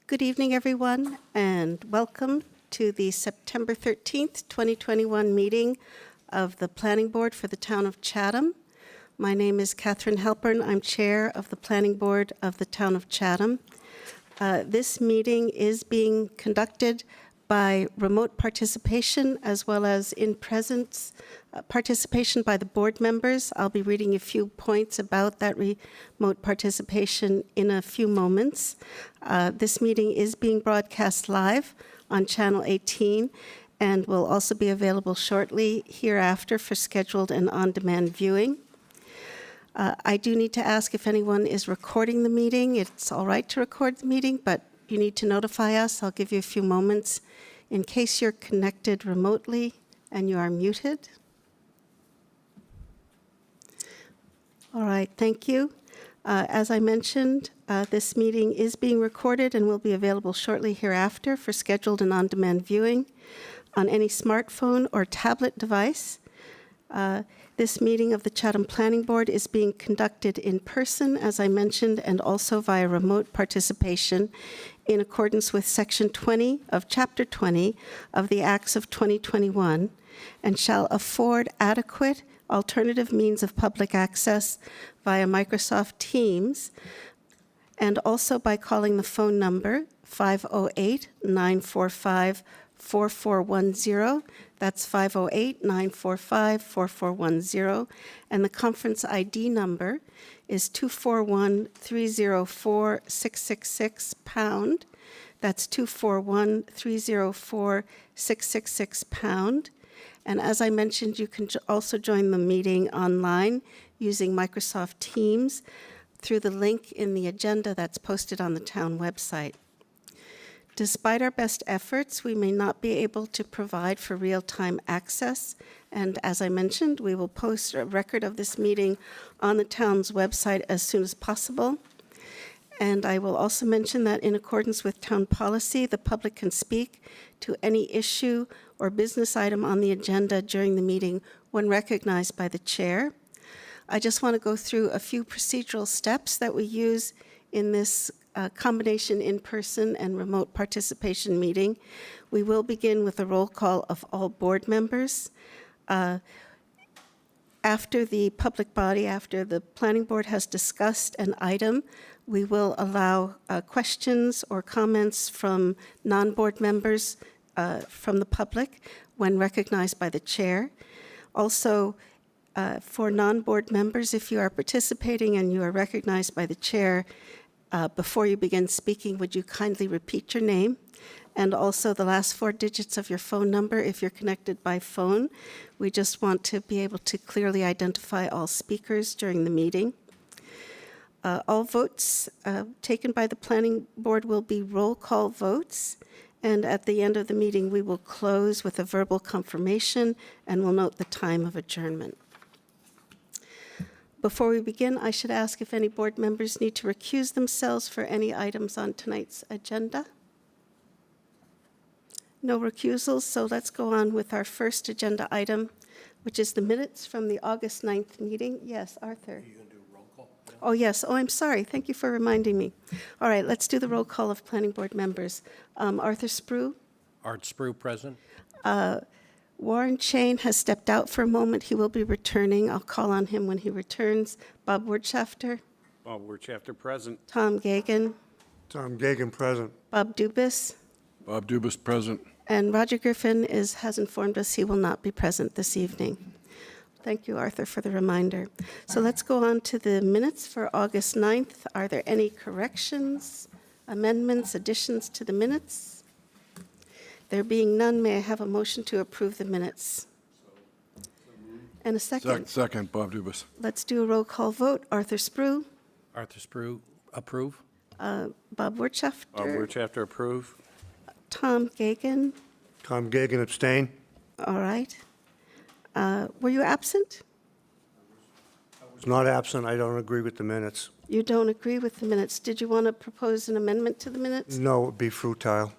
Good evening, everyone, and welcome to the September 13th, 2021 meeting of the Planning Board for the Town of Chatham. My name is Catherine Halpern. I'm Chair of the Planning Board of the Town of Chatham. This meeting is being conducted by remote participation as well as in-presence participation by the board members. I'll be reading a few points about that remote participation in a few moments. This meeting is being broadcast live on Channel 18 and will also be available shortly hereafter for scheduled and on-demand viewing. I do need to ask if anyone is recording the meeting. It's all right to record the meeting, but you need to notify us. I'll give you a few moments in case you're connected remotely and you are muted. All right, thank you. As I mentioned, this meeting is being recorded and will be available shortly hereafter for scheduled and on-demand viewing on any smartphone or tablet device. This meeting of the Chatham Planning Board is being conducted in person, as I mentioned, and also via remote participation in accordance with Section 20 of Chapter 20 of the Acts of 2021, and shall afford adequate alternative means of public access via Microsoft Teams, and also by calling the phone number 508-945-4410. That's 508-945-4410. And the conference ID number is 241-304-666 #. That's 241-304-666 #. And as I mentioned, you can also join the meeting online using Microsoft Teams through the link in the agenda that's posted on the town website. Despite our best efforts, we may not be able to provide for real-time access, and as I mentioned, we will post a record of this meeting on the town's website as soon as possible. And I will also mention that in accordance with town policy, the public can speak to any issue or business item on the agenda during the meeting when recognized by the chair. I just want to go through a few procedural steps that we use in this combination in-person and remote participation meeting. We will begin with a roll call of all board members. After the public body, after the planning board has discussed an item, we will allow questions or comments from non-board members from the public when recognized by the chair. Also, for non-board members, if you are participating and you are recognized by the chair, before you begin speaking, would you kindly repeat your name and also the last 4 digits of your phone number if you're connected by phone? We just want to be able to clearly identify all speakers during the meeting. All votes taken by the planning board will be roll call votes, and at the end of the meeting, we will close with a verbal confirmation and we'll note the time of adjournment. Before we begin, I should ask if any board members need to recuse themselves for any items on tonight's agenda. No recusals, so let's go on with our first agenda item, which is the minutes from the August 9th meeting. Yes, Arthur. Are you going to do a roll call? Oh, yes. Oh, I'm sorry. Thank you for reminding me. All right, let's do the roll call of planning board members. Arthur Sprue. Art Sprue, present. Warren Chain has stepped out for a moment. He will be returning. I'll call on him when he returns. Bob Wirtschafter. Bob Wirtschafter, present. Tom Gagan. Tom Gagan, present. Bob Dubus. Bob Dubus, present. And Roger Griffin has informed us he will not be present this evening. Thank you, Arthur, for the reminder. So let's go on to the minutes for August 9th. Are there any corrections, amendments, additions to the minutes? There being none, may I have a motion to approve the minutes? And a second. Second, Bob Dubus. Let's do a roll call vote. Arthur Sprue. Arthur Sprue, approve. Bob Wirtschafter. Bob Wirtschafter, approve. Tom Gagan. Tom Gagan, abstain. All right. Were you absent? Was not absent. I don't agree with the minutes. You don't agree with the minutes. Did you want to propose an amendment to the minutes? No, it would be futile.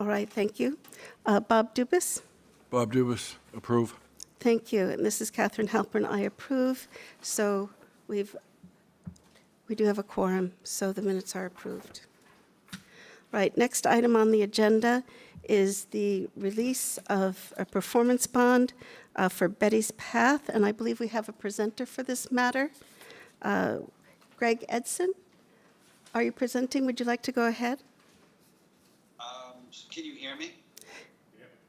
All right, thank you. Bob Dubus? Bob Dubus, approve. Thank you. And this is Catherine Halpern. I approve. So we do have a quorum, so the minutes are approved. Right, next item on the agenda is the release of a performance bond for Betty's Path, and I believe we have a presenter for this matter. Greg Edson, are you presenting? Would you like to go ahead? Can you hear me?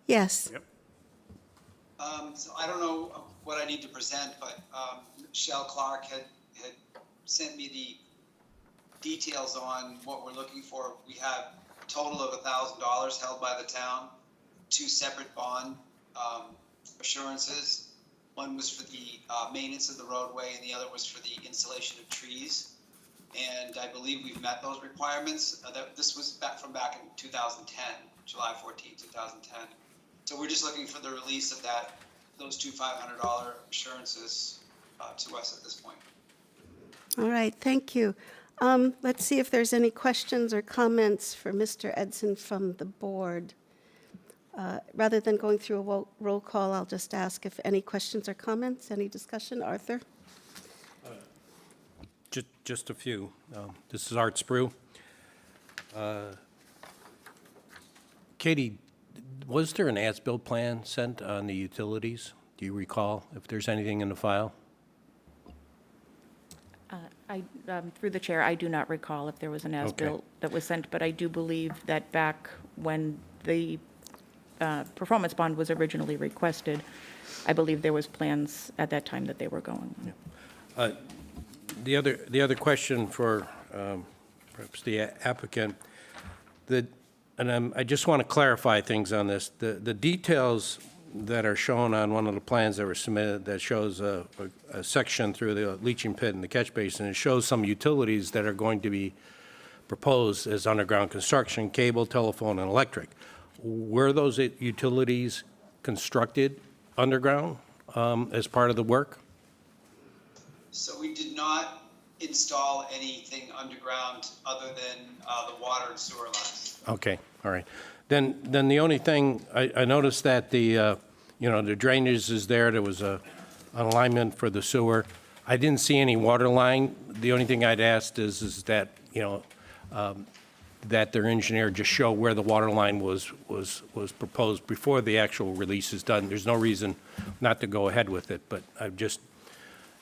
Yes. Yep. So I don't know what I need to present, but Michelle Clark had sent me the details on what we're looking for. We have a total of $1,000 held by the town, 2 separate bond assurances. One was for the maintenance of the roadway, and the other was for the installation of trees. And I believe we've met those requirements. This was back in 2010, July 14, 2010. So we're just looking for the release of those 2 $500 assurances to us at this point. All right, thank you. Let's see if there's any questions or comments for Mr. Edson from the board. Rather than going through a roll call, I'll just ask if any questions or comments, any discussion. Arthur? Just a few. This is Art Sprue. Katie, was there an as-built plan sent on the utilities? Do you recall if there's anything in the file? Through the chair, I do not recall if there was an as-built that was sent, but I do believe that back when the performance bond was originally requested, I believe there was plans at that time that they were going. Yeah. The other question for perhaps the applicant, I just want to clarify things on this. The details that are shown on one of the plans that were submitted that shows a section through the leaching pit and the catch basin, it shows some utilities that are going to be proposed as underground construction, cable, telephone, and electric. Were those utilities constructed underground as part of the work? So we did not install anything underground other than the water and sewer lines. Okay, all right. Then the only thing, I noticed that the drainage is there. There was an alignment for the sewer. I didn't see any water line. The only thing I'd asked is that, that their engineer just show where the water line was proposed before the actual release is done. There's no reason not to go ahead with it, but I just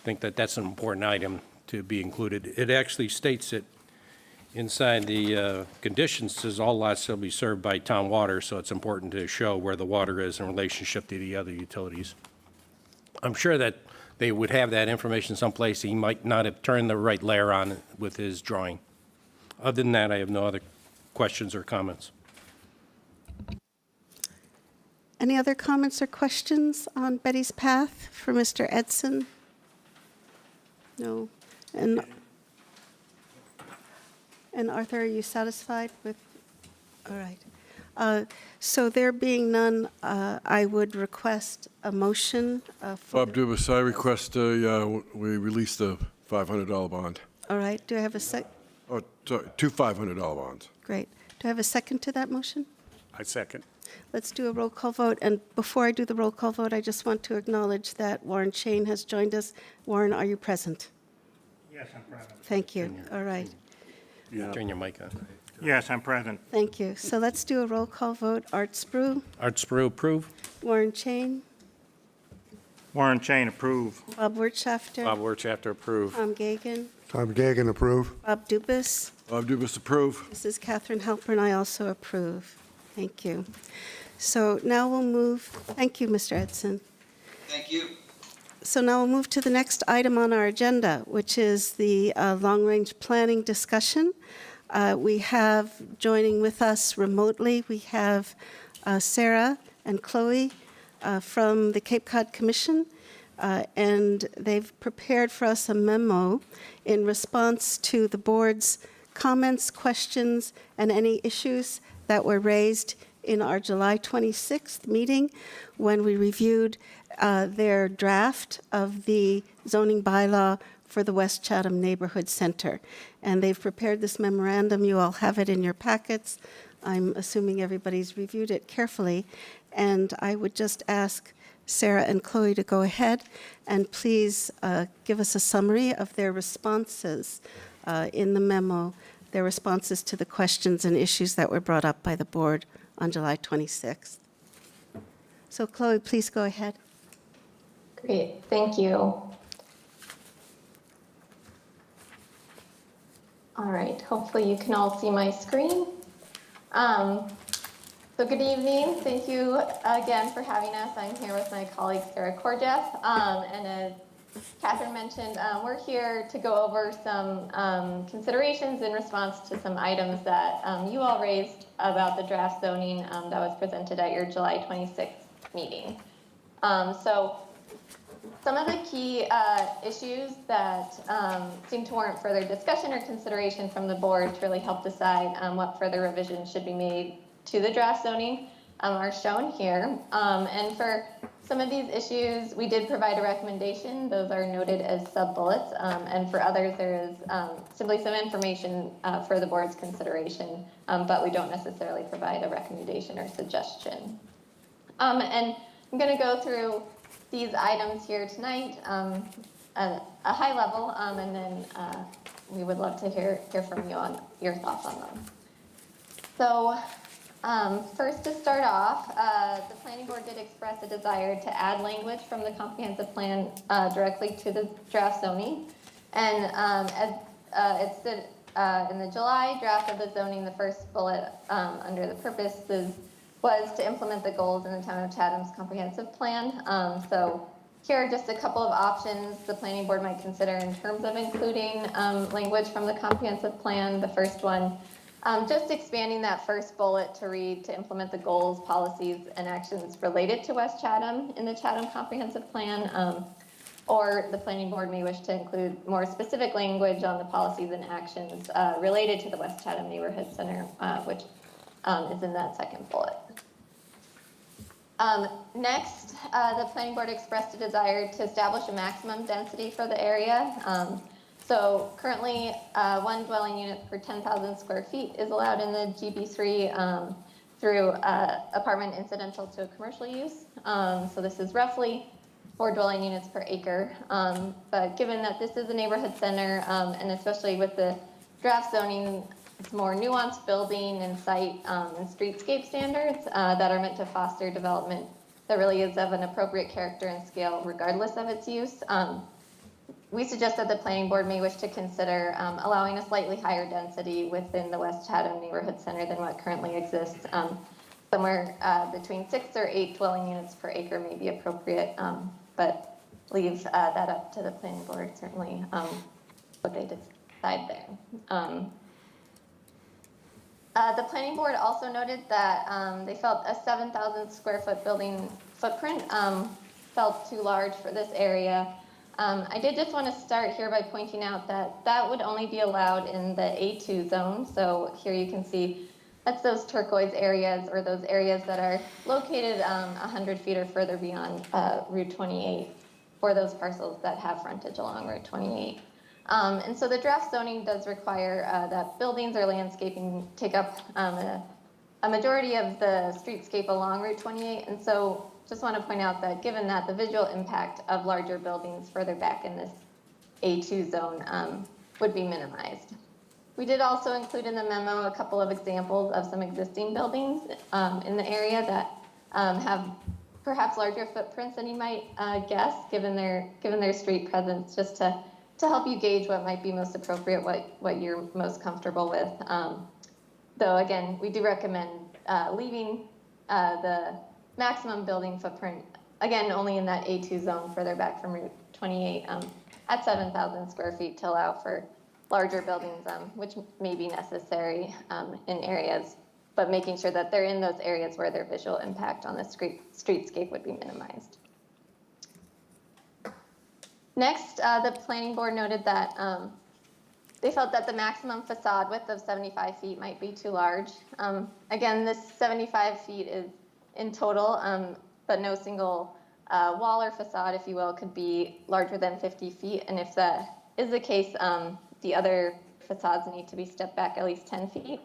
think that that's an important item to be included. It actually states it inside the conditions, says all lots shall be served by town water, so it's important to show where the water is in relationship to the other utilities. I'm sure that they would have that information someplace. He might not have turned the right layer on with his drawing. Other than that, I have no other questions or comments. Any other comments or questions on Betty's Path for Mr. Edson? No. And Arthur, are you satisfied with? All right. So there being none, I would request a motion for. Bob Dubus, I request we release the $500 bond. All right. Do I have a Oh, sorry, 2 $500 bonds. Great. Do I have a second to that motion? I second. Let's do a roll call vote. And before I do the roll call vote, I just want to acknowledge that Warren Chain has joined us. Warren, are you present? Yes, I'm present. Thank you. All right. Turn your mic on. Yes, I'm present. Thank you. So let's do a roll call vote. Art Sprue, Art Sprue, approve? Warren Chain, Warren Chain, approve. Bob Wirtschafter, Bob Wirtschafter, approve. Tom Gagan, Tom Gagan, approve. Bob Dubus. Bob Dubus, approve. This is Catherine Halpern. I also approve. Thank you. So now we'll move. Thank you, Mr. Edson. Thank you. So now we'll move to the next item on our agenda, which is the long-range planning discussion. We have joining with us remotely, we have Sarah and Chloe from the Cape Cod Commission, and they've prepared for us a memo in response to the board's comments, questions, and any issues that were raised in our July 26th meeting when we reviewed their draft of the zoning bylaw for the West Chatham Neighborhood Center. And they've prepared this memorandum. You all have it in your packets. I'm assuming everybody's reviewed it carefully. And I would just ask Sarah and Chloe to go ahead and please give us a summary of their responses in the memo their responses to the questions and issues that were brought up by the board on July 26th. So Chloe, please go ahead. Great, thank you. All right, hopefully you can all see my screen. So good evening. Thank you again for having us. I'm here with my colleague Sarah Korjeff. And as Catherine mentioned, we're here to go over some considerations in response to some items that you all raised about the draft zoning that was presented at your July 26th meeting. So some of the key issues that seem to warrant further discussion or consideration from the board to really help decide what further revisions should be made to the draft zoning are shown here. And for some of these issues, we did provide a recommendation. Those are noted as sub-bullets. And for others, there is simply some information for the board's consideration, but we don't necessarily provide a recommendation or suggestion. And I'm going to go through these items here tonight at a high level, and then we would love to hear from you on your thoughts on them. So first, to start off, the planning board did express a desire to add language from the comprehensive plan directly to the draft zoning. And as it stood in the July draft of the zoning, the first bullet under the purposes was to implement the goals in the town of Chatham's comprehensive plan. So here are just a couple of options the planning board might consider in terms of including language from the comprehensive plan. The first one, just expanding that first bullet to read to implement the goals, policies, and actions related to West Chatham in the Chatham comprehensive plan. Or the planning board may wish to include more specific language on the policies and actions related to the West Chatham Neighborhood Center, which is in that second bullet. Next, the planning board expressed a desire to establish a maximum density for the area. So currently, one dwelling unit per 10,000 square feet is allowed in the GB3 through apartment incidental to a commercial use. So this is roughly 4 dwelling units per acre. But given that this is a neighborhood center, and especially with the draft zoning, it's more nuanced building and site and streetscape standards that are meant to foster development that really is of an appropriate character and scale regardless of its use. We suggest that the planning board may wish to consider allowing a slightly higher density within the West Chatham Neighborhood Center than what currently exists. Somewhere between 6 or 8 dwelling units per acre may be appropriate, but leave that up to the planning board, certainly what they decide there. The planning board also noted that they felt a 7,000 square foot building footprint felt too large for this area. I did just want to start here by pointing out that that would only be allowed in the A2 zone. So here you can see that's those turquoise areas, or those areas that are located 100 feet or further beyond Route 28 for those parcels that have frontage along Route 28. And so the draft zoning does require that buildings or landscaping take up a majority of the streetscape along Route 28. And so just want to point out that given that the visual impact of larger buildings further back in this A2 zone would be minimized. We did also include in the memo a couple of examples of some existing buildings in the area that have perhaps larger footprints than you might guess, given their street presence, just to help you gauge what might be most appropriate, what you're most comfortable with. Though again, we do recommend leaving the maximum building footprint, again, only in that A2 zone further back from Route 28 at 7,000 square feet to allow for larger buildings, which may be necessary in areas, but making sure that they're in those areas where their visual impact on the streetscape would be minimized. Next, the planning board noted that they felt that the maximum facade width of 75 feet might be too large. Again, this 75 feet is in total, but no single wall or facade, if you will, could be larger than 50 feet. And if that is the case, the other facades need to be stepped back at least 10 feet.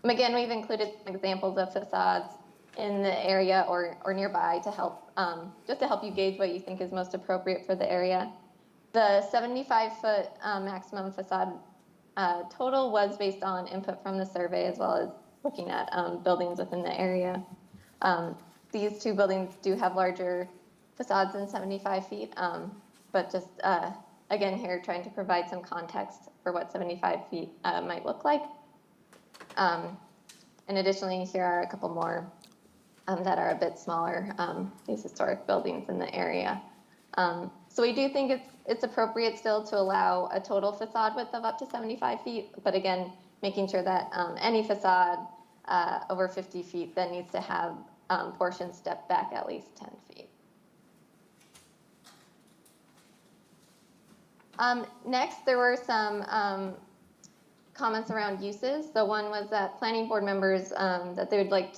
Again, we've included some examples of facades in the area or nearby to help, just to help you gauge what you think is most appropriate for the area. The 75-foot maximum facade total was based on input from the survey as well as looking at buildings within the area. These two buildings do have larger facades than 75 feet, but just again here trying to provide some context for what 75 feet might look like. And additionally, here are a couple more that are a bit smaller, these historic buildings in the area. So we do think it's appropriate still to allow a total facade width of up to 75 feet, but again, making sure that any facade over 50 feet then needs to have portions stepped back at least 10 feet. Next, there were some comments around uses. So one was that planning board members, that they would like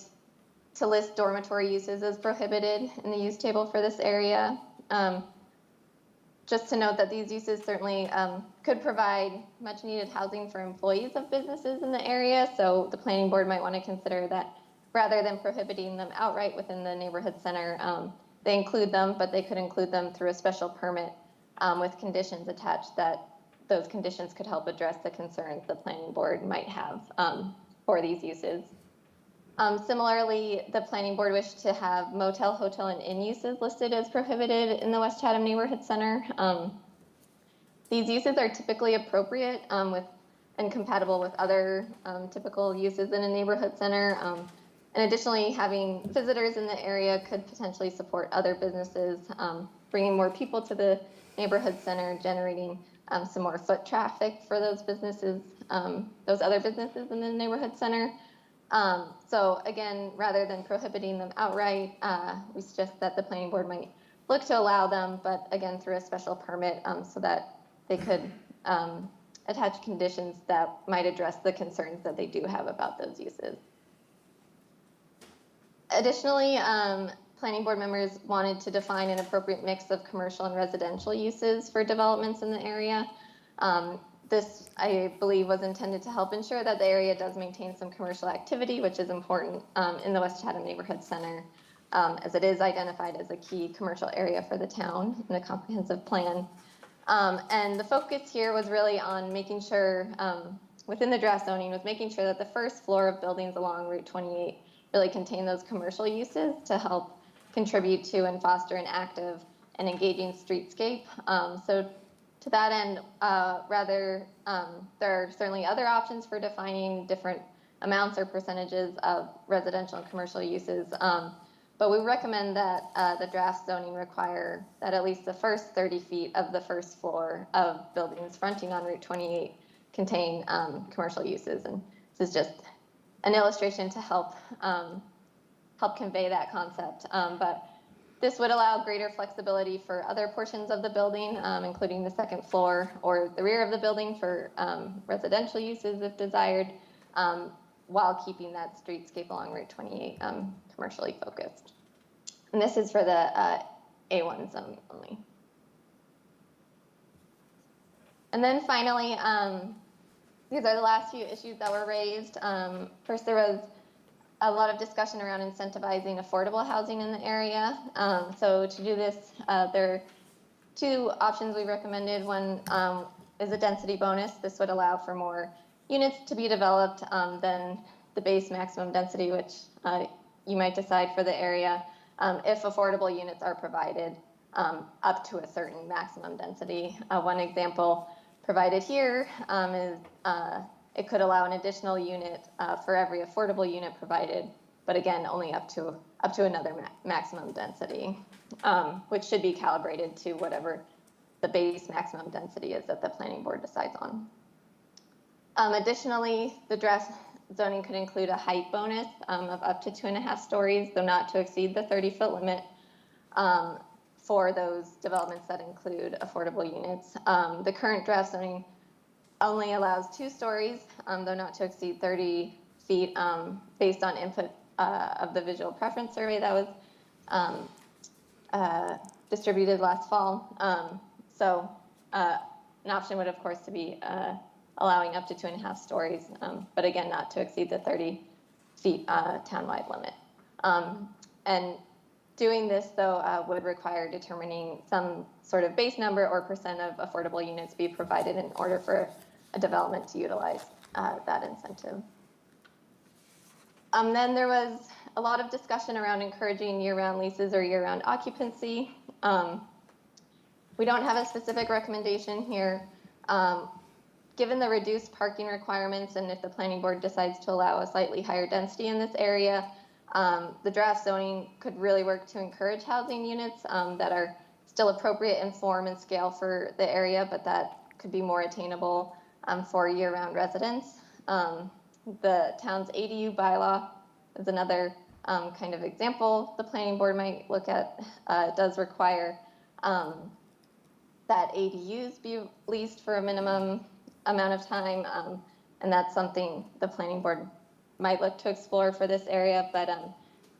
to list dormitory uses as prohibited in the use table for this area. Just to note that these uses certainly could provide much needed housing for employees of businesses in the area. So the planning board might want to consider that rather than prohibiting them outright within the neighborhood center, they include them, but they could include them through a special permit with conditions attached that those conditions could help address the concerns the planning board might have for these uses. Similarly, the planning board wished to have motel, hotel, and inn uses listed as prohibited in the West Chatham Neighborhood Center. These uses are typically appropriate and compatible with other typical uses in a neighborhood center. And additionally, having visitors in the area could potentially support other businesses, bringing more people to the neighborhood center, generating some more foot traffic for those businesses, those other businesses in the neighborhood center. So again, rather than prohibiting them outright, we suggest that the planning board might look to allow them, but again, through a special permit so that they could attach conditions that might address the concerns that they do have about those uses. Additionally, planning board members wanted to define an appropriate mix of commercial and residential uses for developments in the area. This, I believe, was intended to help ensure that the area does maintain some commercial activity, which is important in the West Chatham Neighborhood Center, as it is identified as a key commercial area for the town in the comprehensive plan. And the focus here was really on making sure, within the draft zoning, was making sure that the first floor of buildings along Route 28 really contain those commercial uses to help contribute to and foster an active and engaging streetscape. So to that end, there are certainly other options for defining different amounts or percentages of residential and commercial uses, but we recommend that the draft zoning require that at least the first 30 feet of the first floor of buildings fronting on Route 28 contain commercial uses. And this is just an illustration to help convey that concept. But this would allow greater flexibility for other portions of the building, including the second floor or the rear of the building for residential uses if desired, while keeping that streetscape along Route 28 commercially focused. And this is for the A1 zone only. And then finally, these are the last few issues that were raised. First, there was a lot of discussion around incentivizing affordable housing in the area. So to do this, there are two options we recommended. One is a density bonus. This would allow for more units to be developed than the base maximum density, which you might decide for the area, if affordable units are provided up to a certain maximum density. One example provided here is it could allow an additional unit for every affordable unit provided, but again, only up to another maximum density, which should be calibrated to whatever the base maximum density is that the planning board decides on. Additionally, the draft zoning could include a height bonus of up to 2.5 stories, though not to exceed the 30-foot limit for those developments that include affordable units. The current draft zoning only allows 2 stories, though not to exceed 30 feet, based on input of the visual preference survey that was distributed last fall. So an option would, of course, to be allowing up to 2.5 stories, but again, not to exceed the 30 feet townwide limit. And doing this, though, would require determining some sort of base number or percent of affordable units be provided in order for a development to utilize that incentive. Then there was a lot of discussion around encouraging year-round leases or year-round occupancy. We don't have a specific recommendation here. Given the reduced parking requirements and if the planning board decides to allow a slightly higher density in this area, the draft zoning could really work to encourage housing units that are still appropriate in form and scale for the area, but that could be more attainable for year-round residents. The town's ADU bylaw is another kind of example the planning board might look at. It does require that ADUs be leased for a minimum amount of time, and that's something the planning board might look to explore for this area, but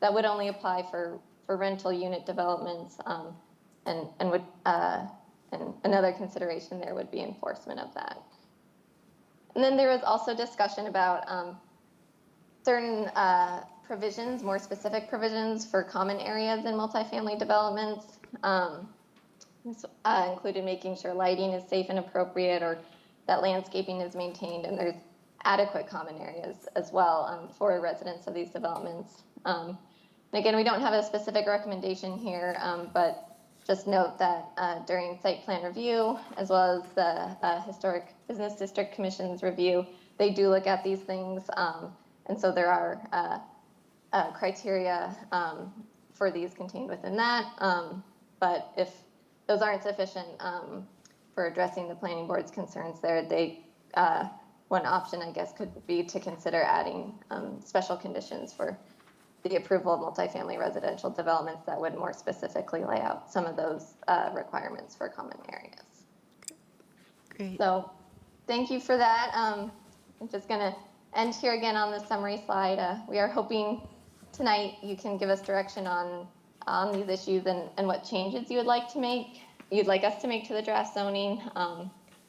that would only apply for rental unit developments, and another consideration there would be enforcement of that. And then there was also discussion about certain provisions, more specific provisions for common areas in multifamily developments. This included making sure lighting is safe and appropriate, or that landscaping is maintained, and there's adequate common areas as well for residents of these developments. And again, we don't have a specific recommendation here, but just note that during site plan review, as well as the Historic Business District Commission's review, they do look at these things, and so there are criteria for these contained within that. But if those aren't sufficient for addressing the planning board's concerns there, one option, I guess, could be to consider adding special conditions for the approval of multifamily residential developments that would more specifically lay out some of those requirements for common areas. Great. So thank you for that. I'm just going to end here again on the summary slide. We are hoping tonight you can give us direction on these issues and what changes you'd like us to make to the draft zoning.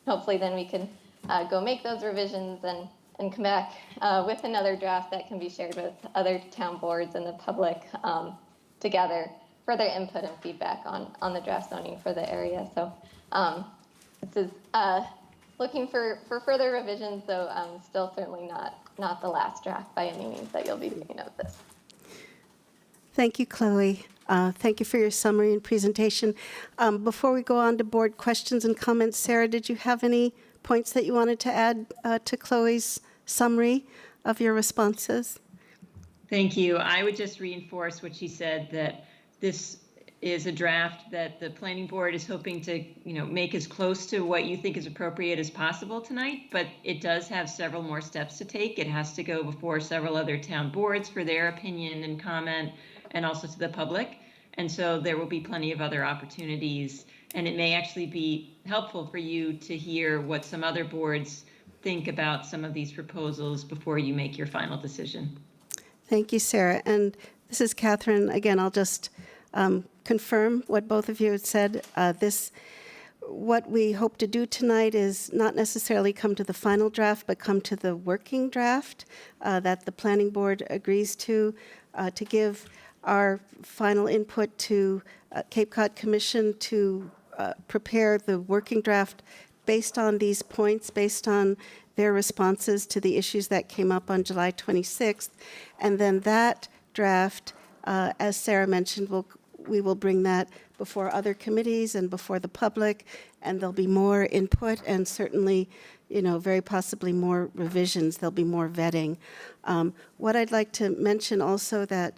Hopefully then we can go make those revisions and come back with another draft that can be shared with other town boards and the public to gather further input and feedback on the draft zoning for the area. So this is looking for further revisions, though still certainly not the last draft by any means that you'll be seeing of this. Thank you, Chloe. Thank you for your summary and presentation. Before we go on to board questions and comments, Sarah, did you have any points that you wanted to add to Chloe's summary of your responses? Thank you. I would just reinforce what she said, that this is a draft that the planning board is hoping to, make as close to what you think is appropriate as possible tonight, but it does have several more steps to take. It has to go before several other town boards for their opinion and comment, and also to the public. And so there will be plenty of other opportunities, and it may actually be helpful for you to hear what some other boards think about some of these proposals before you make your final decision. Thank you, Sarah. And this is Catherine. Again, I'll just confirm what both of you had said. What we hope to do tonight is not necessarily come to the final draft, but come to the working draft that the planning board agrees to give our final input to Cape Cod Commission to prepare the working draft based on these points, based on their responses to the issues that came up on July 26th. And then that draft, as Sarah mentioned, we will bring that before other committees and before the public, and there'll be more input and certainly, very possibly more revisions. There'll be more vetting. What I'd like to mention also that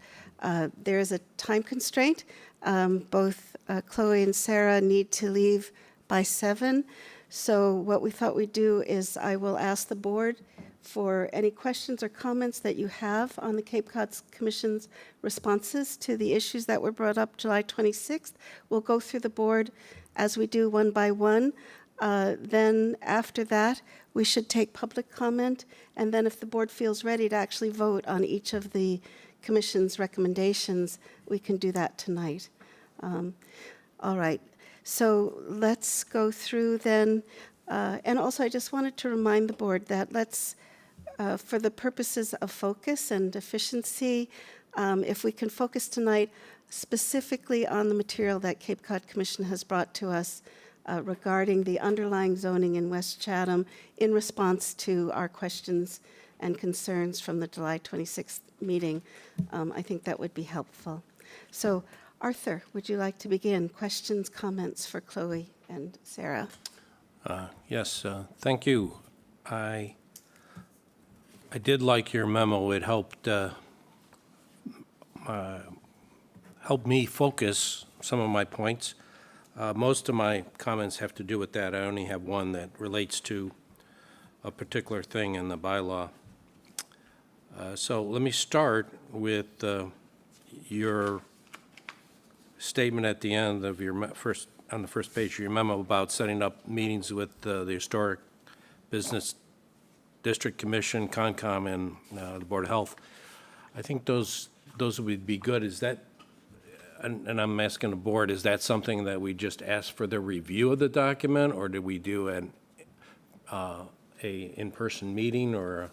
there is a time constraint. Both Chloe and Sarah need to leave by 7. So what we thought we'd do is I will ask the board for any questions or comments that you have on the Cape Cod Commission's responses to the issues that were brought up July 26th. We'll go through the board as we do one by one. Then after that, we should take public comment. And then if the board feels ready to actually vote on each of the Commission's recommendations, we can do that tonight. All right. So let's go through then. And also, I just wanted to remind the board that for the purposes of focus and efficiency, if we can focus tonight specifically on the material that Cape Cod Commission has brought to us regarding the underlying zoning in West Chatham in response to our questions and concerns from the July 26th meeting. I think that would be helpful. So, Arthur, would you like to begin? Questions, comments for Chloe and Sarah? Yes, thank you. I did like your memo. It helped me focus some of my points. Most of my comments have to do with that. I only have one that relates to a particular thing in the bylaw. So let me start with your statement at the end of your on the first page of your memo about setting up meetings with the Historic Business District Commission, Concom, and the Board of Health. I think those would be good. Is that, and I'm asking the board, is that something that we just ask for the review of the document, or do we do a in-person meeting, or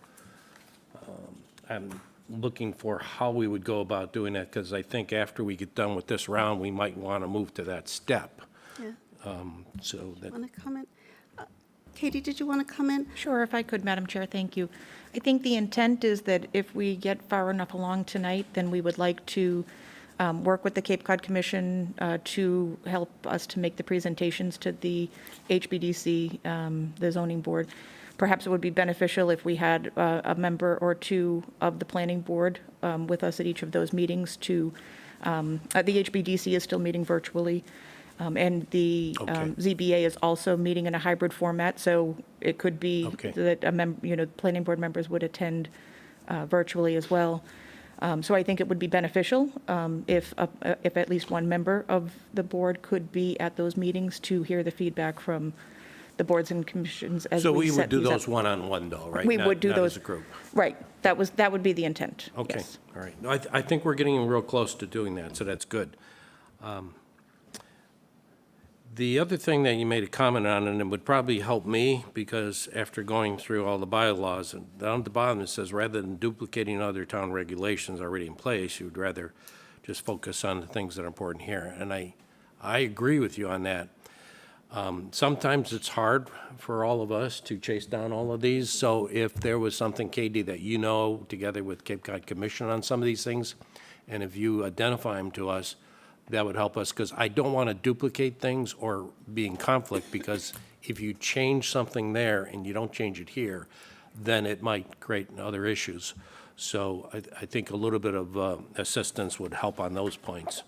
I'm looking for how we would go about doing that, because I think after we get done with this round, we might want to move to that step. Yeah. So that, Want to comment? Katie, did you want to comment? Sure, if I could, Madam Chair, thank you. I think the intent is that if we get far enough along tonight, then we would like to work with the Cape Cod Commission to help us to make the presentations to the HBDC, the zoning board. Perhaps it would be beneficial if we had a member or two of the planning board with us at each of those meetings to, the HBDC is still meeting virtually, and the Okay. ZBA is also meeting in a hybrid format, so it could be Okay. that planning board members would attend virtually as well. So I think it would be beneficial if at least one member of the board could be at those meetings to hear the feedback from the boards and commissions as so we we would set do these up. those one-on-one, though, right? We would do not those. as a group. Right, that would be the intent. Okay, yes. all right. No, I think we're getting real close to doing that, so that's good. The other thing that you made a comment on, and it would probably help me, because after going through all the bylaws, and down at the bottom it says, rather than duplicating other town regulations already in place, you would rather just focus on the things that are important here. And I agree with you on that. Sometimes it's hard for all of us to chase down all of these, so if there was something, Katie, that you know, together with Cape Cod Commission on some of these things, and if you identify them to us, that would help us, because I don't want to duplicate things or be in conflict, because if you change something there and you don't change it here, then it might create other issues. So I think a little bit of assistance would help on those points.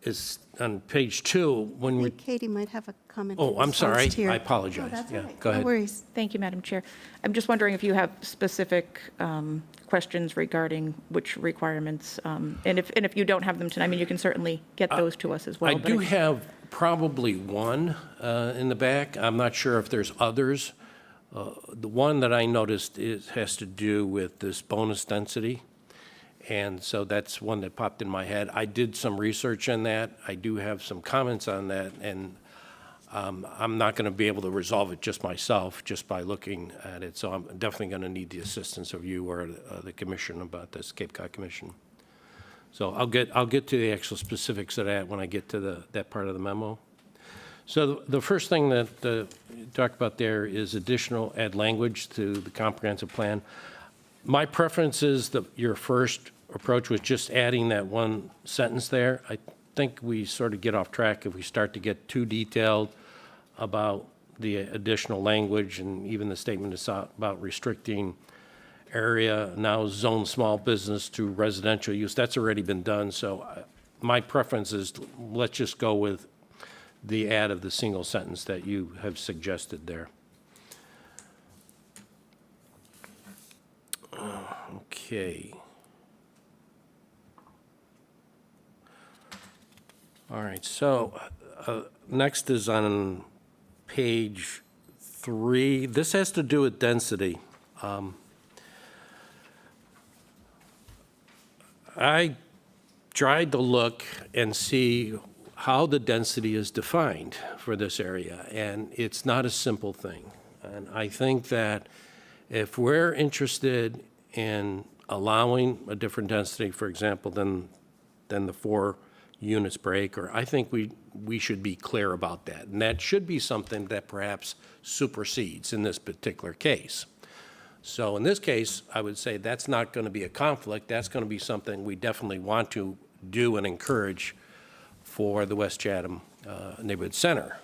Is on page 2, when I we, think Katie might have a comment. oh, in I'm response sorry, to your- I apologize. Oh, that's Yeah, all right. go ahead. No worries. Thank you, Madam Chair. I'm just wondering if you have specific questions regarding which requirements, and if you don't have them tonight, I mean, you can certainly get those to us as well. I but do have probably one in the back. I'm not sure if there's others. The one that I noticed has to do with this bonus density, and so that's one that popped in my head. I did some research on that. I do have some comments on that, and I'm not going to be able to resolve it just myself, just by looking at it. So I'm definitely going to need the assistance of you or the commission about this, Cape Cod Commission. So I'll get to the actual specifics of that when I get to that part of the memo. So the first thing that you talk about there is additional add language to the comprehensive plan. My preference is that your first approach was just adding that one sentence there. I think we sort of get off track if we start to get too detailed about the additional language, and even the statement is about restricting area now zone small business to residential use. That's already been done, so my preference is let's just go with the add of the single sentence that you have suggested there. Okay. All right, so next is on page 3. This has to do with density. I tried to look and see how the density is defined for this area, and it's not a simple thing. And I think that if we're interested in allowing a different density, for example, than the 4 units per acre. I think we should be clear about that. And that should be something that perhaps supersedes in this particular case. So in this case, I would say that's not going to be a conflict. That's going to be something we definitely want to do and encourage for the West Chatham Neighborhood Center.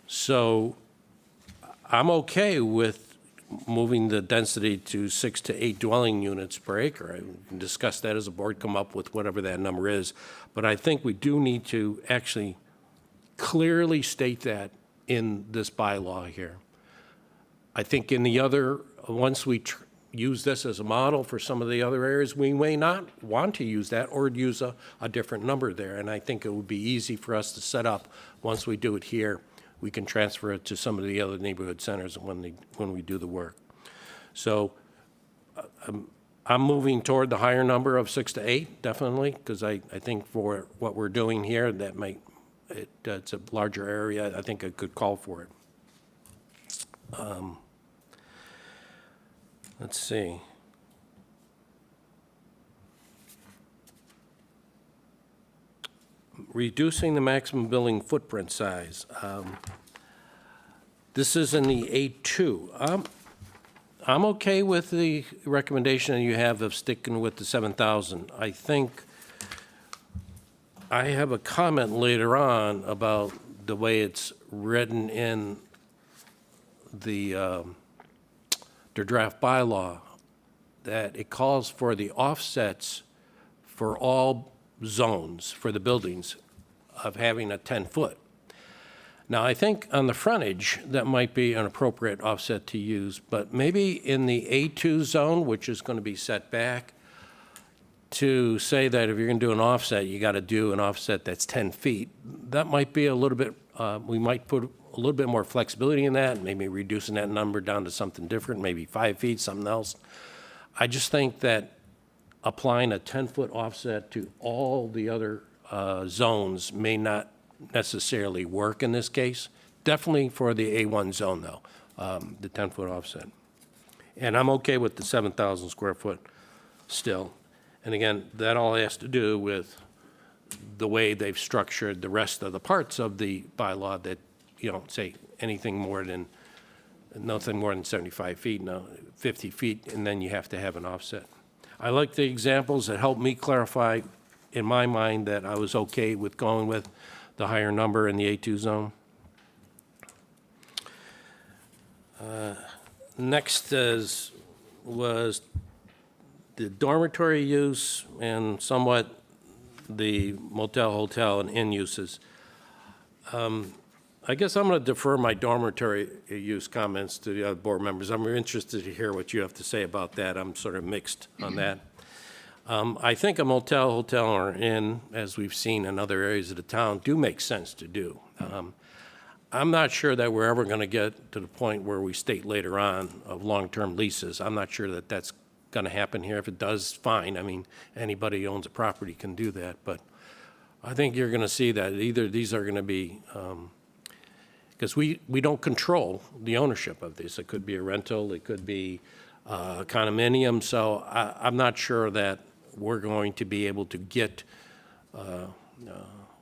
So I'm okay with moving the density to 6 to 8 dwelling units per acre. I can discuss that as a board, come up with whatever that number is. But I think we do need to actually clearly state that in this bylaw here. I think in the other, once we use this as a model for some of the other areas, we may not want to use that or use a different number there. And I think it would be easy for us to set up, once we do it here, we can transfer it to some of the other neighborhood centers when we do the work. So I'm moving toward the higher number of 6 to 8, definitely, because I think for what we're doing here, that it's a larger area. I think it could call for it. Let's see. Reducing the maximum building footprint size. This is in the A2. I'm okay with the recommendation that you have of sticking with the 7,000. I think I have a comment later on about the way it's written in the draft bylaw, that it calls for the offsets for all zones for the buildings of having a 10-foot. Now, I think on the frontage, that might be an appropriate offset to use, but maybe in the A2 zone, which is going to be set back, to say that if you're going to do an offset, you got to do an offset that's 10 feet. That might be a little bit, we might put a little bit more flexibility in that, maybe reducing that number down to something different, maybe 5 feet, something else. I just think that applying a 10-foot offset to all the other zones may not necessarily work in this case. Definitely for the A1 zone, though, the 10-foot offset. And I'm okay with the 7,000 square foot still. And again, that all has to do with the way they've structured the rest of the parts of the bylaw that, you know, say anything more than, nothing more than 75 feet, no, 50 feet, and then you have to have an offset. I like the examples that help me clarify in my mind that I was okay with going with the higher number in the A2 zone. Next was the dormitory use and somewhat the motel, hotel, and inn uses. I guess I'm going to defer my dormitory use comments to the other board members. I'm interested to hear what you have to say about that. I'm sort of mixed on that. I think a motel, hotel, or inn, as we've seen in other areas of the town, do make sense to do. I'm not sure that we're ever going to get to the point where we state later on of long-term leases. I'm not sure that that's going to happen here. If it does, fine. I mean, anybody who owns a property can do that. But I think you're going to see that either these are going to be, because we don't control the ownership of this. It could be a rental. It could be a condominium. So I'm not sure that we're going to be able to get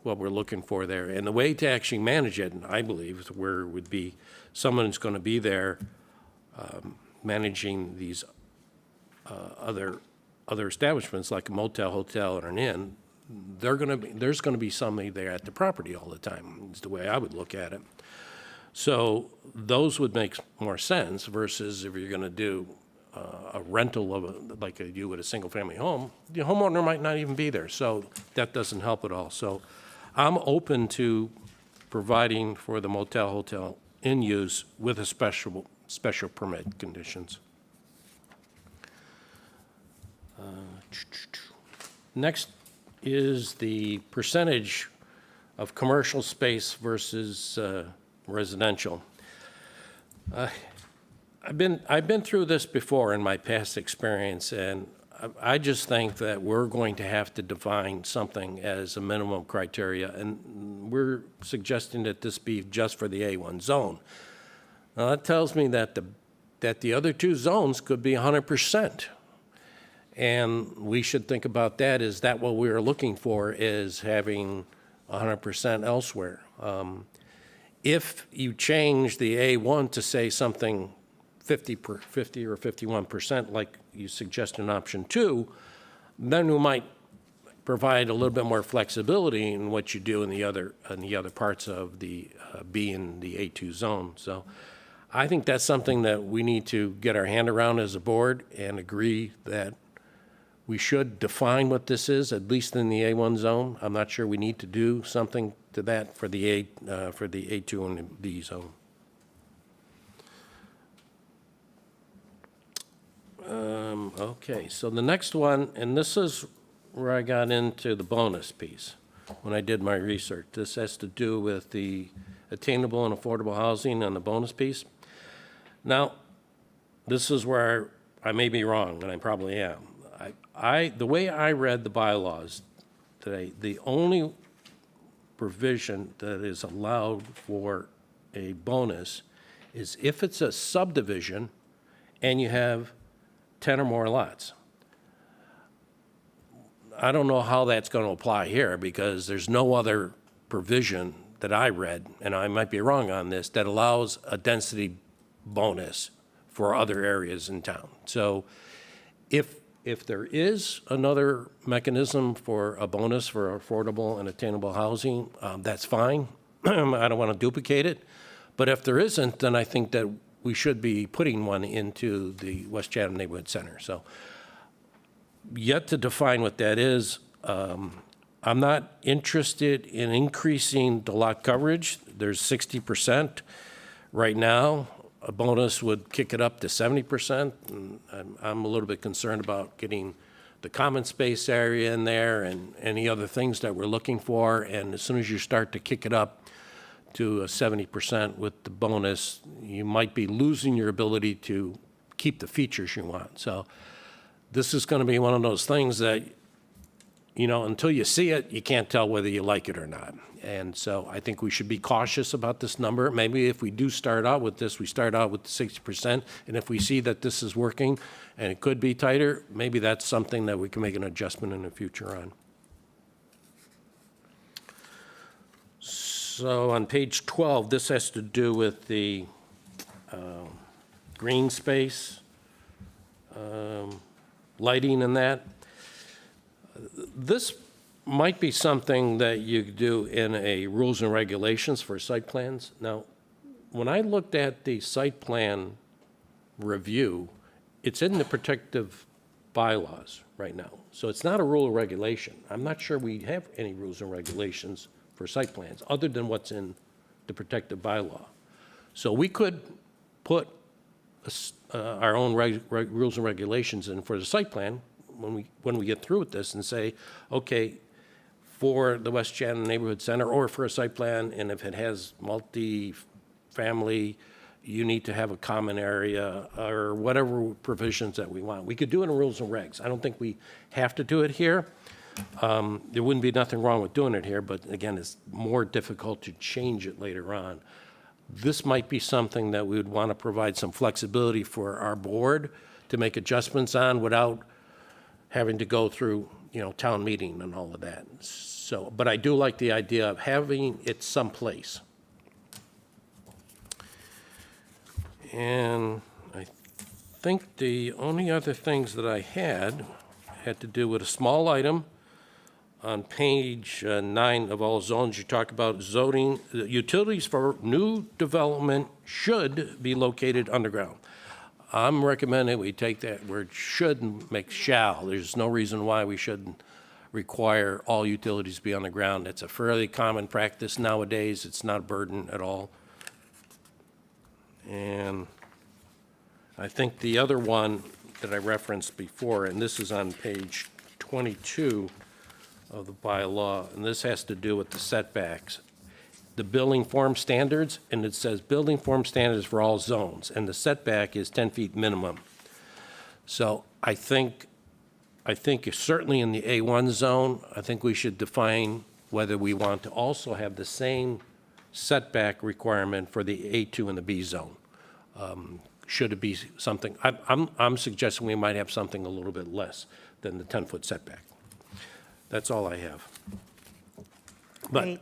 what we're looking for there. And the way to actually manage it, I believe, is where it would be someone who's going to be there managing these other establishments like a motel, hotel, or an inn. There's going to be somebody there at the property all the time, is the way I would look at it. So those would make more sense versus if you're going to do a rental of like you would a single-family home, the homeowner might not even be there. So that doesn't help at all. So I'm open to providing for the motel, hotel in use with a special permit conditions. Next is the percentage of commercial space versus residential. I've been through this before in my past experience, and I just think that we're going to have to define something as a minimum criteria, and we're suggesting that this be just for the A1 zone. Now, that tells me that the other two zones could be 100%. And we should think about that. Is that what we are looking for, is having 100% elsewhere? If you change the A1 to say something 50 or 51%, like you suggest in option 2, then we might provide a little bit more flexibility in what you do in the other parts of the B and the A2 zone. So I think that's something that we need to get our hand around as a board and agree that we should define what this is, at least in the A1 zone. I'm not sure we need to do something to that for the A2 and the B zone. Okay, so the next one, and this is where I got into the bonus piece when I did my research. This has to do with the attainable and affordable housing and the bonus piece. Now, this is where I may be wrong, and I probably am. The way I read the bylaws today, the only provision that is allowed for a bonus is if it's a subdivision and you have 10 or more lots. I don't know how that's going to apply here, because there's no other provision that I read, and I might be wrong on this, that allows a density bonus for other areas in town. So if there is another mechanism for a bonus for affordable and attainable housing, that's fine. I don't want to duplicate it. But if there isn't, then I think that we should be putting one into the West Chatham Neighborhood Center. So yet to define what that is. I'm not interested in increasing the lot coverage. There's 60% right now. A bonus would kick it up to 70%. And I'm a little bit concerned about getting the common space area in there and any other things that we're looking for. And as soon as you start to kick it up to a 70% with the bonus, you might be losing your ability to keep the features you want. So this is going to be one of those things that, you know, until you see it, you can't tell whether you like it or not. And so I think we should be cautious about this number. Maybe if we do start out with this, we start out with 60%. And if we see that this is working and it could be tighter, maybe that's something that we can make an adjustment in the future on. So on page 12, this has to do with the green space, lighting and that. This might be something that you do in a rules and regulations for site plans. Now, when I looked at the site plan review, it's in the protective bylaws right now. So it's not a rule or regulation. I'm not sure we have any rules and regulations for site plans other than what's in the protective bylaw. So we could put our own rules and regulations in for the site plan when we get through with this and say, okay, for the West Chatham Neighborhood Center or for a site plan, and if it has multi-family, you need to have a common area or whatever provisions that we want. We could do it in rules and regs. I don't think we have to do it here. There wouldn't be nothing wrong with doing it here, but again, it's more difficult to change it later on. This might be something that we would want to provide some flexibility for our board to make adjustments on without having to go through, you know, town meeting and all of that. So, but I do like the idea of having it someplace. And I think the only other things that I had to do with a small item. On page 9 of all zones, you talk about zoning. Utilities for new development should be located underground. I'm recommending we take that word should and make shall. There's no reason why we shouldn't require all utilities to be on the ground. It's a fairly common practice nowadays. It's not a burden at all. And I think the other one that I referenced before, and this is on page 22 of the bylaw, and this has to do with the setbacks. The building form standards, and it says building form standards for all zones, and the setback is 10 feet minimum. So I think certainly in the A1 zone, I think we should define whether we want to also have the same setback requirement for the A2 and the B zone. Should it be something, I'm suggesting we might have something a little bit less. than the 10-foot setback. That's all I have. But Great.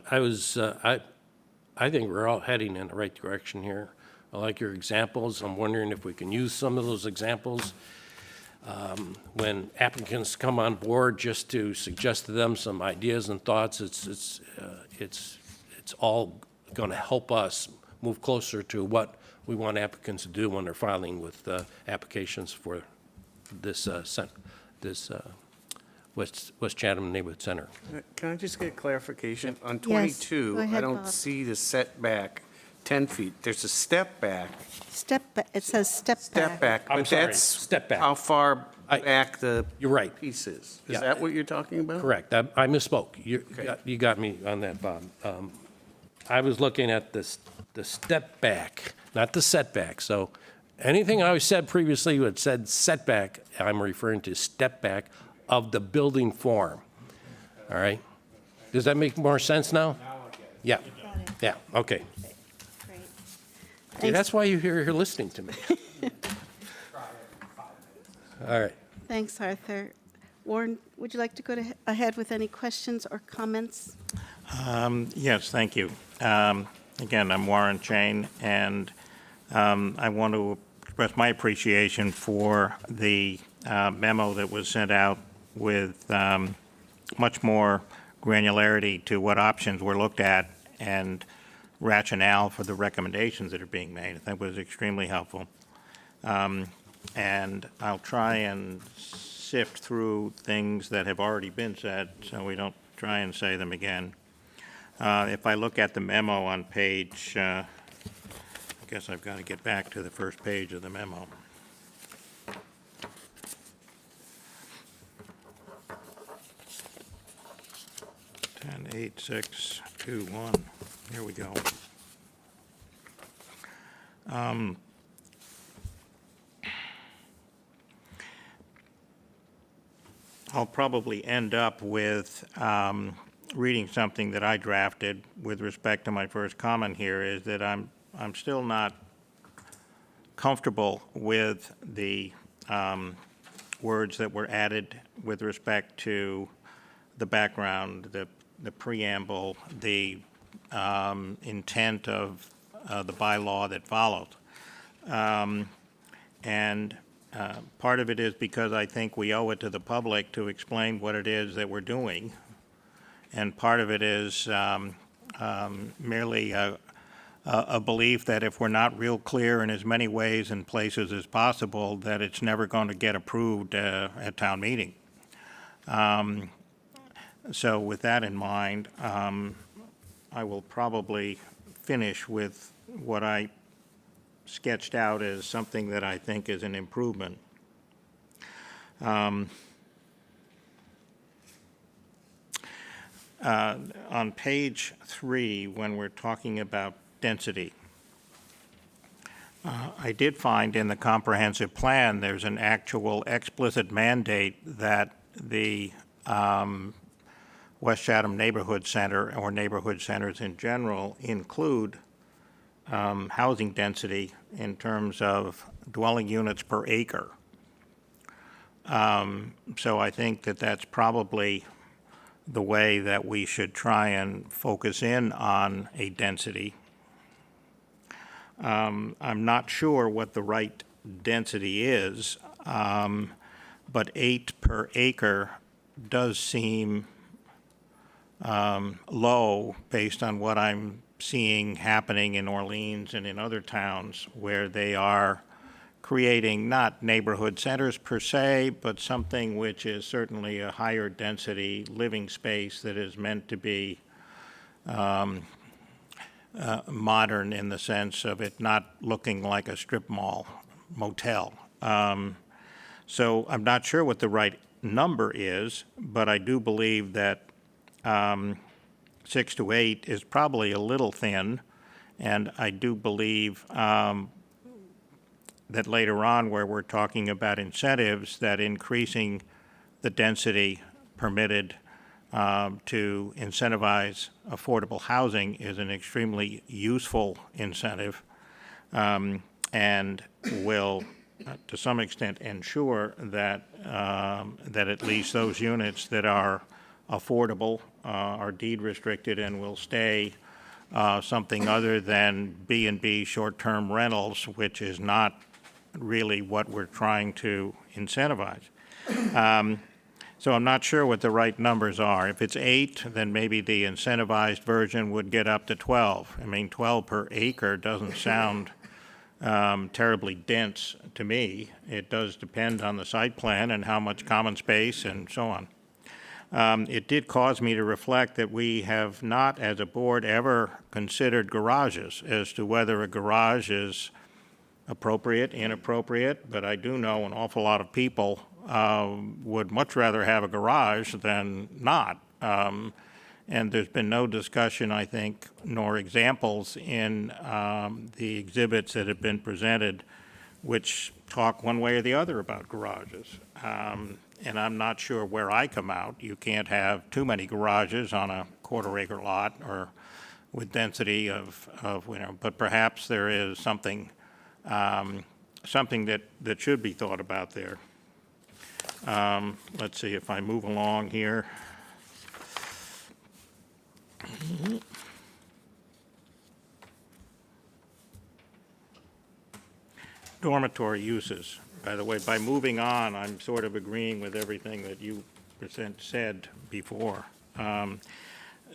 I think we're all heading in the right direction here. I like your examples. I'm wondering if we can use some of those examples when applicants come on board, just to suggest to them some ideas and thoughts. It's all going to help us move closer to what we want applicants to do when they're filing with applications for this West Chatham Neighborhood Center. Can I just get clarification? On Yes, 22, go ahead, I don't Bob. see the setback 10 feet. There's a step back, It says step back. I'm but sorry, that's step back. how far back the You're right. piece is. Yeah. Is that what you're talking about? Correct. I misspoke. Okay. You got me on that, Bob. I was looking at the step back, not the setback. So anything I said previously that said setback, I'm referring to step back of the building form. All right? Does that make more sense now? Yeah. Yeah, okay. Great. See, Thanks. that's why you're here listening to me. All right. Thanks, Arthur. Warren, would you like to go ahead with any questions or comments? Yes, thank you. Again, I'm Warren Chain, and I want to express my appreciation for the memo that was sent out with much more granularity to what options were looked at and rationale for the recommendations that are being made. I think was extremely helpful. And I'll try and sift through things that have already been said so we don't try and say them again. If I look at the memo on page, I guess I've got to get back to the first page of the memo. Ten, 8, 6, 2, 1. Here we go. I'll probably end up with reading something that I drafted with respect to my first comment here, is that I'm still not comfortable with the words that were added with respect to the background, the preamble, the intent of the bylaw that followed. And part of it is because I think we owe it to the public to explain what it is that we're doing. And part of it is merely a belief that if we're not real clear in as many ways and places as possible, that it's never going to get approved at town meeting. So with that in mind, I will probably finish with what I sketched out as something that I think is an improvement. On page 3, when we're talking about density, I did find in the comprehensive plan there's an actual explicit mandate that the West Chatham Neighborhood Center, or neighborhood centers in general, include housing density in terms of dwelling units per acre. So I think that that's probably the way that we should try and focus in on a density. I'm not sure what the right density is, but 8 per acre does seem low based on what I'm seeing happening in Orleans and in other towns where they are creating not neighborhood centers per se, but something which is certainly a higher density living space that is meant to be modern in the sense of it not looking like a strip mall motel. So I'm not sure what the right number is, but I do believe that 6 to 8 is probably a little thin, and I do believe that later on, where we're talking about incentives, that increasing the density permitted to incentivize affordable housing is an extremely useful incentive, and will to some extent, ensure that, that at least those units that are affordable are deed restricted and will stay something other than B&B short-term rentals, which is not really what we're trying to incentivize. So I'm not sure what the right numbers are. If it's 8, then maybe the incentivized version would get up to 12. I mean, 12 per acre doesn't sound terribly dense to me. It does depend on the site plan and how much common space and so on. It did cause me to reflect that we have not, as a board, ever considered garages as to whether a garage is appropriate, inappropriate, but I do know an awful lot of people would much rather have a garage than not. And there's been no discussion, I think, nor examples in the exhibits that have been presented which talk one way or the other about garages. And I'm not sure where I come out. You can't have too many garages on a quarter-acre lot or with density of but perhaps there is something something that should be thought about there. Let's see if I move along here. Dormitory uses. By the way, by moving on, I'm sort of agreeing with everything that you said before.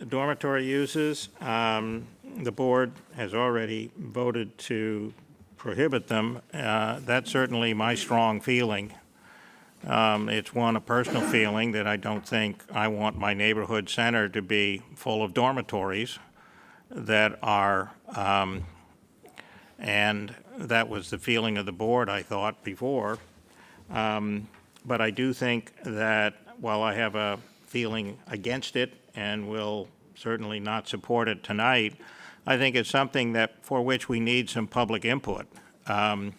Dormitory uses, the board has already voted to prohibit them. That's certainly my strong feeling. It's a personal feeling that I don't think I want my neighborhood center to be full of dormitories that are, and that was the feeling of the board, I thought, before. But I do think that while I have a feeling against it and will certainly not support it tonight, I think it's something that for which we need some public input. I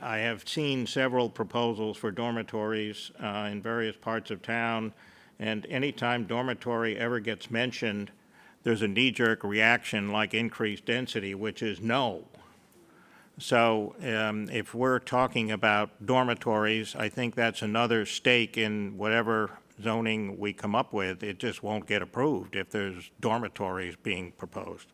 have seen several proposals for dormitories in various parts of town, and anytime dormitory ever gets mentioned, there's a knee-jerk reaction like increased density, which is no. So if we're talking about dormitories, I think that's another stake in whatever zoning we come up with. It just won't get approved if there's dormitories being proposed.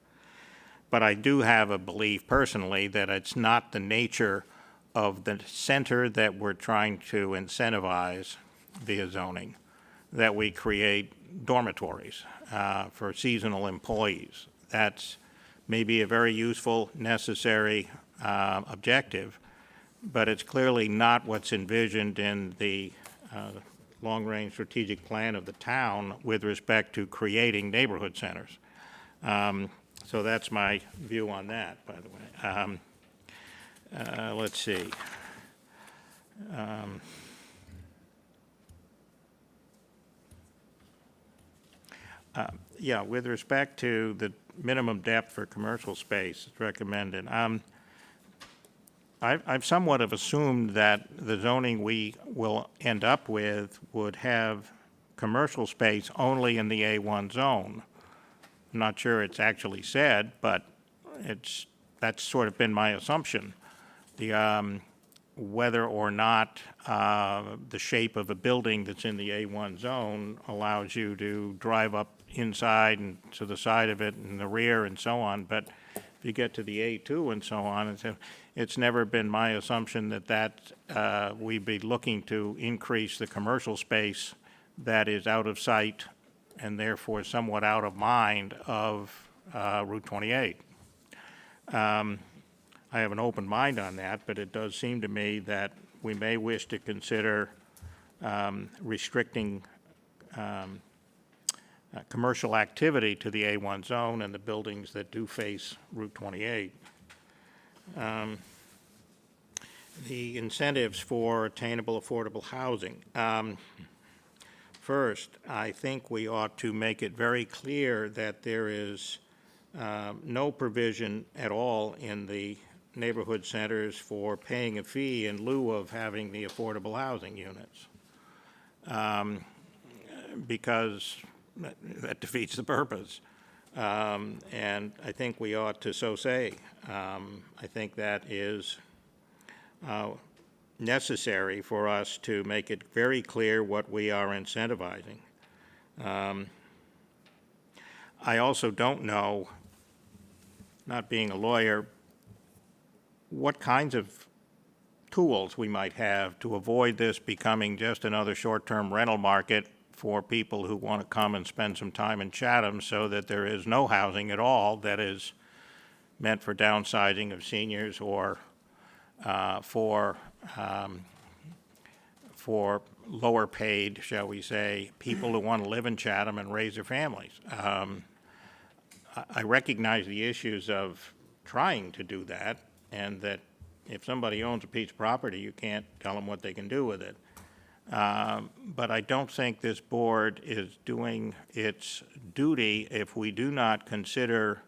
But I do have a belief personally that it's not the nature of the center that we're trying to incentivize via zoning, that we create dormitories for seasonal employees. That's maybe a very useful, necessary objective, but it's clearly not what's envisioned in the long-range strategic plan of the town with respect to creating neighborhood centers. So that's my view on that, by the way. Let's see. Yeah, with respect to the minimum depth for commercial space it's recommended, I've somewhat have assumed that the zoning we will end up with would have commercial space only in the A1 zone. I'm not sure it's actually said, but that's sort of been my assumption. The whether or not the shape of a building that's in the A1 zone allows you to drive up inside and to the side of it and the rear and so on, but if you get to the A2 and so on, it's never been my assumption that we'd be looking to increase the commercial space that is out of sight and therefore somewhat out of mind of Route 28. I have an open mind on that, but it does seem to me that we may wish to consider restricting commercial activity to the A1 zone and the buildings that do face Route 28. The incentives for attainable, affordable housing. First, I think we ought to make it very clear that there is no provision at all in the neighborhood centers for paying a fee in lieu of having the affordable housing units, because that defeats the purpose. And I think we ought to so say. I think that is necessary for us to make it very clear what we are incentivizing. I also don't know, not being a lawyer, what kinds of tools we might have to avoid this becoming just another short-term rental market for people who want to come and spend some time in Chatham, so that there is no housing at all that is meant for downsizing of seniors or for lower paid, shall we say, people who want to live in Chatham and raise their families. I recognize the issues of trying to do that, and that if somebody owns a piece of property, you can't tell them what they can do with it. But I don't think this board is doing its duty if we do not consider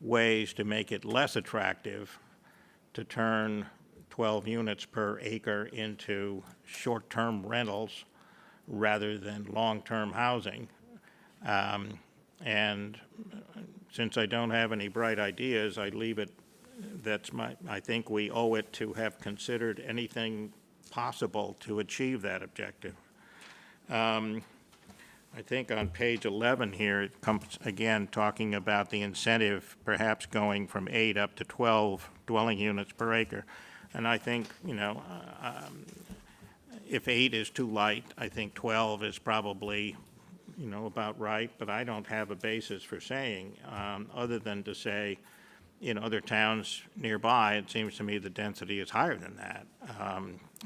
ways to make it less attractive to turn 12 units per acre into short-term rentals rather than long-term housing. And since I don't have any bright ideas, I leave it, I think we owe it to have considered anything possible to achieve that objective. I think on page 11 here, it comes again talking about the incentive perhaps going from 8 up to 12 dwelling units per acre. And I think, if 8 is too light, I think 12 is probably, about right, but I don't have a basis for saying, other than to say, in other towns nearby, it seems to me the density is higher than that.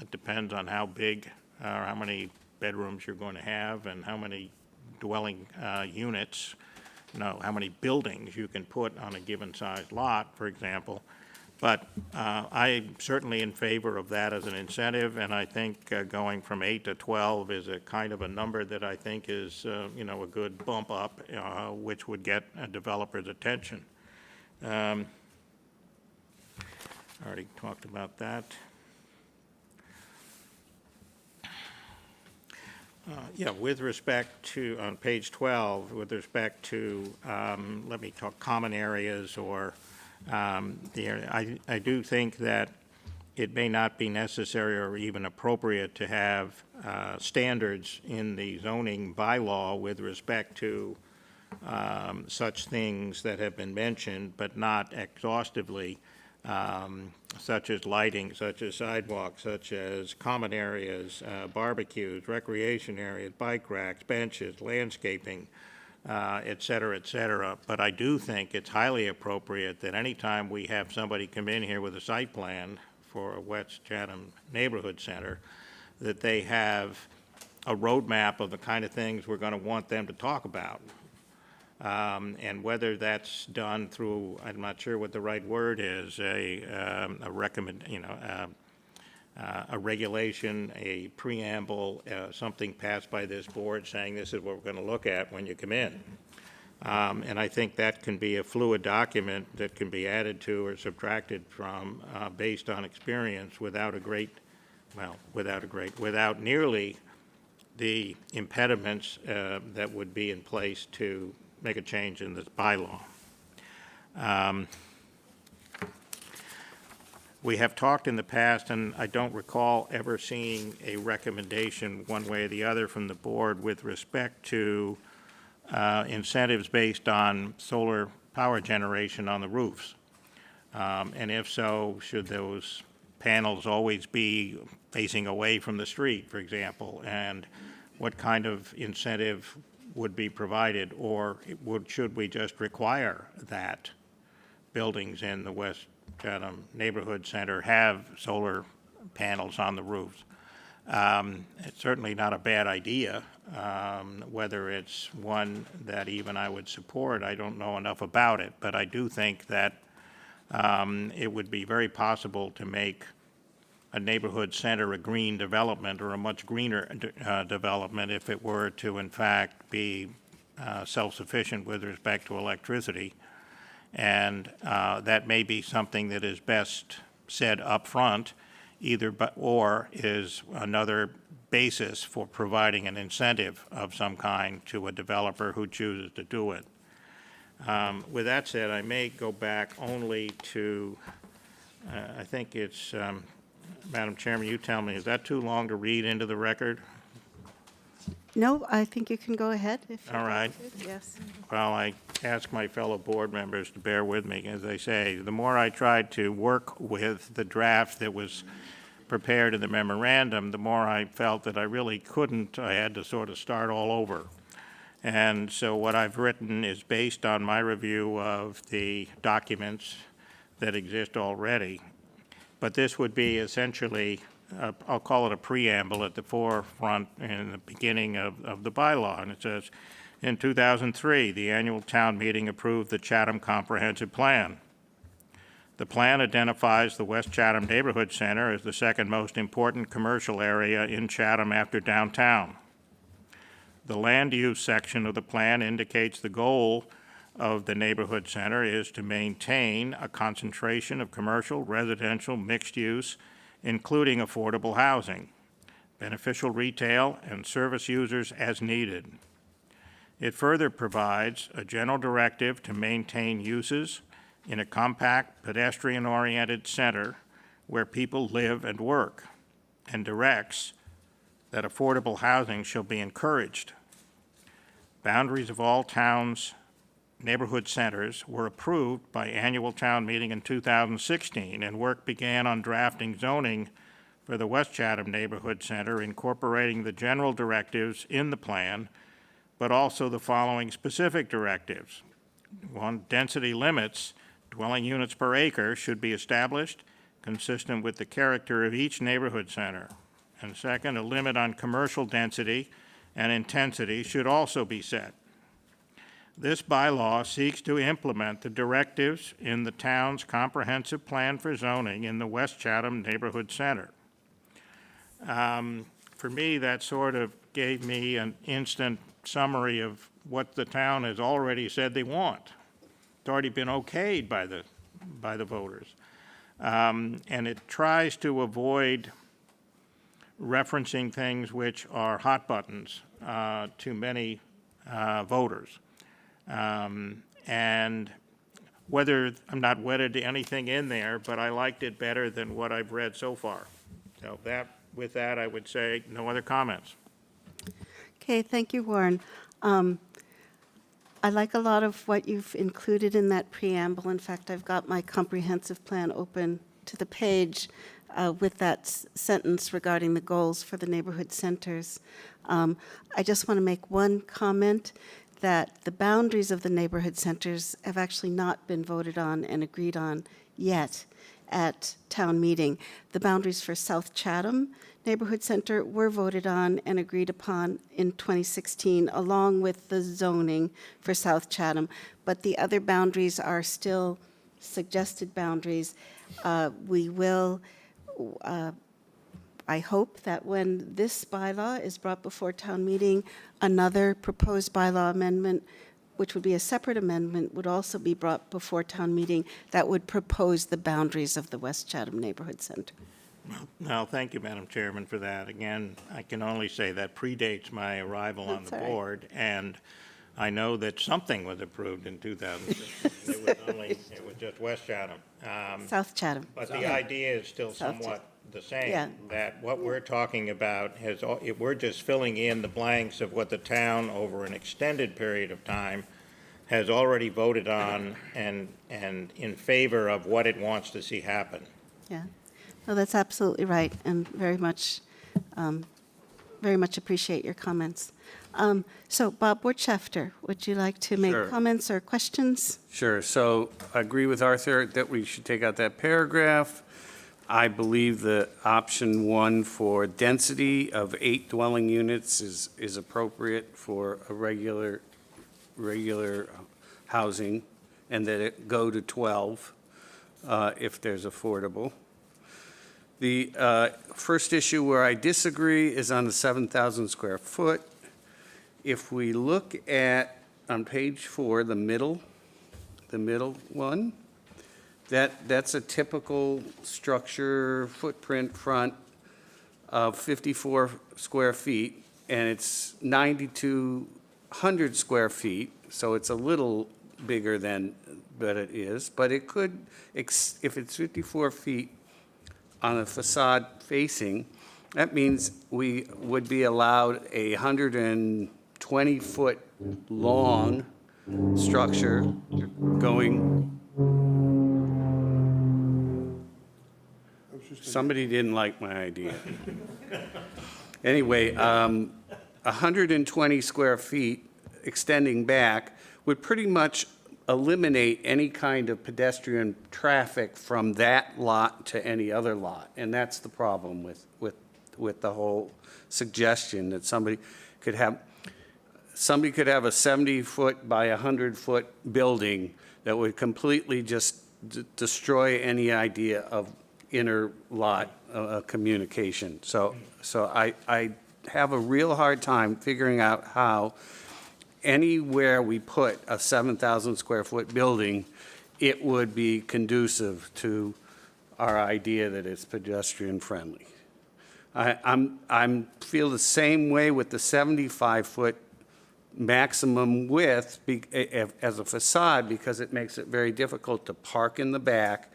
It depends on how big, or how many bedrooms you're going to have, and how many dwelling units, how many buildings you can put on a given sized lot, for example. But I'm certainly in favor of that as an incentive, and I think going from 8 to 12 is a kind of a number that I think is, a good bump up, which would get a developer's attention. I already talked about that. With respect to, on page 12, with respect to, let me talk common areas or the area, I do think that it may not be necessary or even appropriate to have standards in the zoning bylaw with respect to such things that have been mentioned, but not exhaustively, such as lighting, such as sidewalks, such as common areas, barbecues, recreation areas, bike racks, benches, landscaping, et cetera, et cetera. But I do think it's highly appropriate that anytime we have somebody come in here with a site plan for a West Chatham neighborhood center, that they have a roadmap of the kind of things we're going to want them to talk about. And whether that's done through, I'm not sure what the right word is, a regulation, a preamble, something passed by this board saying this is what we're going to look at when you come in. And I think that can be a fluid document that can be added to or subtracted from based on experience without nearly the impediments that would be in place to make a change in this bylaw. We have talked in the past, and I don't recall ever seeing a recommendation one way or the other from the board with respect to incentives based on solar power generation on the roofs. And if so, should those panels always be facing away from the street, for example? And what kind of incentive would be provided, or should we just require that buildings in the West Chatham Neighborhood Center have solar panels on the roofs? It's certainly not a bad idea. Whether it's one that even I would support, I don't know enough about it, but I do think that it would be very possible to make a neighborhood center a green development, or a much greener development, if it were to in fact be self-sufficient with respect to electricity. And that may be something that is best said up front, or is another basis for providing an incentive of some kind to a developer who chooses to do it. With that said, I may go back only to, I think it's Madam Chairman, you tell me, is that too long to read into the record? No, I think you can go ahead if you'd All like right. to. Yes. Well, I ask my fellow board members to bear with me. As I say, the more I tried to work with the draft that was prepared in the memorandum, the more I felt that I really couldn't. I had to sort of start all over. And so what I've written is based on my review of the documents that exist already. But this would be essentially, I'll call it a preamble at the forefront in the beginning of the bylaw. And it says, in 2003, the annual town meeting approved the Chatham Comprehensive Plan. The plan identifies the West Chatham Neighborhood Center as the second most important commercial area in Chatham after downtown. The land use section of the plan indicates the goal of the neighborhood center is to maintain a concentration of commercial, residential, mixed use, including affordable housing, beneficial retail, and service users as needed. It further provides a general directive to maintain uses in a compact, pedestrian-oriented center where people live and work, and directs that affordable housing shall be encouraged. Boundaries of all towns' neighborhood centers were approved by annual town meeting in 2016, and work began on drafting zoning for the West Chatham Neighborhood Center, incorporating the general directives in the plan, but also the following specific directives. One, density limits, dwelling units per acre, should be established consistent with the character of each neighborhood center. And second, a limit on commercial density and intensity should also be set. This bylaw seeks to implement the directives in the town's comprehensive plan for zoning in the West Chatham Neighborhood Center. For me, that sort of gave me an instant summary of what the town has already said they want. It's already been okayed by the voters. And it tries to avoid referencing things which are hot buttons to many voters. And whether, I'm not wedded to anything in there, but I liked it better than what I've read so far. So with that, I would say no other comments. Okay, thank you, Warren. I like a lot of what you've included in that preamble. In fact, I've got my comprehensive plan open to the page with that sentence regarding the goals for the neighborhood centers. I just want to make one comment that the boundaries of the neighborhood centers have actually not been voted on and agreed on yet at town meeting. The boundaries for South Chatham Neighborhood Center were voted on and agreed upon in 2016, along with the zoning for South Chatham. But the other boundaries are still suggested boundaries. We will, I hope that when this bylaw is brought before town meeting, another proposed bylaw amendment, which would be a separate amendment, would also be brought before town meeting that would propose the boundaries of the West Chatham Neighborhood Center. Well, thank you, Madam Chairman, for that. Again, I can only say that predates my arrival on That's the all right. board, and I know that something was approved in 2016. It was just West Chatham. South Chatham. But the idea is still South somewhat the Yeah. same, that what we're talking about we're just filling in the blanks of what the town over an extended period of time has already voted on and in favor of what it wants to see happen. Yeah. No, that's absolutely right, and very much appreciate your comments. So, Bob Wirtschafter, would you like to make Sure. comments or questions? Sure. So I agree with Arthur that we should take out that paragraph. I believe the option one for density of 8 dwelling units is appropriate for a regular housing, and that it go to 12 if there's affordable. The first issue where I disagree is on the 7,000 square foot. If we look at, on page 4, the middle one, that's a typical structure footprint front of 54 square feet, and it's 9,200 square feet, so it's a little bigger than, but it is. But it could, if it's 54 feet on a facade facing, that means we would be allowed a 120-foot long structure going. Somebody didn't like my idea. Anyway, 120 square feet extending back would pretty much eliminate any kind of pedestrian traffic from that lot to any other lot. And that's the problem with the whole suggestion that somebody could have a 70-foot by 100-foot building that would completely just destroy any idea of inner lot communication. So I have a real hard time figuring out how anywhere we put a 7,000 square foot building, it would be conducive to our idea that it's pedestrian friendly. I'm feel the same way with the 75-foot maximum width as a facade, because it makes it very difficult to park in the back.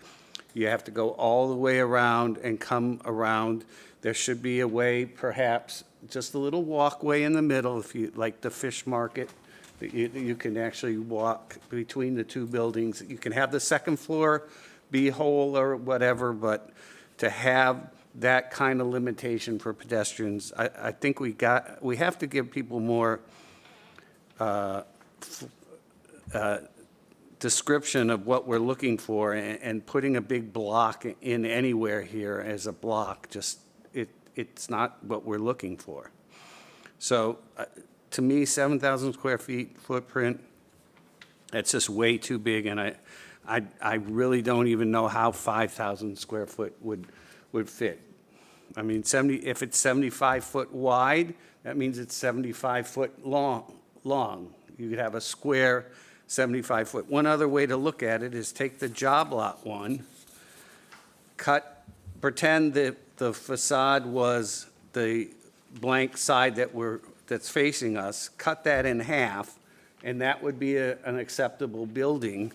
You have to go all the way around and come around. There should be a way, perhaps, just a little walkway in the middle, if you, like the fish market, that you can actually walk between the two buildings. You can have the second floor be whole or whatever, but to have that kind of limitation for pedestrians, I think we have to give people more description of what we're looking for, and putting a big block in anywhere here as a block, just, it's not what we're looking for. So to me, 7,000 square feet footprint, that's just way too big, and I really don't even know how 5,000 square foot would fit. I mean, if it's 75 foot wide, that means it's 75 foot long. You could have a square 75 foot. One other way to look at it is take the job lot one, pretend that the facade was the blank side that's facing us, cut that in half, and that would be an acceptable building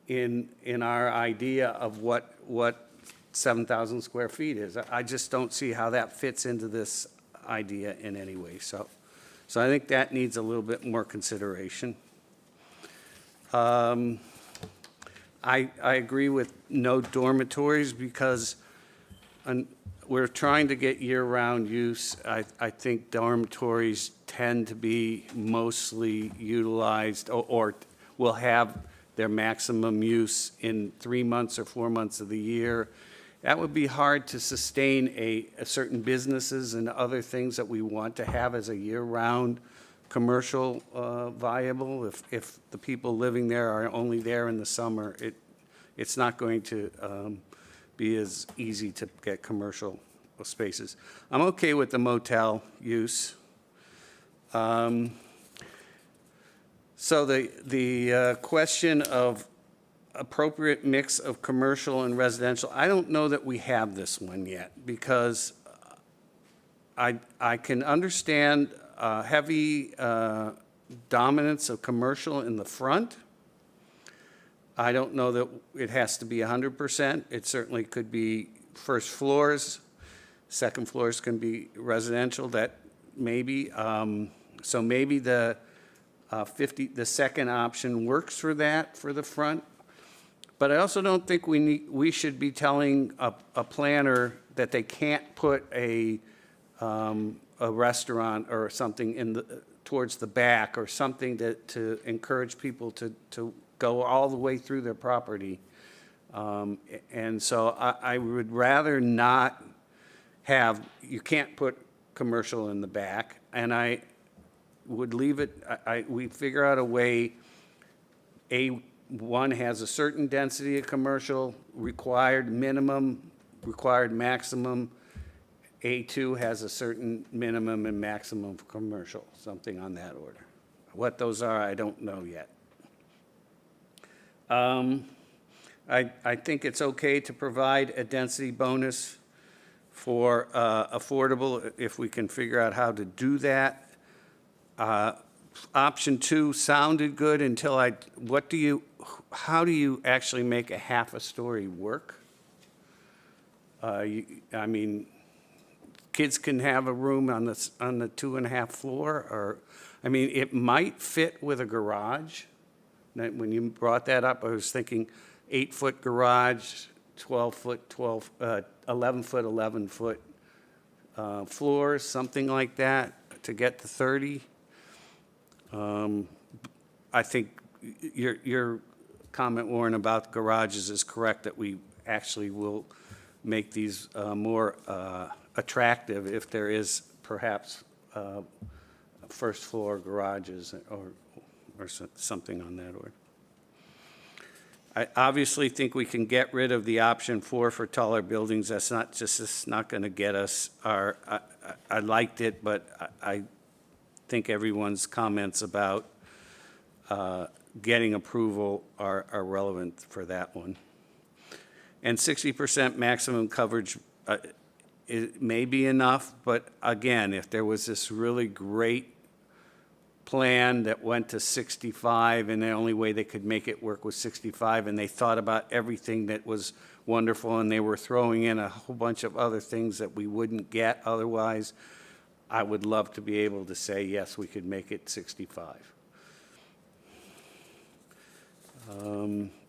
in our idea of what 7,000 square feet is. I just don't see how that fits into this idea in any way. So I think that needs a little bit more consideration. I agree with no dormitories, because we're trying to get year-round use. I think dormitories tend to be mostly utilized, or will have their maximum use in 3 months or 4 months of the year. That would be hard to sustain a certain businesses and other things that we want to have as a year-round commercial viable. If the people living there are only there in the summer, it's not going to be as easy to get commercial spaces. I'm okay with the motel use. So the question of appropriate mix of commercial and residential, I don't know that we have this one yet, because I can understand heavy dominance of commercial in the front. I don't know that it has to be 100%. It certainly could be first floors, second floors can be residential, that maybe. So maybe the second option works for that, for the front. But I also don't think we should be telling a planner that they can't put a restaurant or something towards the back, or something to encourage people to go all the way through their property. And so I would rather not have, you can't put commercial in the back, and I would leave it, we figure out a way, one has a certain density of commercial, required minimum, required maximum. A2 has a certain minimum and maximum for commercial, something on that order. What those are, I don't know yet. I think it's okay to provide a density bonus for affordable, if we can figure out how to do that. Option 2 sounded good until how do you actually make a half a story work? I mean, kids can have a room on the 2.5 floor, or, I mean, it might fit with a garage. Now, when you brought that up, I was thinking 8-foot garage, 12-foot, 11-foot, 11-foot floors, something like that, to get to 30. I think your comment, Warren, about garages is correct, that we actually will make these more attractive if there is perhaps first floor garages or something on that order. I obviously think we can get rid of the option 4 for taller buildings. That's not going to get us our, I liked it, but I think everyone's comments about getting approval are relevant for that one. And 60% maximum coverage, it may be enough, but again, if there was this really great plan that went to 65 and the only way they could make it work was 65, and they thought about everything that was wonderful and they were throwing in a whole bunch of other things that we wouldn't get otherwise, I would love to be able to say, yes, we could make it 65.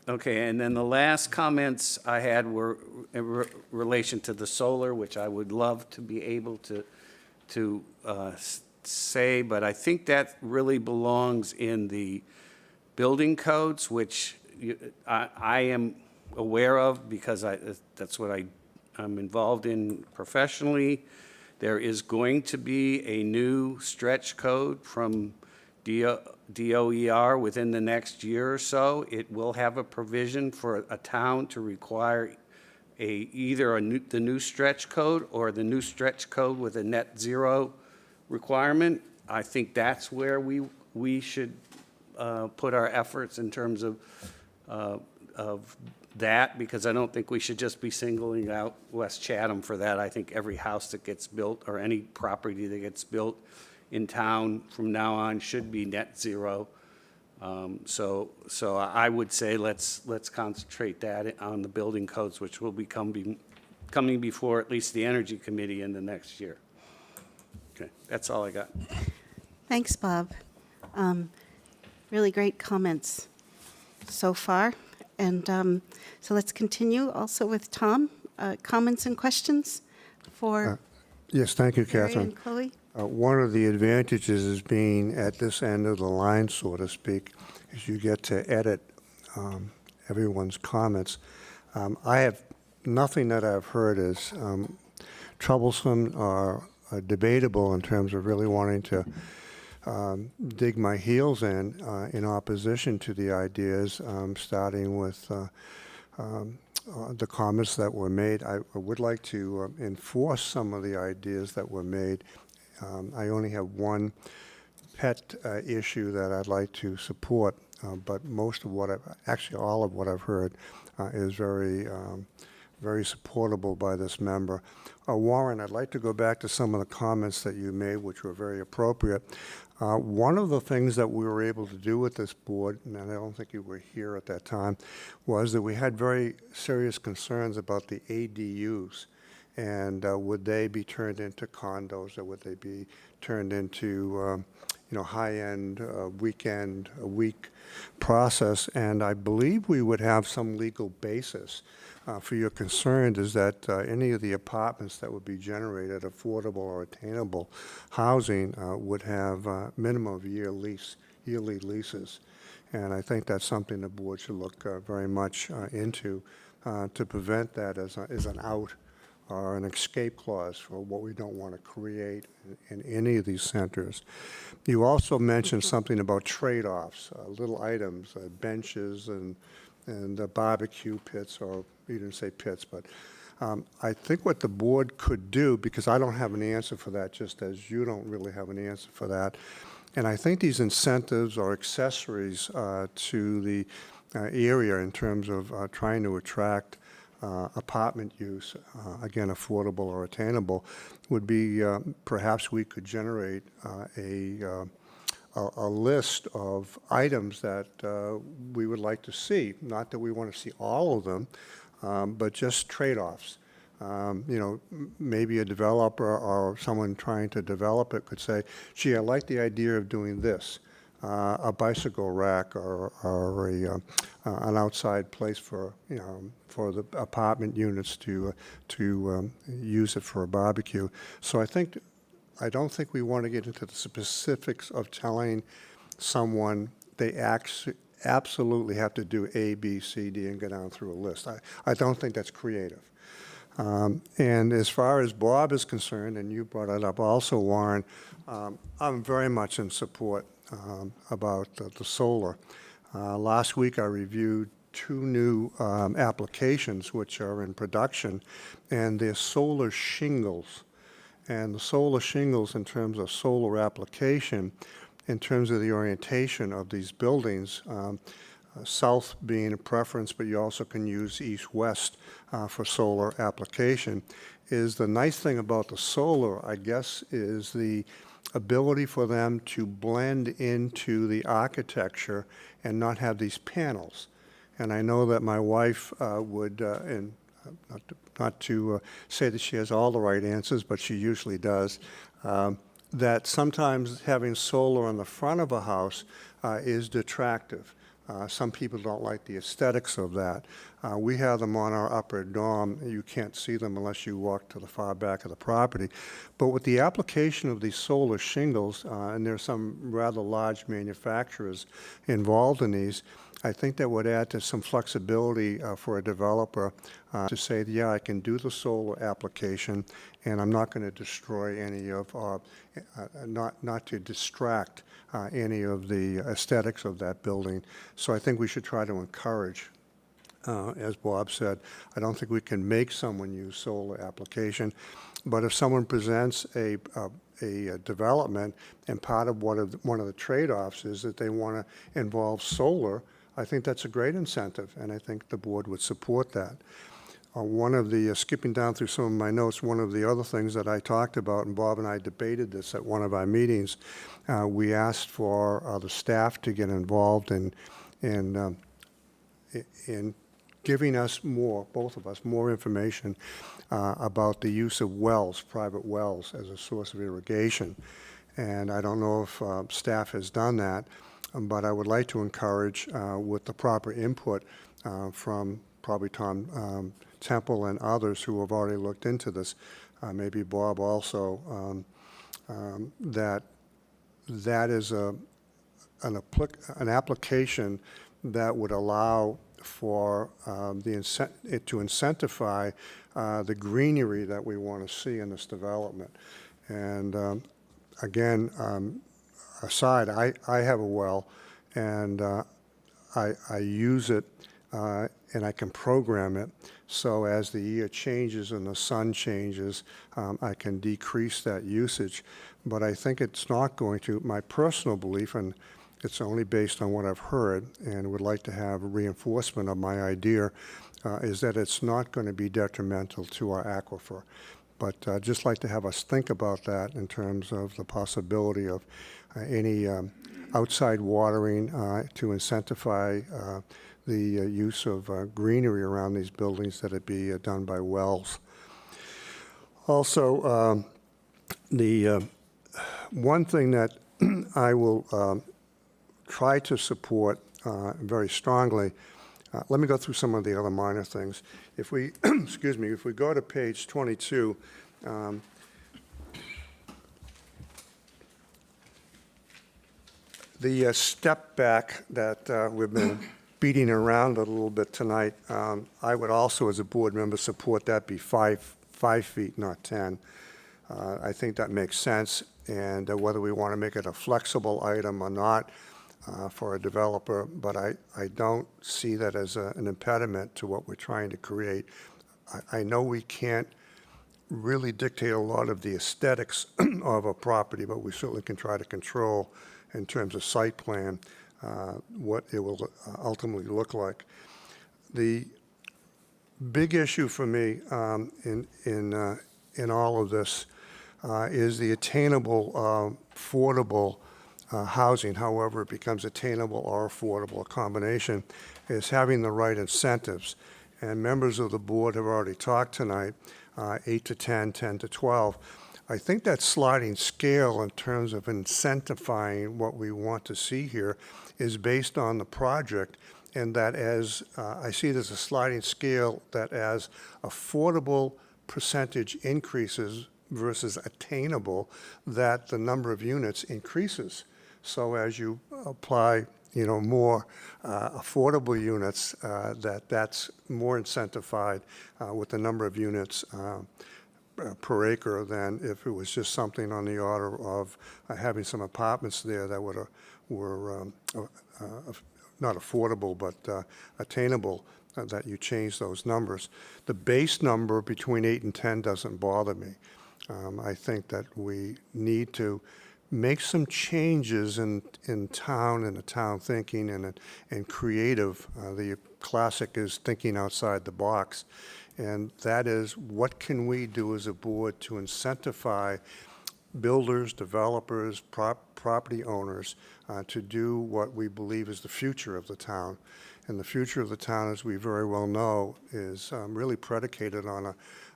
Okay, and then the last comments I had were in relation to the solar, which I would love to be able to say, but I think that really belongs in the building codes, which I am aware of because that's what I'm involved in professionally. There is going to be a new stretch code from DOER within the next year or so. It will have a provision for a town to require either the new stretch code or the new stretch code with a net zero requirement. I think that's where we should put our efforts in terms of that, because I don't think we should just be singling out West Chatham for that. I think every house that gets built or any property that gets built in town from now on should be net zero. So I would say let's concentrate that on the building codes, which will be coming before at least the Energy Committee in the next year. Okay, that's all I got. Thanks, Bob. Really great comments so far. And so let's continue also with Tom. Comments and questions for Yes, thank you, Mary Catherine. and Chloe? One of the advantages is being at this end of the line, so to speak, is you get to edit everyone's comments. I have nothing that I've heard is troublesome or debatable in terms of really wanting to dig my heels in opposition to the ideas, starting with the comments that were made. I would like to enforce some of the ideas that were made. I only have one pet issue that I'd like to support, but most of what actually all of what I've heard is very supportable by this member. Warren, I'd like to go back to some of the comments that you made, which were very appropriate. One of the things that we were able to do with this board, and I don't think you were here at that time, was that we had very serious concerns about the ADUs. And would they be turned into condos, or would they be turned into, high-end, week process? And I believe we would have some legal basis for your concern is that any of the apartments that would be generated, affordable or attainable housing, would have minimum of yearly leases. And I think that's something the board should look very much into to prevent that as an out or an escape clause for what we don't want to create in any of these centers. You also mentioned something about trade-offs, little items, benches and barbecue pits, or you didn't say pits, but I think what the board could do, because I don't have an answer for that, just as you don't really have an answer for that, and I think these incentives or accessories to the area in terms of trying to attract apartment use, again, affordable or attainable, would be perhaps we could generate a list of items that we would like to see. Not that we want to see all of them, but just trade-offs. Maybe a developer or someone trying to develop it could say, gee, I like the idea of doing this, a bicycle rack or an outside place for, for the apartment units to use it for a barbecue. So I don't think we want to get into the specifics of telling someone they absolutely have to do A, B, C, D, and go down through a list. I don't think that's creative. And as far as Bob is concerned, and you brought it up also, Warren, I'm very much in support about the solar. Last week I reviewed 2 new applications which are in production, and they're solar shingles. And the solar shingles, in terms of solar application, in terms of the orientation of these buildings, south being a preference, but you also can use east-west for solar application, is the nice thing about the solar, I guess, is the ability for them to blend into the architecture and not have these panels. And I know that my wife would, and not to say that she has all the right answers, but she usually does, that sometimes having solar on the front of a house is detractive. Some people don't like the aesthetics of that. We have them on our upper dorm. You can't see them unless you walk to the far back of the property. But with the application of these solar shingles, and there's some rather large manufacturers involved in these, I think that would add to some flexibility for a developer to say, yeah, I can do the solar application, and I'm not going to destroy any of, not to distract any of the aesthetics of that building. So I think we should try to encourage, as Bob said, I don't think we can make someone use solar application, but if someone presents a development and part of one of the trade-offs is that they want to involve solar, I think that's a great incentive, and I think the board would support that. One of the, skipping down through some of my notes, one of the other things that I talked about, and Bob and I debated this at one of our meetings, we asked for the staff to get involved in giving us more, both of us, more information about the use of wells, private wells, as a source of irrigation. And I don't know if staff has done that, but I would like to encourage, with the proper input from probably Tom Temple and others who have already looked into this, maybe Bob also, that is an application that would allow for to incentivize the greenery that we want to see in this development. And again, aside, I have a well, and I use it, and I can program it, so as the year changes and the sun changes, I can decrease that usage. But I think it's not going to, my personal belief, and it's only based on what I've heard and would like to have reinforcement of my idea, is that it's not going to be detrimental to our aquifer. But I'd just like to have us think about that in terms of the possibility of any outside watering to incentivize the use of greenery around these buildings, that it be done by wells. Also, the one thing that I will try to support very strongly, let me go through some of the other minor things. If we, excuse me, if we go to page 22, the step back that we've been beating around a little bit tonight, I would also, as a board member, support that be 5 feet, not 10. I think that makes sense, and whether we want to make it a flexible item or not for a developer, but I don't see that as an impediment to what we're trying to create. I know we can't really dictate a lot of the aesthetics of a property, but we certainly can try to control, in terms of site plan, what it will ultimately look like. The big issue for me in all of this is the attainable, affordable housing, however it becomes attainable or affordable, a combination, is having the right incentives. And members of the board have already talked tonight 8 to 10, 10 to 12. I think that sliding scale in terms of incentivizing what we want to see here is based on the project, and that as, I see it as a sliding scale, that as affordable percentage increases versus attainable, that the number of units increases. So as you apply, more affordable units, that's more incentivized with the number of units per acre than if it was just something on the order of having some apartments there that were not affordable but attainable, that you change those numbers. The base number between 8 and 10 doesn't bother me. I think that we need to make some changes in town and the town thinking and creative. The classic is thinking outside the box. And that is, what can we do as a board to incentivize builders, developers, property owners to do what we believe is the future of the town. And the future of the town, as we very well know, is really predicated on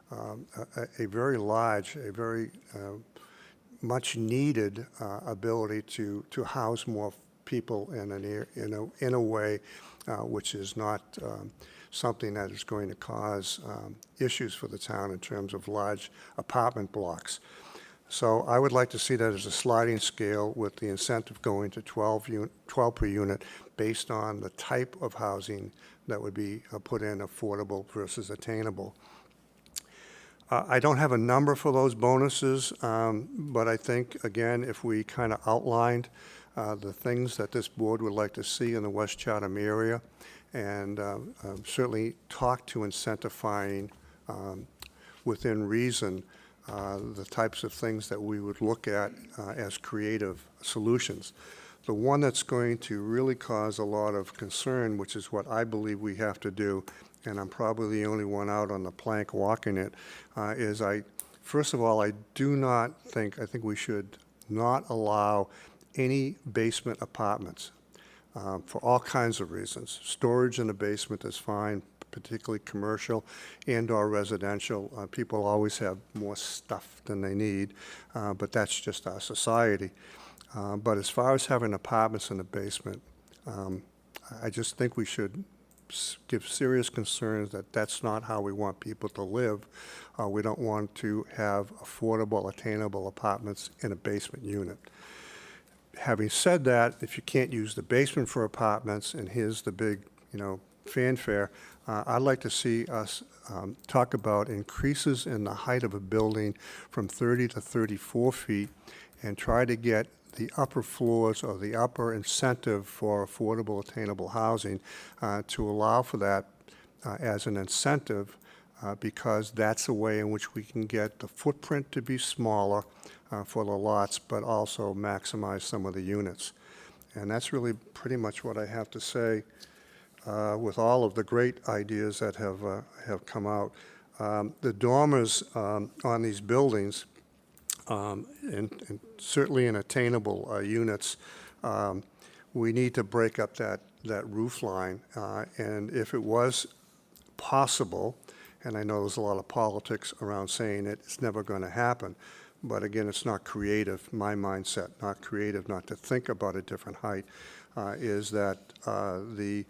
a very large, a very much needed ability to house more people in a way which is not something that is going to cause issues for the town in terms of large apartment blocks. So I would like to see that as a sliding scale with the incentive going to 12 per unit based on the type of housing that would be put in, affordable versus attainable. I don't have a number for those bonuses, but I think, again, if we kind of outlined the things that this board would like to see in the West Chatham area, and certainly talk to incentivizing within reason the types of things that we would look at as creative solutions. The one that's going to really cause a lot of concern, which is what I believe we have to do, and I'm probably the only one out on the plank walking it, is first of all, I think we should not allow any basement apartments for all kinds of reasons. Storage in the basement is fine, particularly commercial and or residential. People always have more stuff than they need, but that's just our society. But as far as having apartments in the basement, I just think we should give serious concerns that that's not how we want people to live. We don't want to have affordable, attainable apartments in a basement unit. Having said that, if you can't use the basement for apartments, and here's the big, fanfare, I'd like to see us talk about increases in the height of a building from 30 to 34 feet and try to get the upper floors or the upper incentive for affordable, attainable housing to allow for that as an incentive because that's a way in which we can get the footprint to be smaller for the lots, but also maximize some of the units. And that's really pretty much what I have to say with all of the great ideas that have come out. The dormers on these buildings, and certainly in attainable units, we need to break up that roof line. And if it was possible, and I know there's a lot of politics around saying it's never going to happen, but again, it's not creative, my mindset, not creative, not to think about a different height, is that the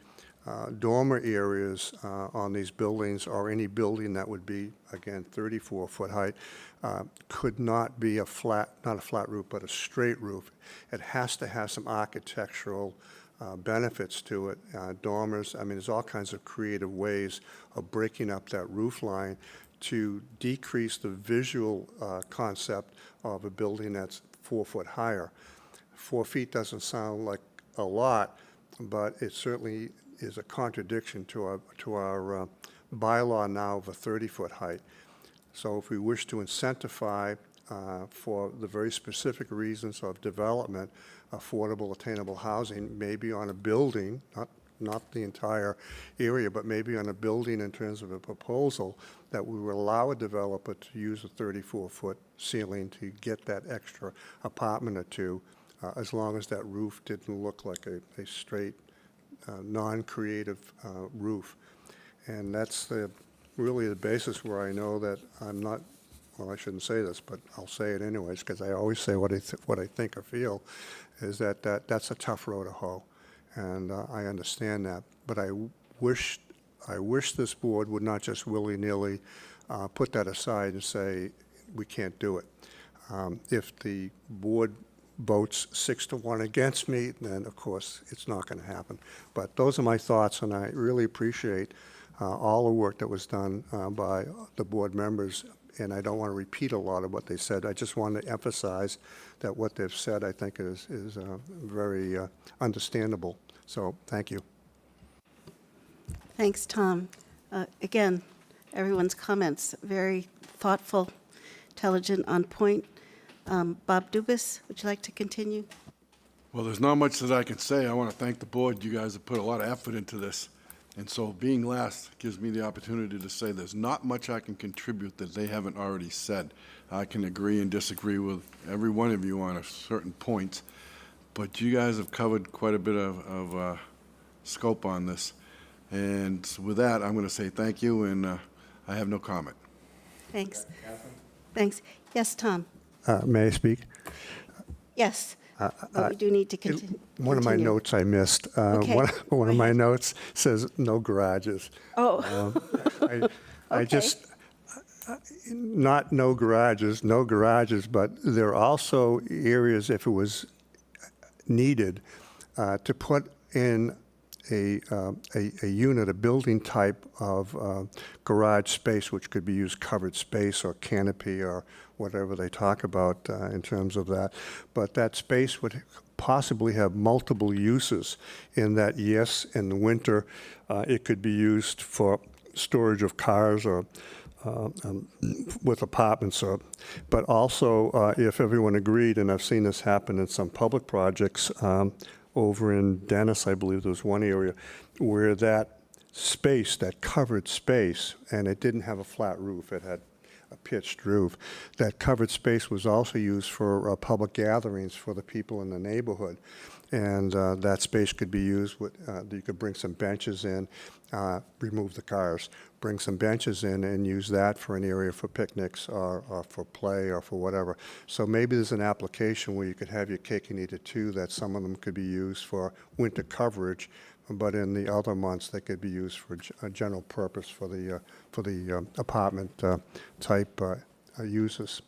dormer areas on these buildings, or any building that would be, again, 34-foot height, could not be not a flat roof, but a straight roof. It has to have some architectural benefits to it. Dormers, there's all kinds of creative ways of breaking up that roof line to decrease the visual concept of a building that's 4 foot higher. 4 feet doesn't sound like a lot, but it certainly is a contradiction to our bylaw now of a 30-foot height. So if we wish to incentivize for the very specific reasons of development, affordable, attainable housing, maybe on a building, not the entire area, but maybe on a building in terms of a proposal that we would allow a developer to use a 34-foot ceiling to get that extra apartment or two, as long as that roof didn't look like a straight, non-creative roof. And that's really the basis where I know that I'm not, well, I shouldn't say this, but I'll say it anyways, because I always say what I think or feel, is that's a tough row to hoe, and I understand that. But I wish this board would not just willy-nilly put that aside and say, we can't do it. If the board votes 6-1 against me, then of course it's not going to happen. But those are my thoughts, and I really appreciate all the work that was done by the board members. And I don't want to repeat a lot of what they said. I just want to emphasize that what they've said, I think, is very understandable. So thank you. Thanks, Tom. Again, everyone's comments, very thoughtful, intelligent, on point. Bob Dubus, would you like to continue? Well, there's not much that I can say. I want to thank the board. You guys have put a lot of effort into this. And so being last gives me the opportunity to say there's not much I can contribute that they haven't already said. I can agree and disagree with every one of you on a certain point, but you guys have covered quite a bit of scope on this. And with that, I'm going to say thank you, and I have no comment. Thanks. Thanks. Yes, Tom? May I speak? Yes. But we do need to continue. One of my notes I missed. Okay. One of my notes says no garages. Oh, I just, not no garages, but there are also areas, if it was needed, to put in a unit, a building type of garage space, which could be used covered space or canopy or whatever they talk about in terms of that. But that space would possibly have multiple uses in that, yes, in the winter, it could be used for storage of cars or with apartments, but also if everyone agreed, and I've seen this happen in some public projects, over in Dennis, I believe there was one area where that space, that covered space, and it didn't have a flat roof, it had a pitched roof. That covered space was also used for public gatherings for the people in the neighborhood. And that space could be used with, you could bring some benches in, remove the cars, bring some benches in and use that for an area for picnics or for play or for whatever. So maybe there's an application where you could have your cake and eat it too, that some of them could be used for winter coverage, but in the other months they could be used for a general purpose for the apartment type uses.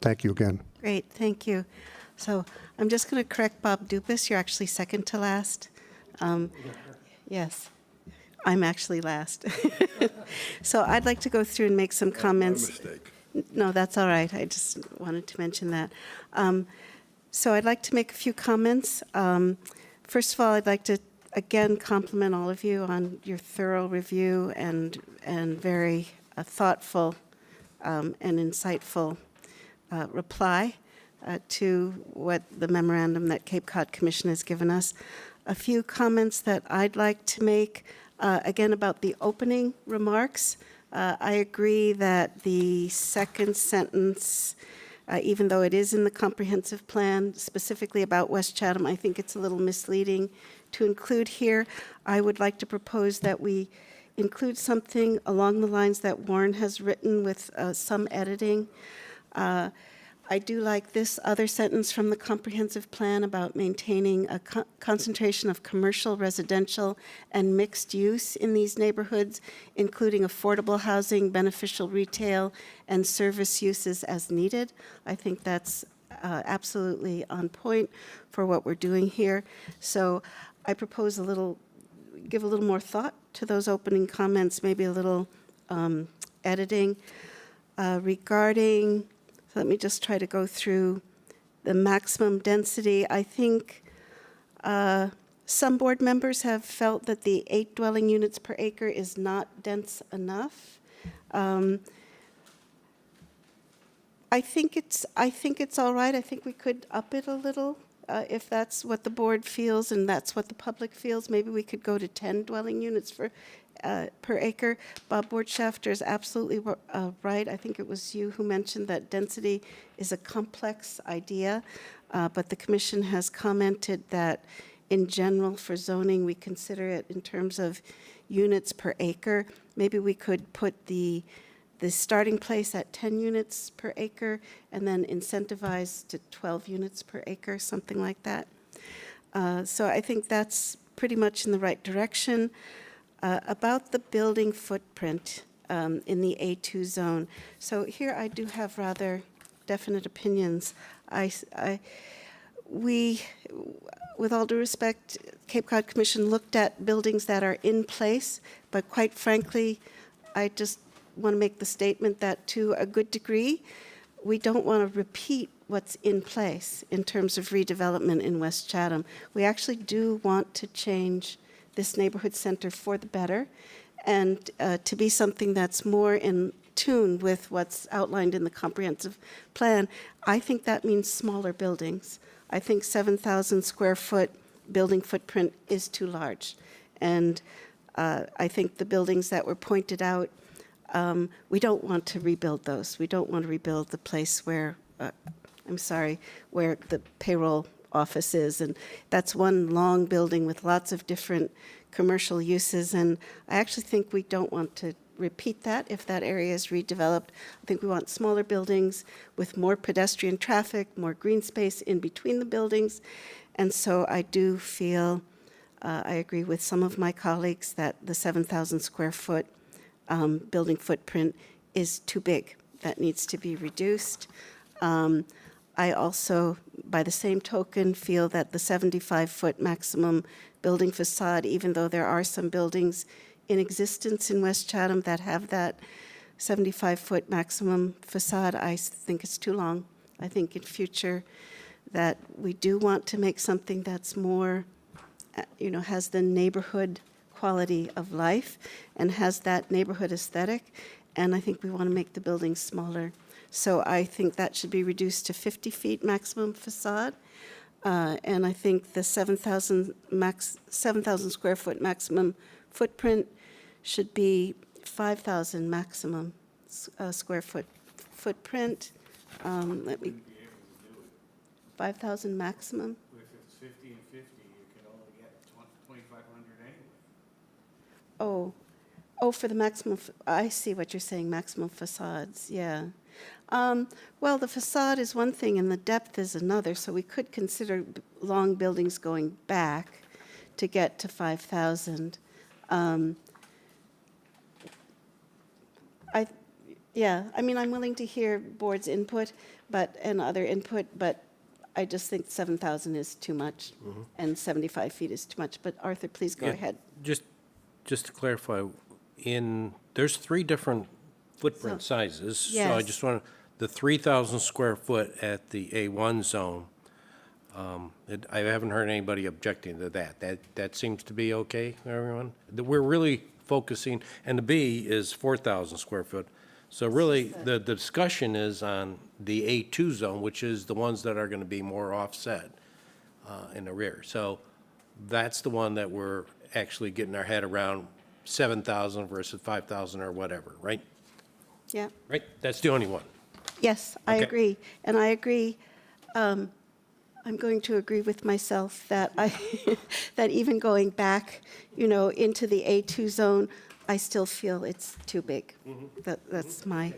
Thank you again. great, thank you. So I'm just going to correct Bob Dubus. You're actually second to last. Yes, I'm actually last. So I'd like to go through and make some comments. My mistake. No, that's all right. I just wanted to mention that. So I'd like to make a few comments. First of all, I'd like to again compliment all of you on your thorough review and very thoughtful and insightful reply to what the memorandum that Cape Cod Commission has given us. A few comments that I'd like to make, again, about the opening remarks. I agree that the second sentence, even though it is in the comprehensive plan, specifically about West Chatham, I think it's a little misleading to include here. I would like to propose that we include something along the lines that Warren has written with some editing. I do like this other sentence from the comprehensive plan about maintaining a concentration of commercial, residential, and mixed use in these neighborhoods, including affordable housing, beneficial retail, and service uses as needed. I think that's absolutely on point for what we're doing here. So I propose give a little more thought to those opening comments, maybe a little editing regarding. Let me just try to go through the maximum density. I think some board members have felt that the 8 dwelling units per acre is not dense enough. I think it's all right. I think we could up it a little if that's what the board feels and that's what the public feels. Maybe we could go to 10 dwelling units per acre. Bob Bortschafter is absolutely right. I think it was you who mentioned that density is a complex idea, but the commission has commented that in general for zoning, we consider it in terms of units per acre. Maybe we could put the starting place at 10 units per acre and then incentivize to 12 units per acre, something like that. So I think that's pretty much in the right direction. About the building footprint in the A2 zone. So here I do have rather definite opinions. We, with all due respect, Cape Cod Commission looked at buildings that are in place, but quite frankly, I just want to make the statement that to a good degree, we don't want to repeat what's in place in terms of redevelopment in West Chatham. We actually do want to change this neighborhood center for the better and to be something that's more in tune with what's outlined in the comprehensive plan. I think that means smaller buildings. I think 7,000 square foot building footprint is too large. And I think the buildings that were pointed out, we don't want to rebuild those. We don't want to rebuild the place where, where the payroll office is. And that's one long building with lots of different commercial uses. And I actually think we don't want to repeat that if that area is redeveloped. I think we want smaller buildings with more pedestrian traffic, more green space in between the buildings. And so I do feel, I agree with some of my colleagues that the 7,000 square foot building footprint is too big. That needs to be reduced. I also, by the same token, feel that the 75-foot maximum building facade, even though there are some buildings in existence in West Chatham that have that 75-foot maximum facade, I think it's too long. I think in future that we do want to make something that's more, has the neighborhood quality of life and has that neighborhood aesthetic, and I think we want to make the buildings smaller. So I think that should be reduced to 50 feet maximum facade, and I think the 7,000 square foot maximum footprint should be 5,000 maximum square foot footprint. 5,000 maximum. If it's 50 and 50, you can only get 2,500 anyway. Oh, for the maximum, I see what you're saying, maximum facades, yeah. Well, the facade is one thing and the depth is another, so we could consider long buildings going back to get to 5,000. I'm willing to hear board's input and other input, but I just think 7,000 is too much, and 75 feet is too much. But Arthur, please go ahead. Just to clarify, there's 3 different footprint sizes. So I yes. just want the 3,000 square foot at the A1 zone. I haven't heard anybody objecting to that. That seems to be okay, everyone? We're really focusing, and the B is 4,000 square foot. So really, the discussion is on the A2 zone, which is the ones that are going to be more offset in the rear. So that's the one that we're actually getting our head around, 7,000 versus 5,000 or whatever, right? Yeah. Right? That's the only one. Yes, I Okay. agree. And I agree, I'm going to agree with myself that that even going back, into the A2 zone, I still feel it's too big. That's my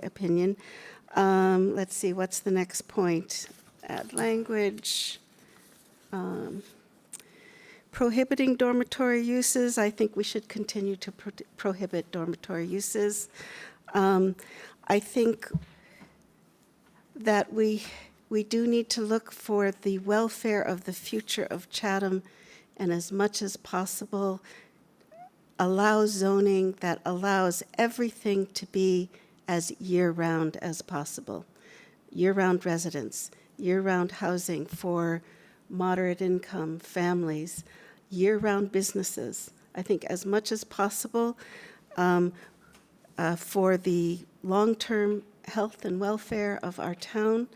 opinion. Let's see, what's the next point? Add language. Prohibiting dormitory uses, I think we should continue to prohibit dormitory uses. I think that we do need to look for the welfare of the future of Chatham, and as much as possible, allow zoning that allows everything to be as year-round as possible. Year-round residents, year-round housing for moderate income families, year-round businesses. I think as much as possible for the long-term health and welfare of our town,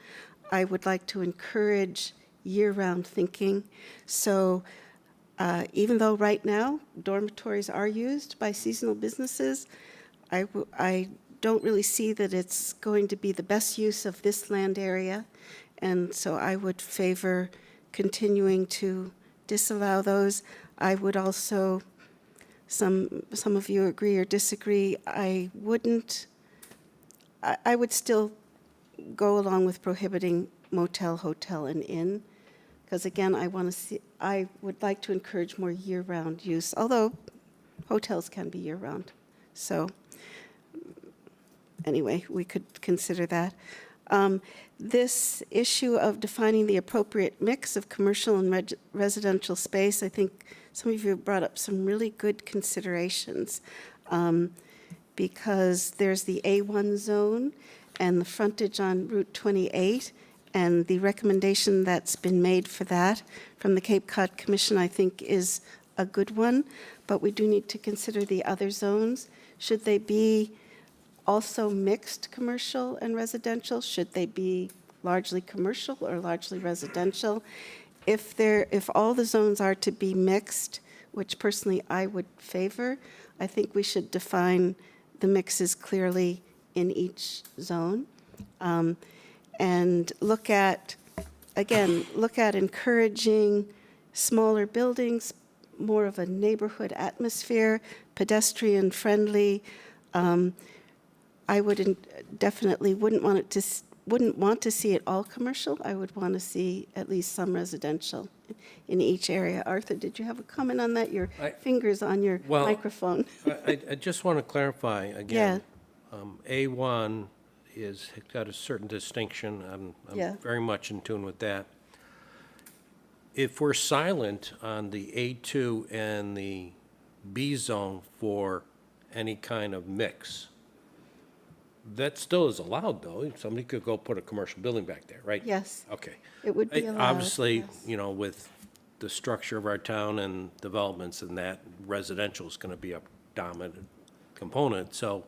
I would like to encourage year-round thinking. So even though right now dormitories are used by seasonal businesses, I don't really see that it's going to be the best use of this land area. And so I would favor continuing to disallow those. I would also, some of you agree or disagree, I wouldn't, I would still go along with prohibiting motel, hotel, and inn, because again, I would like to encourage more year-round use, although hotels can be year-round. So anyway, we could consider that. This issue of defining the appropriate mix of commercial and residential space, I think some of you brought up some really good considerations, because there's the A1 zone and the frontage on Route 28, and the recommendation that's been made for that from the Cape Cod Commission, I think, is a good one, but we do need to consider the other zones. Should they be also mixed commercial and residential? Should they be largely commercial or largely residential? If all the zones are to be mixed, which personally I would favor, I think we should define the mixes clearly in each zone, and look at encouraging smaller buildings, more of a neighborhood atmosphere, pedestrian friendly. I definitely wouldn't want to see it all commercial. I would want to see at least some residential in each area. Arthur, did you have a comment on that? Your finger's on your microphone. I just want to clarify again. A1 has got a certain distinction. I'm very much in tune with that. If we're silent on the A2 and the B zone for any kind of mix, that still is allowed, though. Somebody could go put a commercial building back there, right? Yes. Okay. It would be allowed. Obviously, yes. you know, with the structure of our town and developments and that, residential is going to be a dominant component. So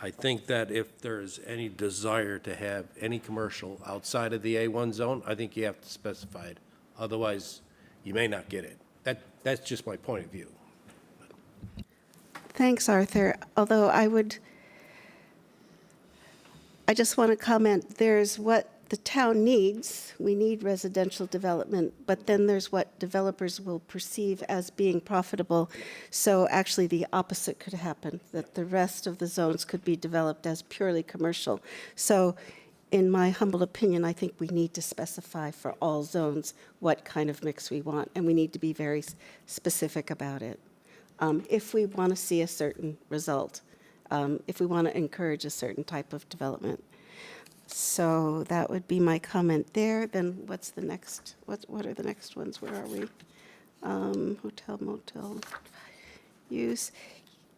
I think that if there's any desire to have any commercial outside of the A1 zone, I think you have to specify it. Otherwise, you may not get it. That's just my point of view. Thanks, Arthur. Although I just want to comment, there's what the town needs. We need residential development, but then there's what developers will perceive as being profitable. So actually the opposite could happen, that the rest of the zones could be developed as purely commercial. So in my humble opinion, I think we need to specify for all zones what kind of mix we want, and we need to be very specific about it if we want to see a certain result. If we want to encourage a certain type of development. So that would be my comment there. Then what's the next, what are the next ones? Where are we? Hotel, motel, use.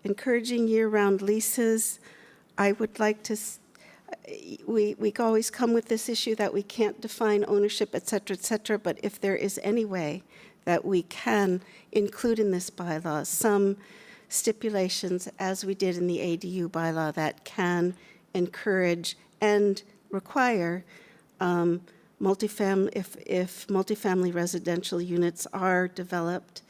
Encouraging year-round leases. I would like to, we always come with this issue that we can't define ownership, et cetera, but if there is any way that we can include in this bylaw some stipulations, as we did in the ADU bylaw, that can encourage and require multifamily, if multifamily residential units are developed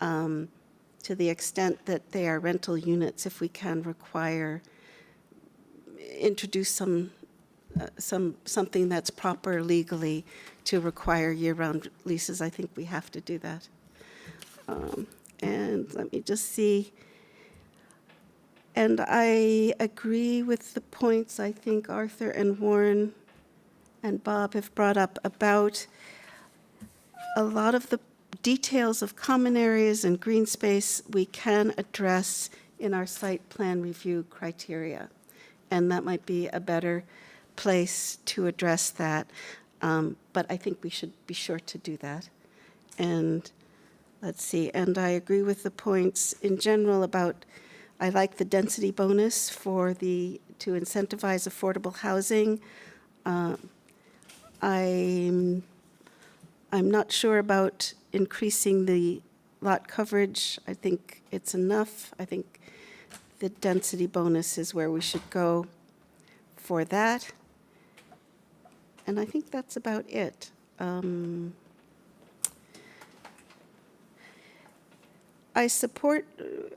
to the extent that they are rental units, if we can introduce something that's proper legally to require year-round leases, I think we have to do that. And let me just see. And I agree with the points I think Arthur and Warren and Bob have brought up about a lot of the details of common areas and green space we can address in our site plan review criteria. And that might be a better place to address that. But I think we should be sure to do that. And let's see, and I agree with the points in general about, I like the density bonus to incentivize affordable housing. I'm not sure about increasing the lot coverage. I think it's enough. I think the density bonus is where we should go for that. And I think that's about it.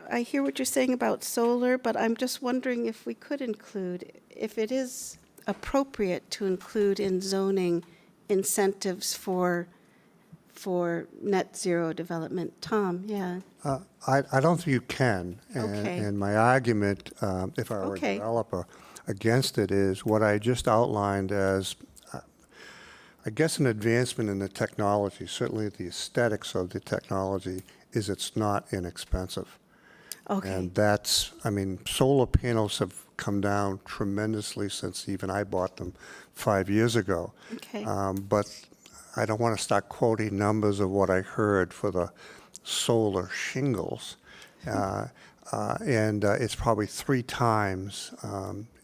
I hear what you're saying about solar, but I'm just wondering if we could include, if it is appropriate to include in zoning incentives for for net zero development. Tom, yeah. I don't think you can. Okay. And my argument, if I were Okay. a developer, against it is what I just outlined as, I guess, an advancement in the technology, certainly the aesthetics of the technology, is it's not inexpensive. Okay. And that's, I mean, solar panels have come down tremendously since even I bought them 5 years ago. Okay. But I don't want to start quoting numbers of what I heard for the solar shingles. And it's probably 3 times,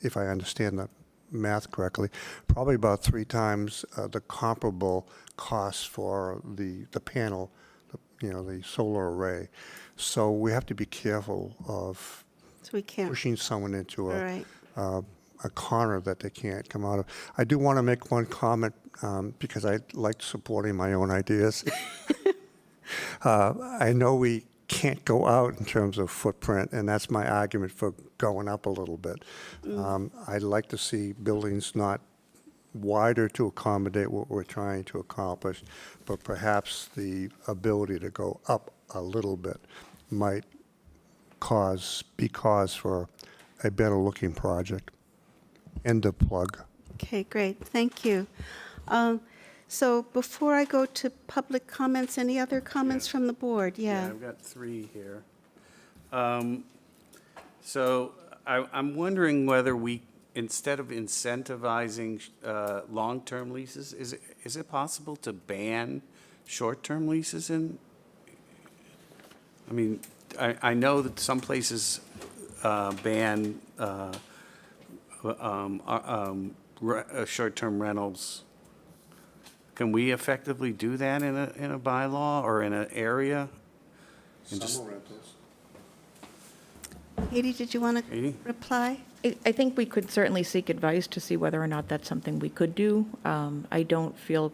if I understand the math correctly, probably about 3 times the comparable cost for the panel, the solar array. So we have to be careful of So we can't, pushing someone into all right. a corner that they can't come out of. I do want to make one comment because I like supporting my own ideas. I know we can't go out in terms of footprint, and that's my argument for going up a little bit. I'd like to see buildings not wider to accommodate what we're trying to accomplish, but perhaps the ability to go up a little bit might be cause for a better looking project. End of plug. Okay, great, thank you. So before I go to public comments, any other comments from the board? Yeah. I've got 3 here. So I'm wondering whether we, instead of incentivizing long-term leases, is it possible to ban short-term leases in? I mean, I know that some places ban short-term rentals. Can we effectively do that in a bylaw or in an area? And just- Summer rentals. Katie, did you want to Katie? reply? I think we could certainly seek advice to see whether or not that's something we could do. I don't feel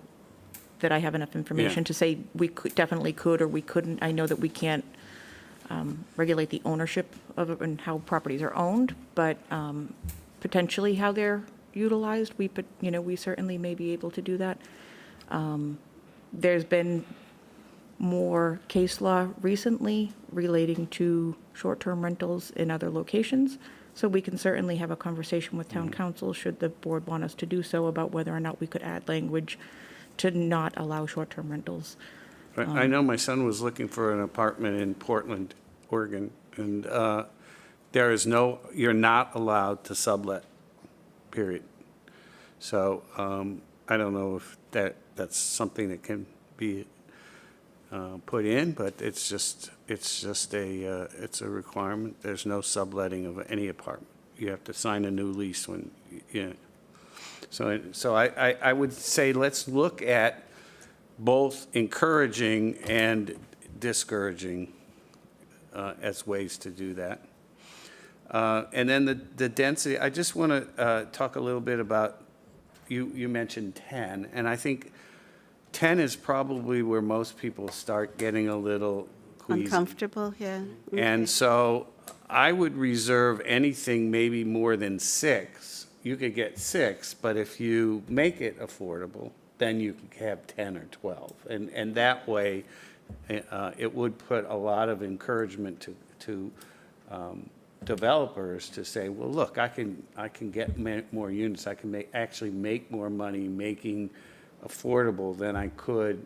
that I have enough information Yeah. to say we definitely could or we couldn't. I know that we can't regulate the ownership of it and how properties are owned, but potentially how they're utilized, we certainly may be able to do that. There's been more case law recently relating to short-term rentals in other locations, so we can certainly have a conversation with town council, should the board want us to do so, about whether or not we could add language to not allow short-term rentals. I know my son was looking for an apartment in Portland, Oregon, and you're not allowed to sublet, period. So I don't know if that's something that can be put in, but it's a requirement. There's no subletting of any apartment. You have to sign a new lease when, So I would say let's look at both encouraging and discouraging as ways to do that. And then the density, I just want to talk a little bit about, you mentioned 10, and I think 10 is probably where most people start getting a little queasy. Uncomfortable, yeah. Okay. And so I would reserve anything maybe more than 6. You could get 6, but if you make it affordable, then you could have 10 or 12. And that way, it would put a lot of encouragement to developers to say, well, look, I can get more units. I can actually make more money making affordable than I could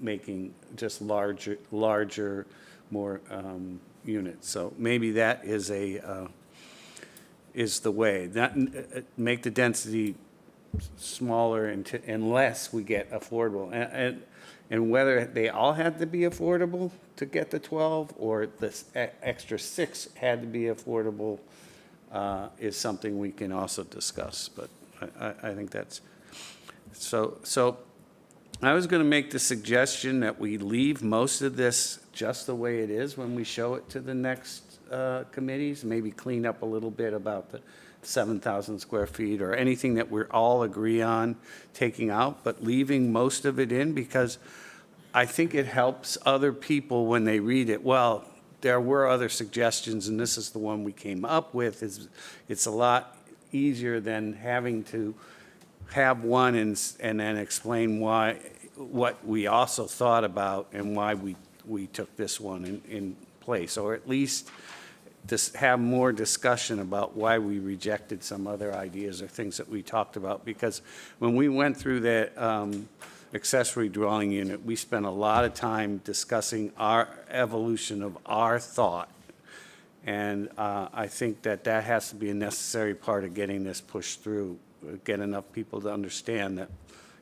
making just larger, more units. So maybe that is is the way. Make the density smaller unless we get affordable. And whether they all had to be affordable to get the 12 or the extra 6 had to be affordable is something we can also discuss. But I think that's so. I was going to make the suggestion that we leave most of this just the way it is when we show it to the next committees, maybe clean up a little bit about the 7,000 square feet or anything that we all agree on taking out, but leaving most of it in, because I think it helps other people when they read it. Well, there were other suggestions, and this is the one we came up with. It's a lot easier than having to have one and then explain why what we also thought about and why we took this one in place, or at least just have more discussion about why we rejected some other ideas or things that we talked about. Because when we went through that accessory dwelling unit, we spent a lot of time discussing our evolution of our thought. And I think that that has to be a necessary part of getting this pushed through, get enough people to understand that,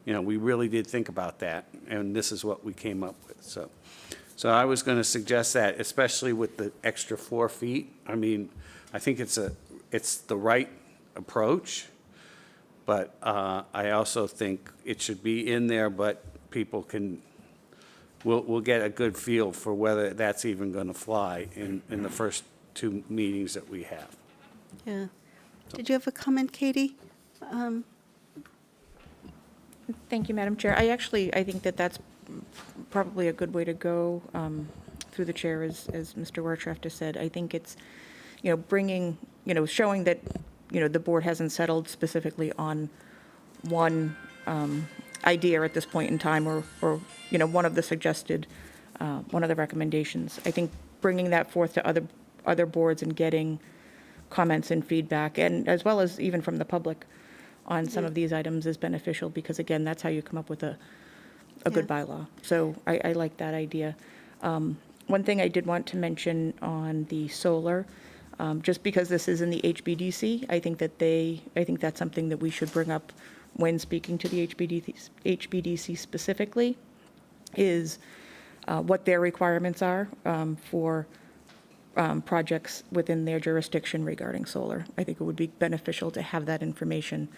we really did think about that, and this is what we came up with. So I was going to suggest that, especially with the extra 4 feet. I mean, I think it's the right approach, but I also think it should be in there, but people we'll get a good feel for whether that's even going to fly in the first 2 meetings that we have. Yeah. Did you have a comment, Katie? Thank you, Madam Chair. I think that that's probably a good way to go through the chair, as Mr. Warshafter has said. I think it's, bringing, showing that, the board hasn't settled specifically on one idea at this point in time, or one of the suggested, one of the recommendations. I think bringing that forth to other boards and getting comments and feedback, and as well as even from the public on some of these items is beneficial, because again, that's how you come up with a good bylaw. So I like that idea. One thing I did want to mention on the solar, just because this is in the HBDC, I think that's something that we should bring up when speaking to the HBDC specifically, is what their requirements are for projects within their jurisdiction regarding solar. I think it would be beneficial to have that information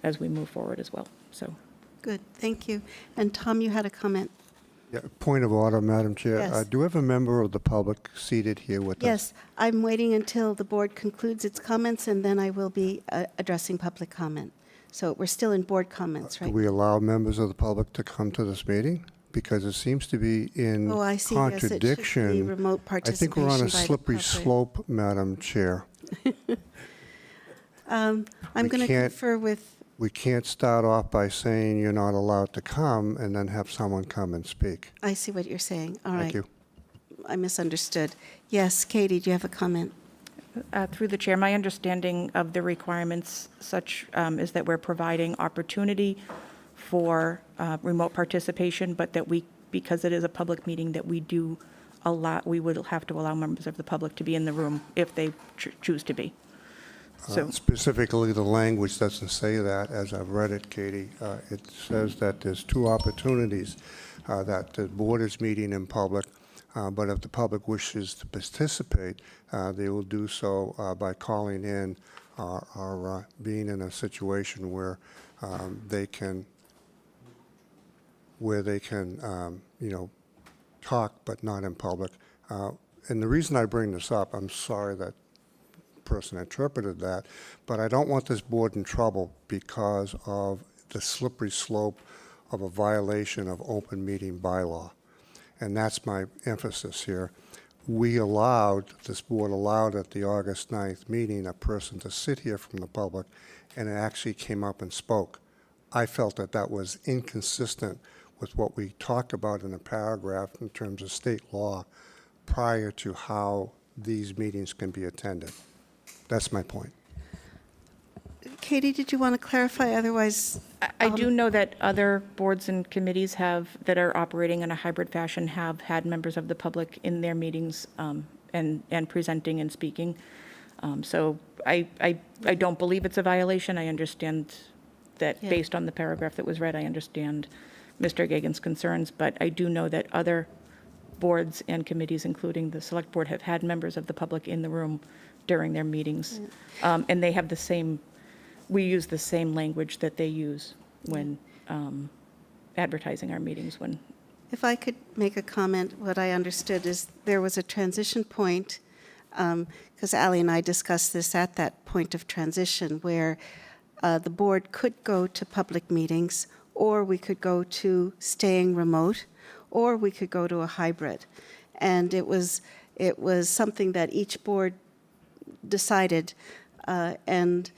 as we move forward as well. So, Good, thank you. And Tom, you had a comment? Yeah, point of order, Madam Chair. Yes. Do we have a member of the public seated here with us? Yes, I'm waiting until the board concludes its comments, and then I will be addressing public comment. So we're still in board comments, Do right? we allow members of the public to come to this meeting? Because it seems to be in Oh, I see. Yes, it should be contradiction. remote I think we're on participation a by the slippery public. slope, Madam Chair. I'm We going to can't- confer with, We can't start off by saying you're not allowed to come and then have someone come and speak. I see what you're saying. All right. Thank you. I misunderstood. Yes, Katie, do you have a comment? through the chair, my understanding of the requirements such is that we're providing opportunity for remote participation, but that because it is a public meeting, that we would have to allow members of the public to be in the room if they choose to be. So, Specifically, the language doesn't say that, as I've read it, Katie. It says that there's 2 opportunities, that the board is meeting in public, but if the public wishes to participate, they will do so by calling in or being in a situation where they can talk, but not in public. And the reason I bring this up, I'm sorry that person interpreted that, but I don't want this board in trouble because of the slippery slope of a violation of open meeting bylaw. And that's my emphasis here. This board allowed at the August 9th meeting a person to sit here from the public, and it actually came up and spoke. I felt that that was inconsistent with what we talked about in the paragraph in terms of state law prior to how these meetings can be attended. That's my point. Katie, did you want to clarify? Otherwise, I do know that other boards and committees that are operating in a hybrid fashion have had members of the public in their meetings and presenting and speaking. So I don't believe it's a violation. I understand that based on the paragraph that was read, I understand Mr. Gagan's concerns, but I do know that other boards and committees, including the Select Board, have had members of the public in the room during their meetings. And they have we use the same language that they use when advertising our meetings. if I could make a comment, what I understood is there was a transition point, because Ally and I discussed this at that point of transition, where the board could go to public meetings, or we could go to staying remote, or we could go to a hybrid. And it was something that each board decided. And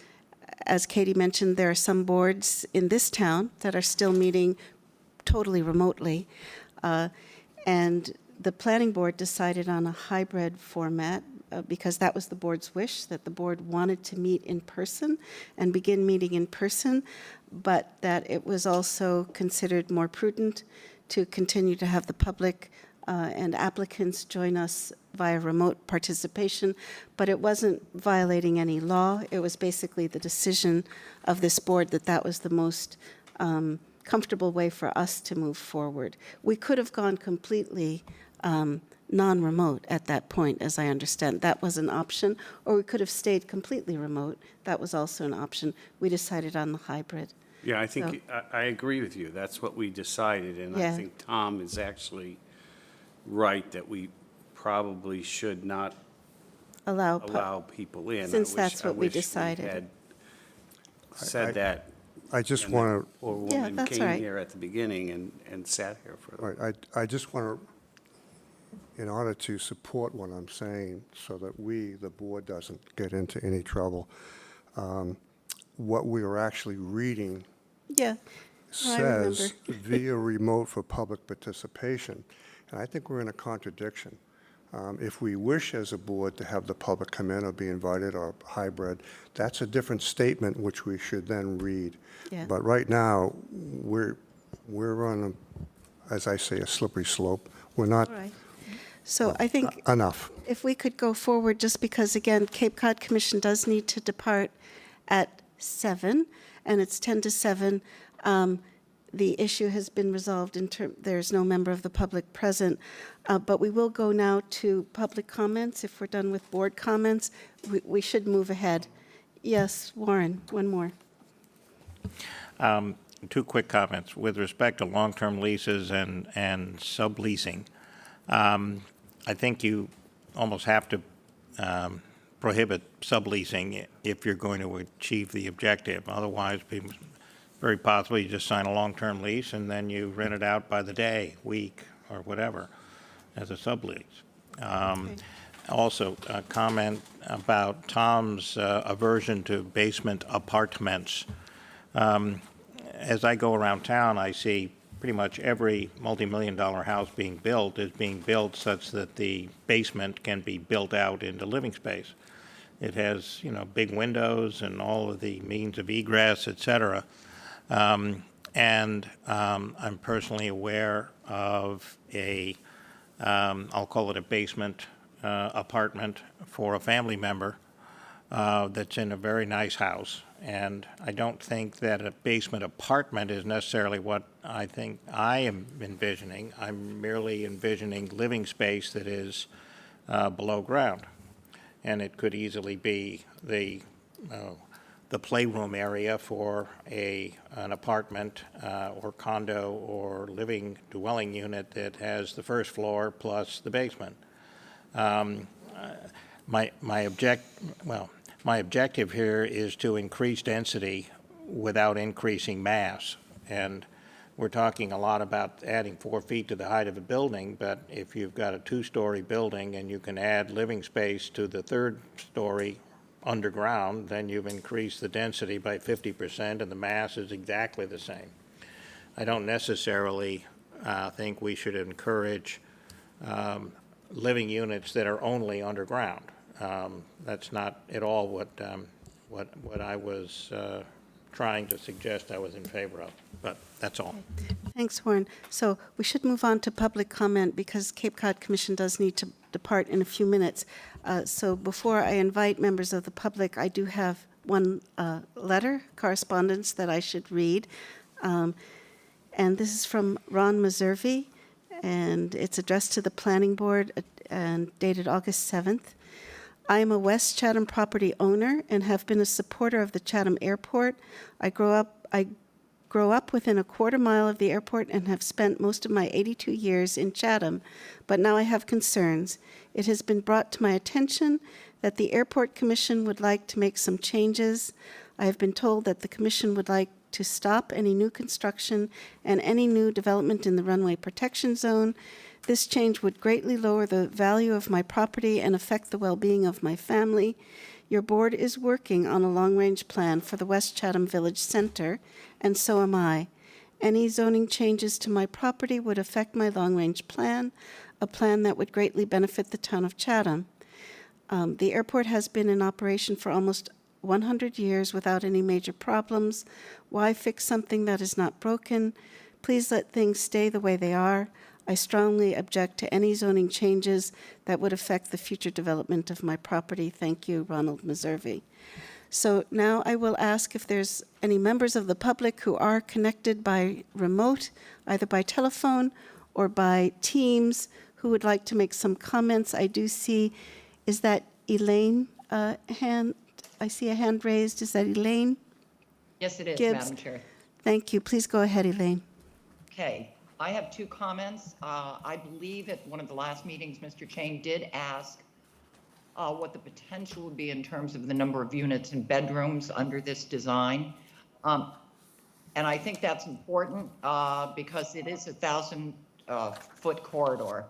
as Katie mentioned, there are some boards in this town that are still meeting totally remotely. And the planning board decided on a hybrid format because that was the board's wish, that the board wanted to meet in person and begin meeting in person, but that it was also considered more prudent to continue to have the public and applicants join us via remote participation, but it wasn't violating any law. It was basically the decision of this board that that was the most comfortable way for us to move forward. We could have gone completely non-remote at that point, as I understand. That was an option, or we could have stayed completely remote. That was also an option. We decided on the hybrid. Yeah, I think, I agree with you. That's what we decided, and I Yeah. think Tom is actually right that we probably should not allow people in. Since that's what we I wish decided. had said that. I just and that want poor Yeah, woman that's came right. here at the beginning and sat here for. to, I just want to, in order to support what I'm saying, so that we, the board, doesn't get into any trouble, what we are actually reading Yeah, I remember. says via remote for public participation. And I think we're in a contradiction. If we wish as a board to have the public come in or be invited or hybrid, that's a different statement which we should then read. Yeah. But right now, we're on, as I say, a slippery slope. We're not all right. So I think enough. if we could go forward, just because, again, Cape Cod Commission does need to depart at 7, and it's 10 to 7. The issue has been resolved there's no member of the public present, but we will go now to public comments. If we're done with board comments, we should move ahead. Yes, Warren, one more. Two quick comments. With respect to long-term leases and subleasing, I think you almost have to prohibit subleasing if you're going to achieve the objective. Otherwise, very possibly you just sign a long-term lease and then you rent it out by the day, week, or whatever as a sublease. Also, a comment about Tom's aversion to basement apartments. As I go around town, I see pretty much every multi-million-dollar house being built is being built such that the basement can be built out into living space. It has, big windows and all of the means of egress, et cetera. I'm personally aware of I'll call it a basement apartment for a family member that's in a very nice house. And I don't think that a basement apartment is necessarily what I think I am envisioning. I'm merely envisioning living space that is below ground. And it could easily be the playroom area for an apartment or condo or living dwelling unit that has the first floor plus the basement. My objective here is to increase density without increasing mass. And we're talking a lot about adding 4 feet to the height of a building, but if you've got a 2-story building and you can add living space to the 3rd story underground, then you've increased the density by 50% and the mass is exactly the same. I don't necessarily think we should encourage living units that are only underground. That's not at all what I was trying to suggest I was in favor of, but that's all. Thanks, Warren. So we should move on to public comment because Cape Cod Commission does need to depart in a few minutes. So before I invite members of the public, I do have one correspondence that I should read. And this is from Ron Meservey, and it's addressed to the Planning Board and dated August 7th. I am a West Chatham property owner and have been a supporter of the Chatham Airport. I grow up within a quarter mile of the airport and have spent most of my 82 years in Chatham, but now I have concerns. It has been brought to my attention that the Airport Commission would like to make some changes. I have been told that the Commission would like to stop any new construction and any new development in the runway protection zone. This change would greatly lower the value of my property and affect the well-being of my family. Your board is working on a long-range plan for the West Chatham Village Center, and so am I. Any zoning changes to my property would affect my long-range plan, a plan that would greatly benefit the town of Chatham. The airport has been in operation for almost 100 years without any major problems. Why fix something that is not broken? Please let things stay the way they are. I strongly object to any zoning changes that would affect the future development of my property. Thank you, Ronald Meservey. So now I will ask if there's any members of the public who are connected by remote, either by telephone or by Teams, who would like to make some comments. I do see, is that Elaine hand? I see a hand raised. Is that Elaine? Yes, it is, Gibbs. Madam Chair. Thank you. Please go ahead, Elaine. Okay, I have two comments. I believe at one of the last meetings, Mr. Chain did ask what the potential would be in terms of the number of units and bedrooms under this design. And I think that's important because it is a 1,000-foot corridor.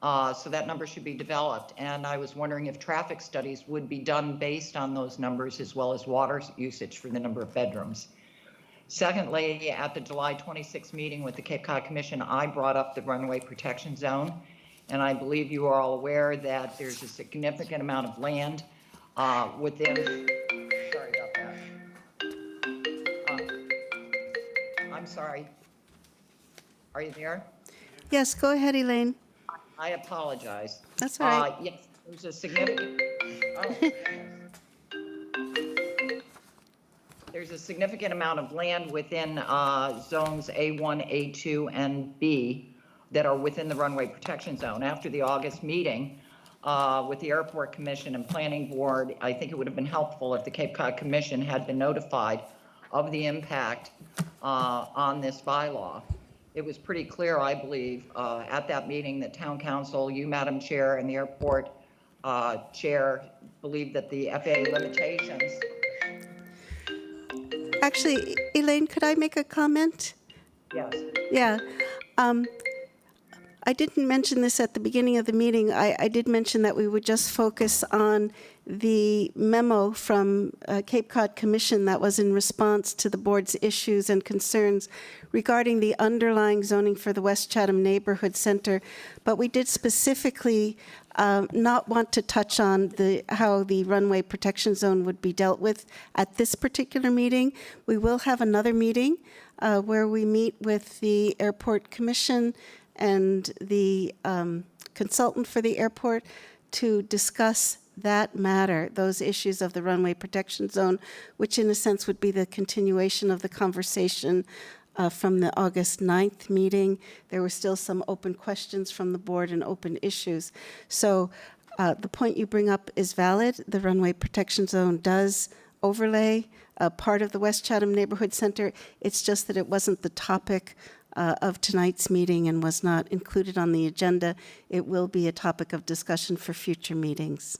So that number should be developed. And I was wondering if traffic studies would be done based on those numbers as well as water usage for the number of bedrooms. Secondly, at the July 26th meeting with the Cape Cod Commission, I brought up the runway protection zone. And I believe you are all aware that there's a significant amount of land within, sorry about that. I'm sorry. Are you there? Yes, go ahead, Elaine. I apologize. That's all right. Yes, there's a significant, there's a significant amount of land within zones A1, A2, and B that are within the runway protection zone. After the August meeting with the Airport Commission and Planning Board, I think it would have been helpful if the Cape Cod Commission had been notified of the impact on this bylaw. It was pretty clear, I believe, at that meeting that Town Council, you, Madam Chair, and the Airport Chair believed that the FAA limitations. Actually, Elaine, could I make a comment? Yes. Yeah. I didn't mention this at the beginning of the meeting. I did mention that we would just focus on the memo from Cape Cod Commission that was in response to the board's issues and concerns regarding the underlying zoning for the West Chatham Neighborhood Center. But we did specifically not want to touch on how the runway protection zone would be dealt with at this particular meeting. We will have another meeting where we meet with the Airport Commission and the consultant for the airport to discuss that matter, those issues of the runway protection zone, which in a sense would be the continuation of the conversation from the August 9th meeting. There were still some open questions from the board and open issues. So the point you bring up is valid. The runway protection zone does overlay part of the West Chatham Neighborhood Center. It's just that it wasn't the topic of tonight's meeting and was not included on the agenda. It will be a topic of discussion for future meetings.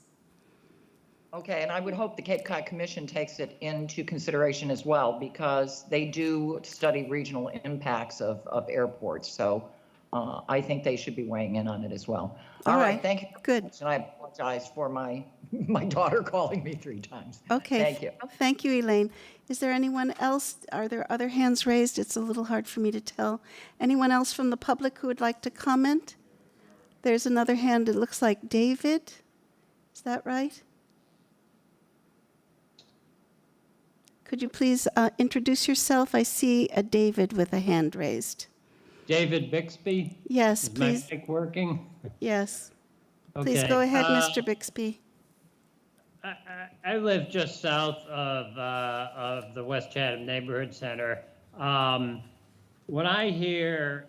Okay, and I would hope the Cape Cod Commission takes it into consideration as well, because they do study regional impacts of airports. So I think they should be weighing in on it as well. All right, thank you. Good. And I apologize for my daughter calling me 3 times. Okay. Thank you. Thank you, Elaine. Is there anyone else? Are there other hands raised? It's a little hard for me to tell. Anyone else from the public who would like to comment? There's another hand. It looks like David. Is that right? Could you please introduce yourself? I see a David with a hand raised. David Bixby? Yes, Is please. my mic working? Yes. Please Okay. go ahead, Mr. Bixby. I live just south of the West Chatham Neighborhood Center. When I hear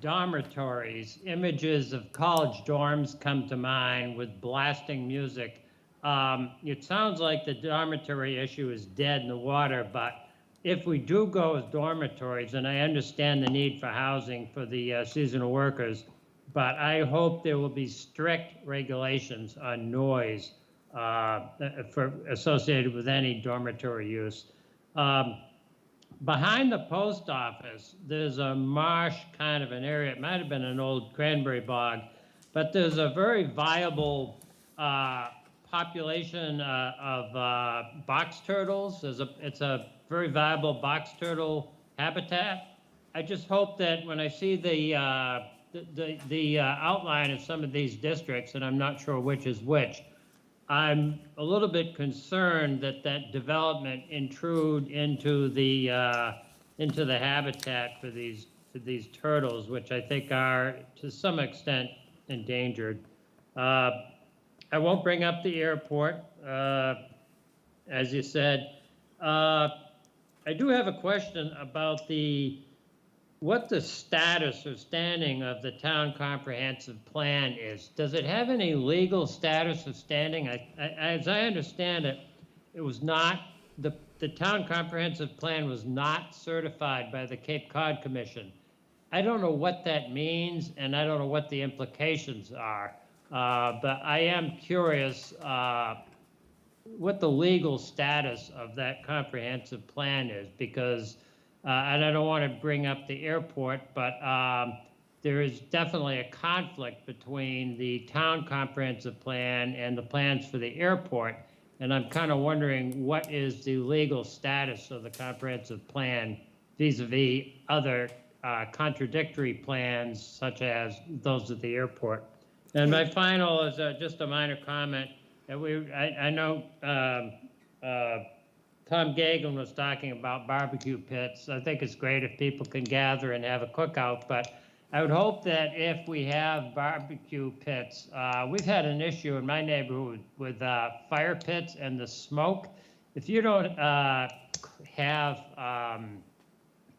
dormitories, images of college dorms come to mind with blasting music. It sounds like the dormitory issue is dead in the water, but if we do go with dormitories, and I understand the need for housing for the seasonal workers, but I hope there will be strict regulations on noise associated with any dormitory use. Behind the post office, there's a marsh kind of an area. It might have been an old cranberry bog, but there's a very viable population of box turtles. It's a very viable box turtle habitat. I just hope that when I see the outline of some of these districts, and I'm not sure which is which, I'm a little bit concerned that that development intrude into the habitat for these turtles, which I think are to some extent endangered. I won't bring up the airport, as you said. I do have a question about what the status or standing of the town comprehensive plan is. Does it have any legal status of standing? As I understand it, it was not, the town comprehensive plan was not certified by the Cape Cod Commission. I don't know what that means, and I don't know what the implications are, but I am curious what the legal status of that comprehensive plan is, because and I don't want to bring up the airport, but there is definitely a conflict between the town comprehensive plan and the plans for the airport. And I'm kind of wondering what is the legal status of the comprehensive plan vis-a-vis other contradictory plans, such as those at the airport. And my final is just a minor comment. I know Tom Gagan was talking about barbecue pits. I think it's great if people can gather and have a cookout, but I would hope that if we have barbecue pits, we've had an issue in my neighborhood with fire pits and the smoke. If you don't have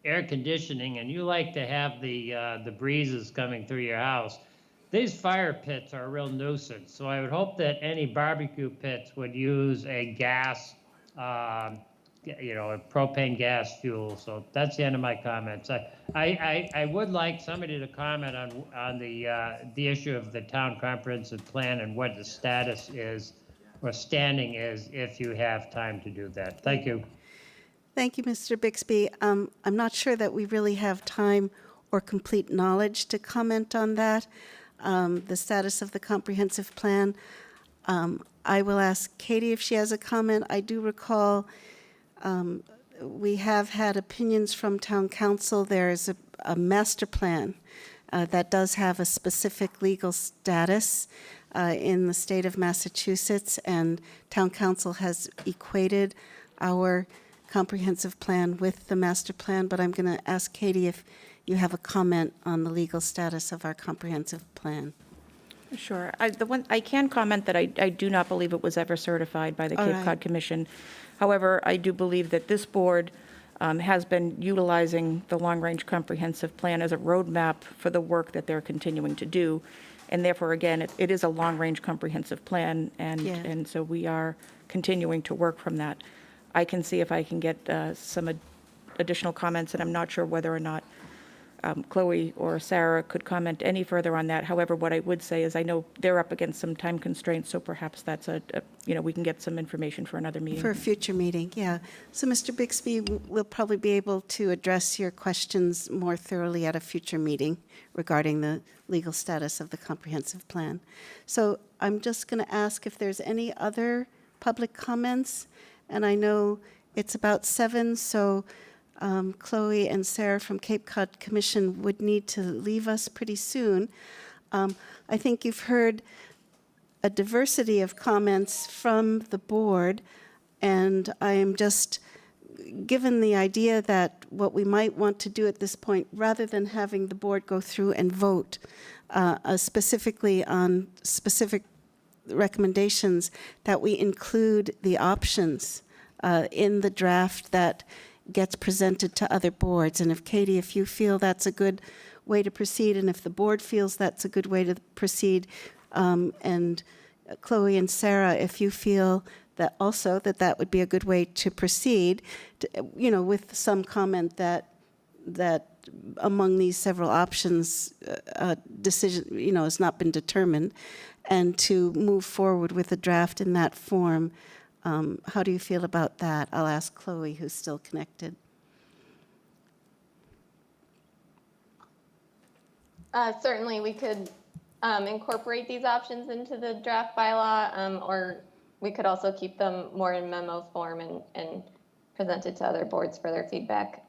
air conditioning and you like to have the breezes coming through your house, these fire pits are a real nuisance. So I would hope that any barbecue pits would use a gas, a propane gas fuel. So that's the end of my comments. I would like somebody to comment on the issue of the town comprehensive plan and what the status is or standing is, if you have time to do that. Thank you. Thank you, Mr. Bixby. I'm not sure that we really have time or complete knowledge to comment on that, the status of the comprehensive plan. I will ask Katie if she has a comment. I do recall we have had opinions from town council. There is a master plan that does have a specific legal status in the state of Massachusetts, and town council has equated our comprehensive plan with the master plan, but I'm going to ask Katie if you have a comment on the legal status of our comprehensive plan. Sure. I can comment that I do not believe it was ever certified by the All Cape right. Cod Commission. However, I do believe that this board has been utilizing the long-range comprehensive plan as a roadmap for the work that they're continuing to do. And therefore, again, it is a long-range comprehensive plan, and so we are continuing to work from that. I can see if I can get some additional comments, and I'm not sure whether or not Chloe or Sarah could comment any further on that. However, what I would say is I know they're up against some time constraints, so perhaps that's we can get some information for another meeting. For a future meeting, yeah. So, Mr. Bixby, we'll probably be able to address your questions more thoroughly at a future meeting regarding the legal status of the comprehensive plan. So I'm just going to ask if there's any other public comments, and I know it's about 7, so Chloe and Sarah from Cape Cod Commission would need to leave us pretty soon. I think you've heard a diversity of comments from the board, and I am just given the idea that what we might want to do at this point, rather than having the board go through and vote specifically on specific recommendations, that we include the options in the draft that gets presented to other boards. And if Katie, if you feel that's a good way to proceed, and if the board feels that's a good way to proceed, and Chloe and Sarah, if you feel that also that would be a good way to proceed, with some comment that among these several options, decision, has not been determined, and to move forward with a draft in that form. How do you feel about that? I'll ask Chloe, who's still connected. Certainly, we could incorporate these options into the draft bylaw, or we could also keep them more in memo form and present it to other boards for their feedback.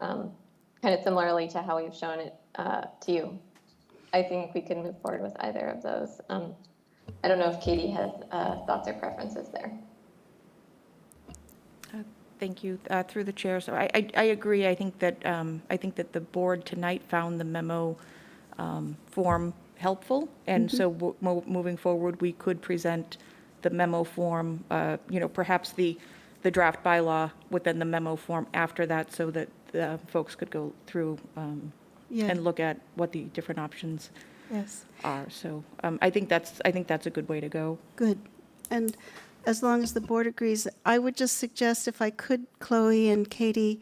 kind of similarly to how we've shown it to you. I think we can move forward with either of those. I don't know if Katie has thoughts or preferences there. Thank you, through the chair. So I agree. I think that the board tonight found the memo form helpful, and so moving forward, we could present the memo form, perhaps the draft bylaw within the memo form after that, so that folks could go through Yeah. and look at what the different options Yes. are. So I think that's a good way to go. Good. And as long as the board agrees, I would just suggest, if I could, Chloe and Katie,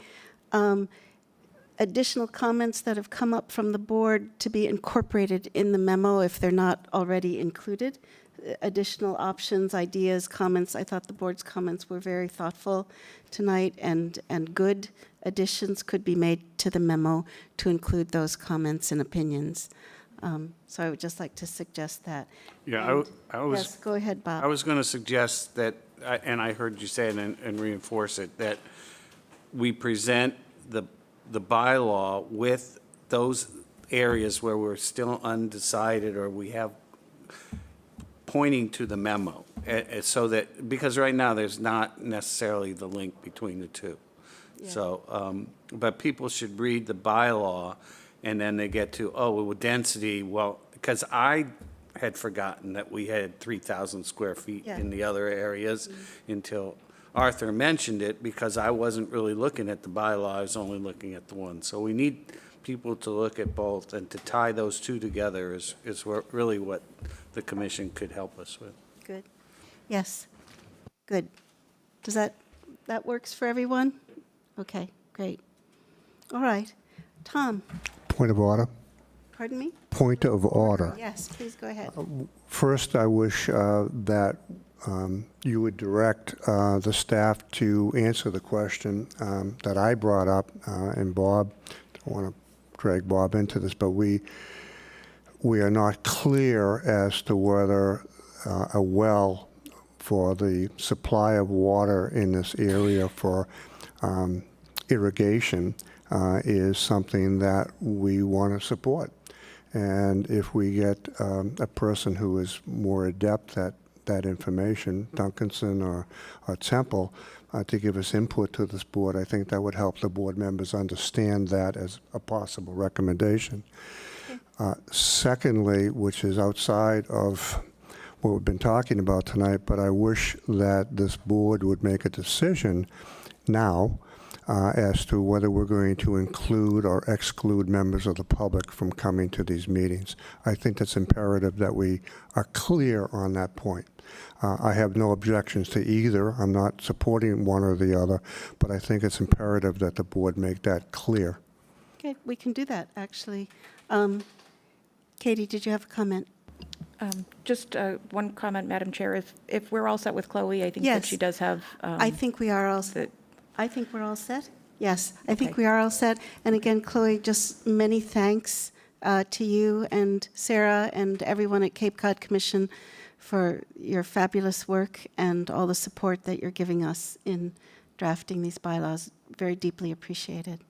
additional comments that have come up from the board to be incorporated in the memo if they're not already included. Additional options, ideas, comments. I thought the board's comments were very thoughtful tonight, and good additions could be made to the memo to include those comments and opinions. So I would just like to suggest that. Yeah, I was. Yes, go ahead, Bob. I was going to suggest that, and I heard you say it and reinforce it, that we present the bylaw with those areas where we're still undecided or we have pointing to the memo, so that, because right now there's not necessarily the link between the two. Yeah. So, but people should read the bylaw and then they get to, oh, well, density, well, because I had forgotten that we had 3,000 square feet Yeah. in the other areas until Arthur mentioned it, because I wasn't really looking at the bylaw, I was only looking at the one. So we need people to look at both, and to tie those two together is really what the commission could help us with. Good. Yes. Good. Does that works for everyone? Okay, great. All right. Tom, Point of order. pardon me? Point of order. Yes, please go ahead. First, I wish that you would direct the staff to answer the question that I brought up, and Bob, don't want to drag Bob into this, but we are not clear as to whether a well for the supply of water in this area for irrigation is something that we want to support. And if we get a person who is more adept at that information, Duncanson or Temple, to give us input to this board, I think that would help the board members understand that as a possible recommendation. Secondly, which is outside of what we've been talking about tonight, but I wish that this board would make a decision now as to whether we're going to include or exclude members of the public from coming to these meetings. I think it's imperative that we are clear on that point. I have no objections to either. I'm not supporting one or the other, but I think it's imperative that the board make that clear. Okay, we can do that, actually. Katie, did you have a comment? Just one comment, Madam Chair. If we're all set with Chloe, I think that Yes. she does have. I think we are all set. I think we're all set. Yes, I think we are all set. And again, Chloe, just many thanks to you and Sarah and everyone at Cape Cod Commission for your fabulous work and all the support that you're giving us in drafting these bylaws. Very deeply appreciated.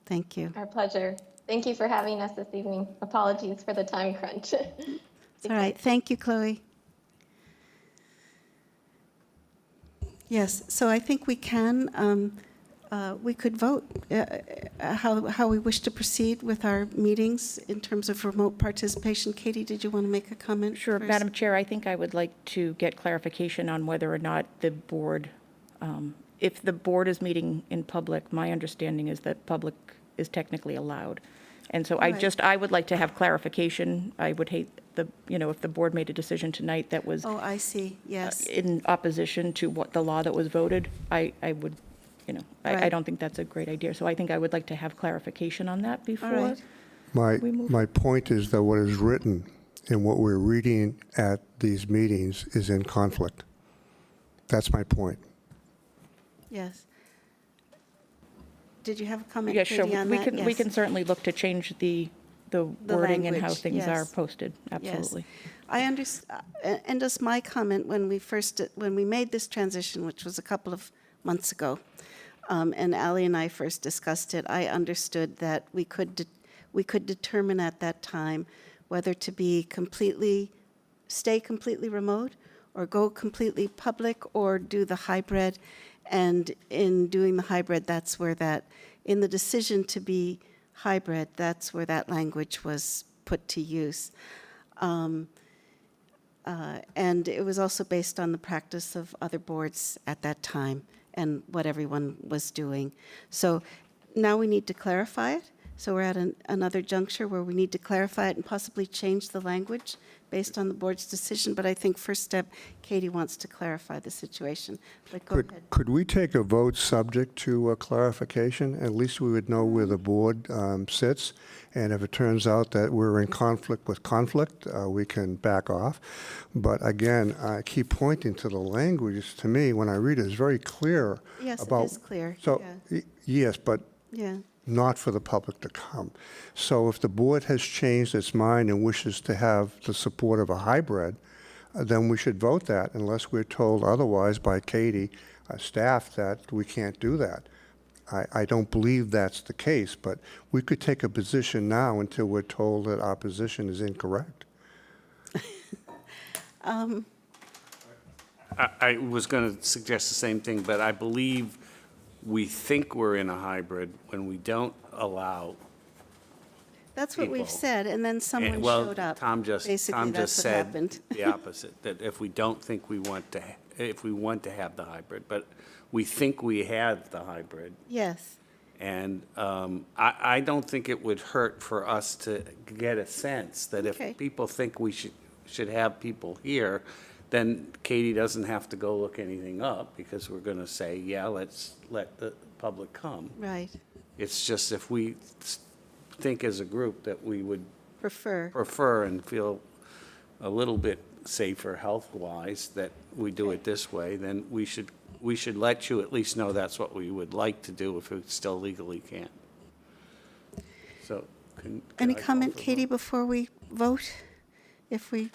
Thank you. Our pleasure. Thank you for having us this evening. Apologies for the time crunch. All right. Thank you, Chloe. Yes, so I think we could vote how we wish to proceed with our meetings in terms of remote participation. Katie, did you want to make a comment? Sure, first? Madam Chair, I think I would like to get clarification on whether or not the board, if the board is meeting in public, my understanding is that public is technically allowed. And so Right. I would like to have clarification. I would hate if the board made a decision tonight that was Oh, I see, yes. in opposition to what the law that was voted, I would, I Right. don't think that's a great idea. So I think I would like to have clarification on that before. right. My point is that what is written and what we're reading at these meetings is in conflict. That's my point. Yes. Did you have a comment, Yeah, Katie, sure. on We that? can, we Yes. can certainly look to change the wording and how language, things are yes. posted. Absolutely. I understand, and just my comment when we made this transition, which was a couple of months ago, and Ally and I first discussed it, I understood that we could determine at that time whether to stay completely remote or go completely public or do the hybrid. And in doing the hybrid, that's where in the decision to be hybrid, that's where that language was put to use. And it was also based on the practice of other boards at that time and what everyone was doing. So now we need to clarify it. So we're at another juncture where we need to clarify it and possibly change the language based on the board's decision. But I think first step, Katie wants to clarify the situation. But go ahead. Could we take a vote subject to clarification? At least we would know where the board sits. And if it turns out that we're in conflict with conflict, we can back off. But again, I keep pointing to the language. To me, when I read it, it's very clear. Yes, about, it is clear. So, Yeah. Yes, but Yeah. not for the public to come. So if the board has changed its mind and wishes to have the support of a hybrid, then we should vote that unless we're told otherwise by Katie, staff, that we can't do that. I don't believe that's the case, but we could take a position now until we're told that our position is incorrect. I was going to suggest the same thing, but I believe we think we're in a hybrid when we don't allow. That's what we've people. said, and then someone Well, showed up. Tom just Basically, that's what said happened. the opposite, that if we don't think we want to, if we want to have the hybrid, but we think we have the hybrid. Yes. And I don't think it would hurt for us to get a sense that Okay. if people think we should have people here, then Katie doesn't have to go look anything up, because we're going to say, yeah, let's let the public come. Right. It's just if we think as a group that we would Prefer. and feel a little bit safer health-wise that we do it this way, then we should let you at least know that's what we would like to do if we still legally can. So, can Any I call comment, for a Katie, vote? before we vote? If we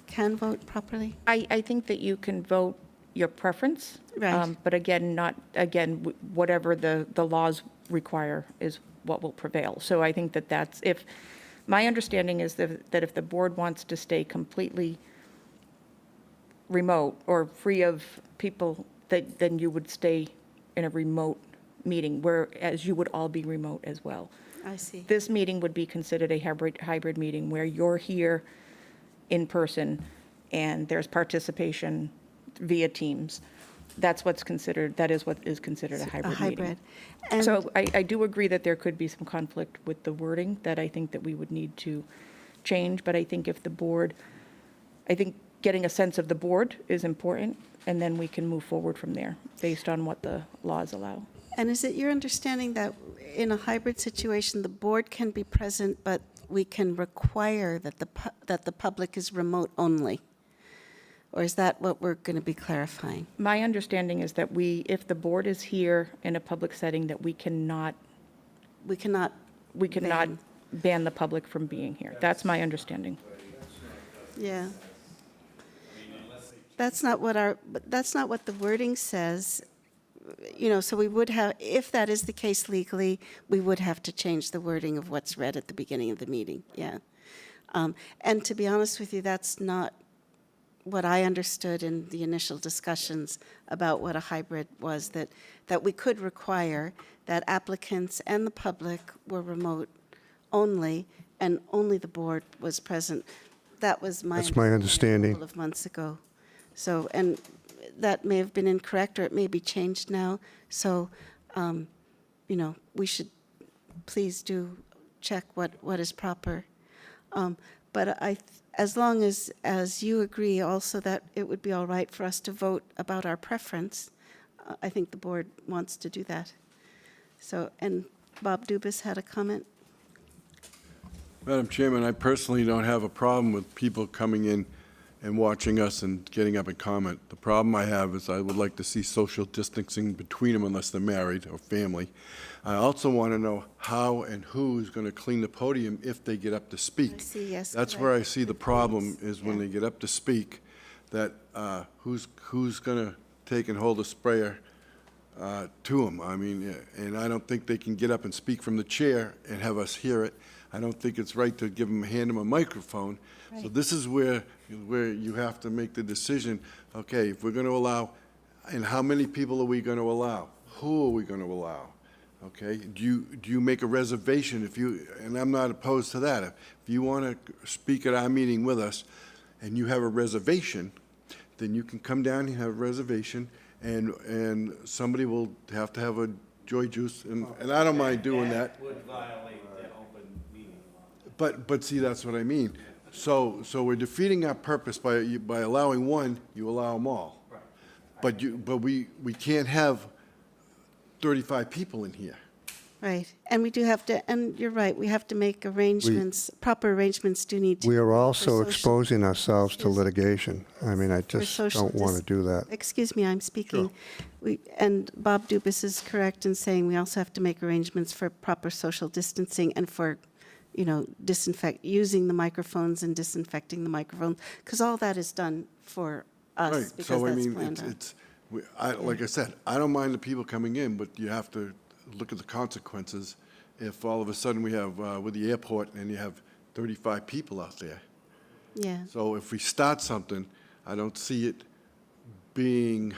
can vote properly? I think that you can vote your preference. Right. But again, whatever the laws require is what will prevail. So I think that my understanding is that if the board wants to stay completely remote or free of people, then you would stay in a remote meeting, whereas you would all be remote as well. I see. This meeting would be considered a hybrid meeting where you're here in person and there's participation via Teams. That is what is considered a hybrid meeting. And So I do agree that there could be some conflict with the wording that I think that we would need to change, but I think getting a sense of the board is important, and then we can move forward from there based on what the laws allow. And is it your understanding that in a hybrid situation, the board can be present, but we can require that the public is remote only? Or is that what we're going to be clarifying? My understanding is that if the board is here in a public setting, that we cannot ban the public from being here. That's my understanding. Yeah. That's not what the wording says. So we would have, if that is the case legally, we would have to change the wording of what's read at the beginning of the meeting, yeah. And to be honest with you, that's not what I understood in the initial discussions about what a hybrid was, that we could require that applicants and the public were remote only, and only the board was present. That was my That's my understanding. a couple of months ago. So, and that may have been incorrect, or it may be changed now. So, we should please do check what is proper. But as long as you agree also that it would be all right for us to vote about our preference, I think the board wants to do that. So, and Bob Dubus had a comment? Madam Chairman, I personally don't have a problem with people coming in and watching us and getting up and comment. The problem I have is I would like to see social distancing between them unless they're married or family. I also want to know how and who is going to clean the podium if they get up to speak. I see, yes. That's correct. where I see the Good problem, points. is when Yeah. they get up to speak, that who's going to take and hold a sprayer to them. I mean, and I don't think they can get up and speak from the chair and have us hear it. I don't think it's right to hand them a microphone. So Right. this is where you have to make the decision, okay, if we're going to allow, and how many people are we going to allow? Who are we going to allow? Okay, do you make a reservation if you, and I'm not opposed to that. If you want to speak at our meeting with us and you have a reservation, then you can come down and have a reservation, and somebody will have to have a joy juice, and I don't mind doing that. Would violate the open meeting law. But see, that's what I mean. So we're defeating our purpose by allowing one, you allow them all. Right. But we can't have 35 people in here. Right, and we do have to, and you're right, we have to make arrangements, proper arrangements do need to. We are for also social- exposing ourselves to Excuse- litigation. I mean, I for just social don't want to dis- do that. Excuse me, I'm speaking. And Bob Dubus is correct in saying we also have to make arrangements for proper social distancing and for, using the microphones and disinfecting the microphones, because all that is done for us, Right, because so I that's mean, planned on. like I said, I don't mind the people coming in, but you have to look at the consequences if all of a sudden we have, with the airport, and you have 35 people out there. Yeah, So if we start something, I don't see it being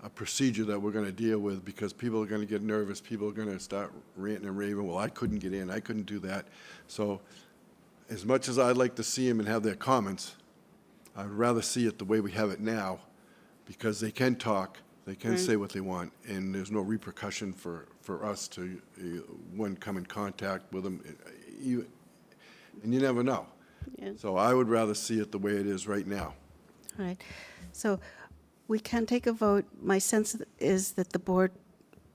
a procedure that we're going to deal with, because people are going to get nervous, people are going to start ranting and raving, well, I couldn't get in, I couldn't do that. So as much as I'd like to see them and have their comments, I'd rather see it the way we have it now, because they can talk, they can Right. say what they want, and there's no repercussion for us to, one, come in contact with them, and you never know. yeah, So I would rather see it the way it is right now. all right. So we can take a vote. My sense is that the board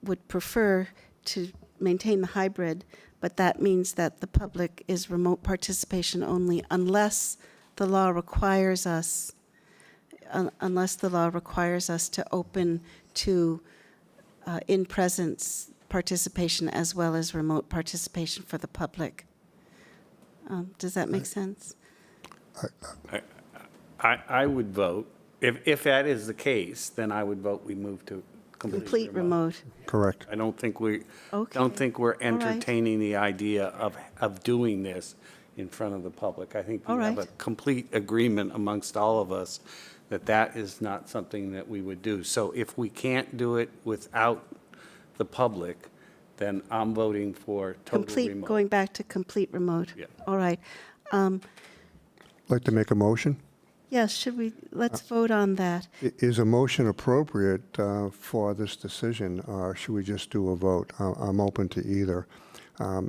would prefer to maintain the hybrid, but that means that the public is remote participation only unless the law requires us, to open to in-presence participation as well as remote participation for the public. Does that make sense? I would vote, if that is the case, then I would vote we move to Complete remote. Correct. I don't think we're Okay. right. entertaining the idea of doing this in front of the public. I think we All have a right. complete agreement amongst all of us that that is not something that we would do. So if we can't do it without the public, then I'm voting for total Complete, remote. going back to complete remote. Yeah. All right. Like to make a motion? Yes, let's vote on that. Is a motion appropriate for this decision, or should we just do a vote? I'm open to either.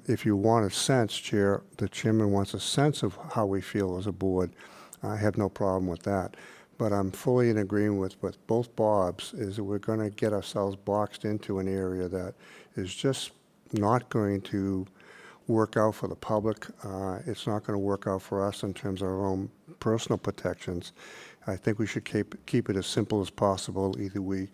If you want a sense, Chair, the chairman wants a sense of how we feel as a board, I have no problem with that. But I'm fully in agreement with both Bobs, is that we're going to get ourselves boxed into an area that is just not going to work out for the public. It's not going to work out for us in terms of our own personal protections. I think we should keep it as simple as possible. Either we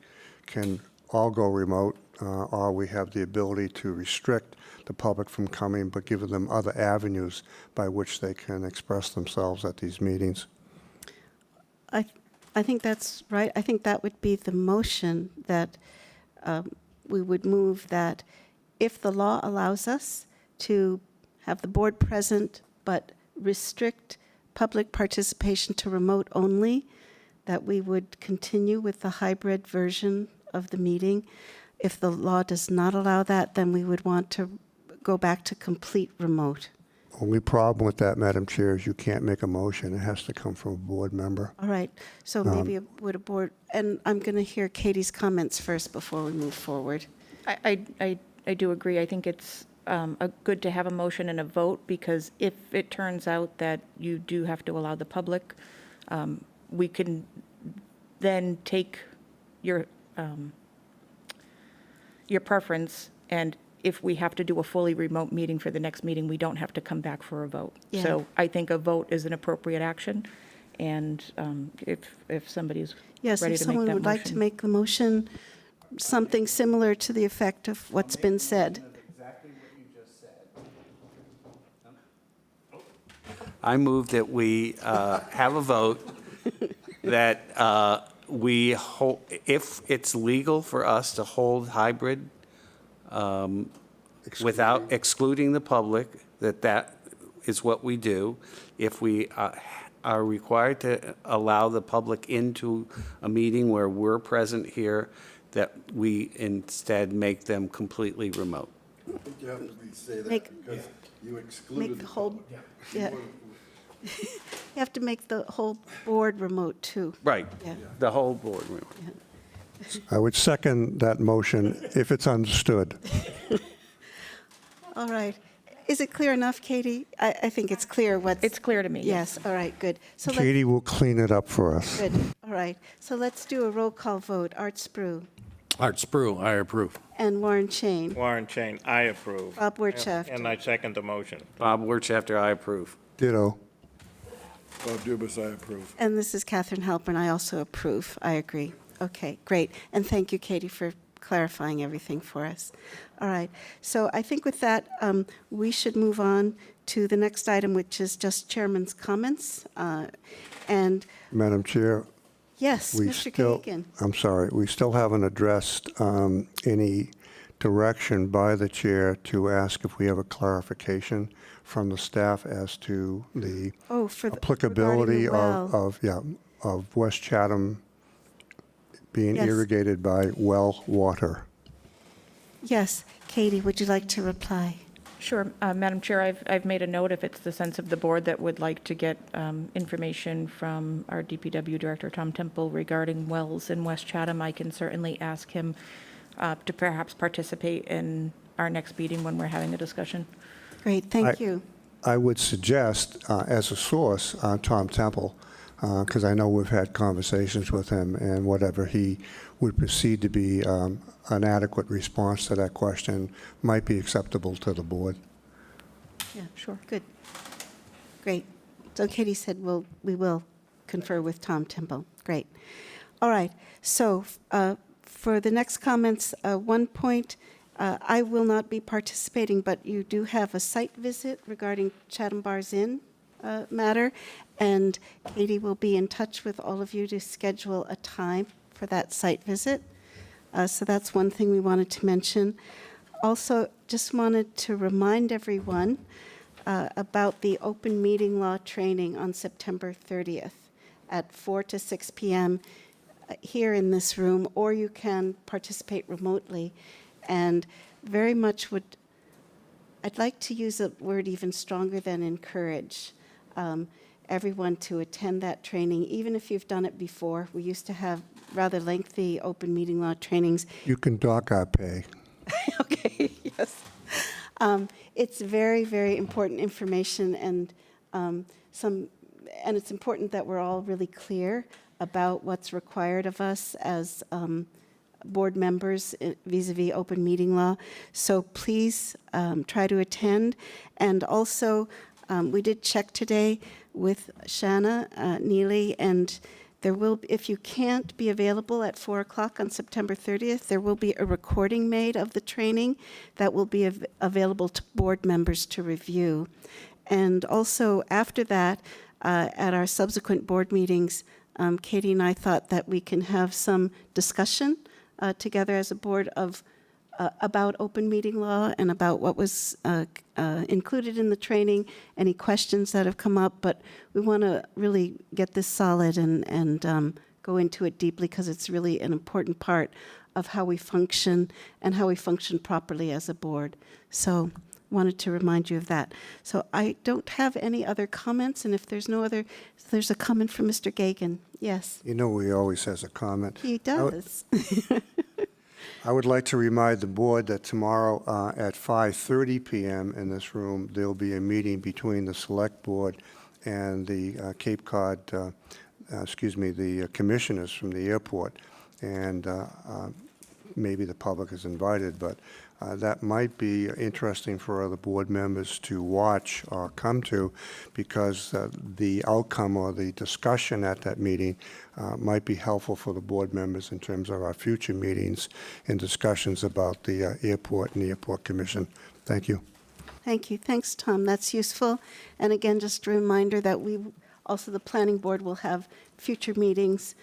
can all go remote, or we have the ability to restrict the public from coming, but give them other avenues by which they can express themselves at these meetings. I think that's right. I think that would be the motion, that we would move that if the law allows us to have the board present but restrict public participation to remote only, that we would continue with the hybrid version of the meeting. If the law does not allow that, then we would want to go back to complete remote. Only problem with that, Madam Chair, is you can't make a motion. It has to come from a board member. All right, so maybe would a board, and I'm going to hear Katie's comments first before we move forward. I do agree. I think it's good to have a motion and a vote, because if it turns out that you do have to allow the public, we can then take your preference, and if we have to do a fully remote meeting for the next meeting, we don't have to come back for a vote. Yeah. So I think a vote is an appropriate action, and if somebody's Yes, ready if to make someone that would like to motion. make the motion, something similar to the effect of what's been said. Exactly what you just said. I move that we have a vote that if it's legal for us to hold hybrid without excluding the public, that is what we do. If we are required to allow the public into a meeting where we're present here, that we instead make them completely remote. I think you have to say that Make- because you Make excluded the the whole, public. yeah. You have to make the whole board remote, too. Right, Yeah. the whole board remote. I would second that motion if it's understood. All right. Is it clear enough, Katie? I think it's clear what's... It's clear to me, Yes, all right, good. So let's, Katie will clean it up for us. good, all right. So let's do a roll call vote. Art Spru Art Spru, I approve. and Warren Chain. Warren Chain, I approve. Bob Wirtschafter. And I second the motion. Bob Wirtschafter, I approve. Ditto. Bob Dubus, I approve. And this is Catherine Halpern. I also approve. I agree. Okay, great. And thank you, Katie, for clarifying everything for us. All right. So I think with that, we should move on to the next item, which is just chairman's comments. And Madam Chair, yes, we Mr. still, Kagan. I'm sorry, we still haven't addressed any direction by the chair to ask if we have a clarification from the staff as to the Oh, for the applicability regarding the well. of West Chatham being Yes. irrigated by well water. Yes, Katie, would you like to reply? Sure, Madam Chair, I've made a note, if it's the sense of the board that would like to get information from our DPW Director, Tom Temple, regarding wells in West Chatham, I can certainly ask him to perhaps participate in our next meeting when we're having a discussion. Great, thank you. I would suggest, as a source, Tom Temple, because I know we've had conversations with him, and whatever he would perceive to be an adequate response to that question might be acceptable to the board. Yeah, sure, good. Great. So Katie said we will confer with Tom Temple. Great. All right, so for the next comments, one point, I will not be participating, but you do have a site visit regarding Chatham Bars Inn matter, and Katie will be in touch with all of you to schedule a time for that site visit. So that's one thing we wanted to mention. Also, just wanted to remind everyone about the open meeting law training on September 30th at 4 to 6 p.m. Here in this room, or you can participate remotely. And very much I'd like to use a word even stronger than encourage everyone to attend that training, even if you've done it before. We used to have rather lengthy open meeting law trainings. You can dock our pay. Okay, yes. It's very, very important information, and it's important that we're all really clear about what's required of us as board members vis-a-vis open meeting law. So please try to attend. And also, we did check today with Shanna Neely, and there will, if you can't be available at 4 o'clock on September 30th, there will be a recording made of the training that will be available to board members to review. And also, after that, at our subsequent board meetings, Katie and I thought that we can have some discussion together as a board about open meeting law and about what was included in the training, any questions that have come up, but we want to really get this solid and go into it deeply, because it's really an important part of how we function and how we function properly as a board. So wanted to remind you of that. So I don't have any other comments, and if there's no other, there's a comment from Mr. Gagan. Yes, You know he always has a comment. he does. I would like to remind the board that tomorrow at 5:30 p.m. in this room, there'll be a meeting between the Select Board and the Cape Cod, the commissioners from the airport. And maybe the public is invited, but that might be interesting for other board members to watch or come to, because the outcome or the discussion at that meeting might be helpful for the board members in terms of our future meetings and discussions about the airport and the Airport Commission. Thank you. Thank you. Thanks, Tom. That's useful. And again, just a reminder that we Also, the planning board will have future meetings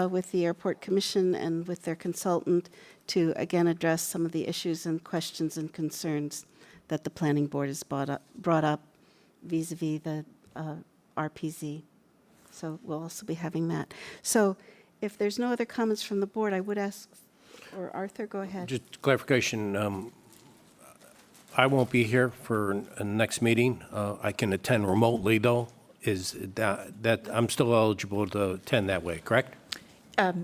with the airport commission and with their consultant to, again, address some of the issues and questions and concerns that the planning board has brought up vis-a-vis the RPZ. So we'll also be having that. So if there's no other comments from the board, I would ask, or Arthur, go ahead. Just clarification, I won't be here for the next meeting. I can attend remotely, though. Is that I'm still eligible to attend that way, correct?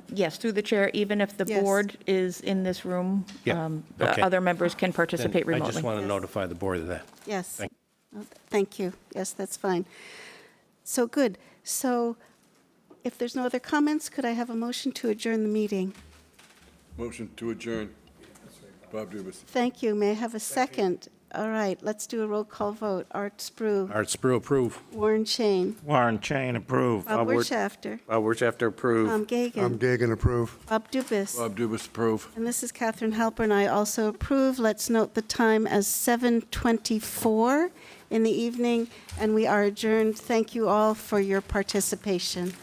Yes, through the chair, even if the Yes. board is in this room, Yeah, okay. other members can participate Then remotely. I just want to notify the board of that. Yes. Thank Thank you. Yes, that's fine. So good. So if there's no other comments, could I have a motion to adjourn the meeting? Motion to adjourn. Bob Dubus. Thank you. May I have a second? All right, let's do a roll call vote. Art Spru, Art Spru, approve. Warren Chain, Warren Chain, approve. Bob Wirtschafter, Bob Wirtschafter, approve. Tom I'm Gagan, Gagan, approve. Bob Dubus. Bob Dubus, approve. And this is Catherine Halpern. I also approve. Let's note the time as 7:24 in the evening, and we are adjourned. Thank you all for your participation.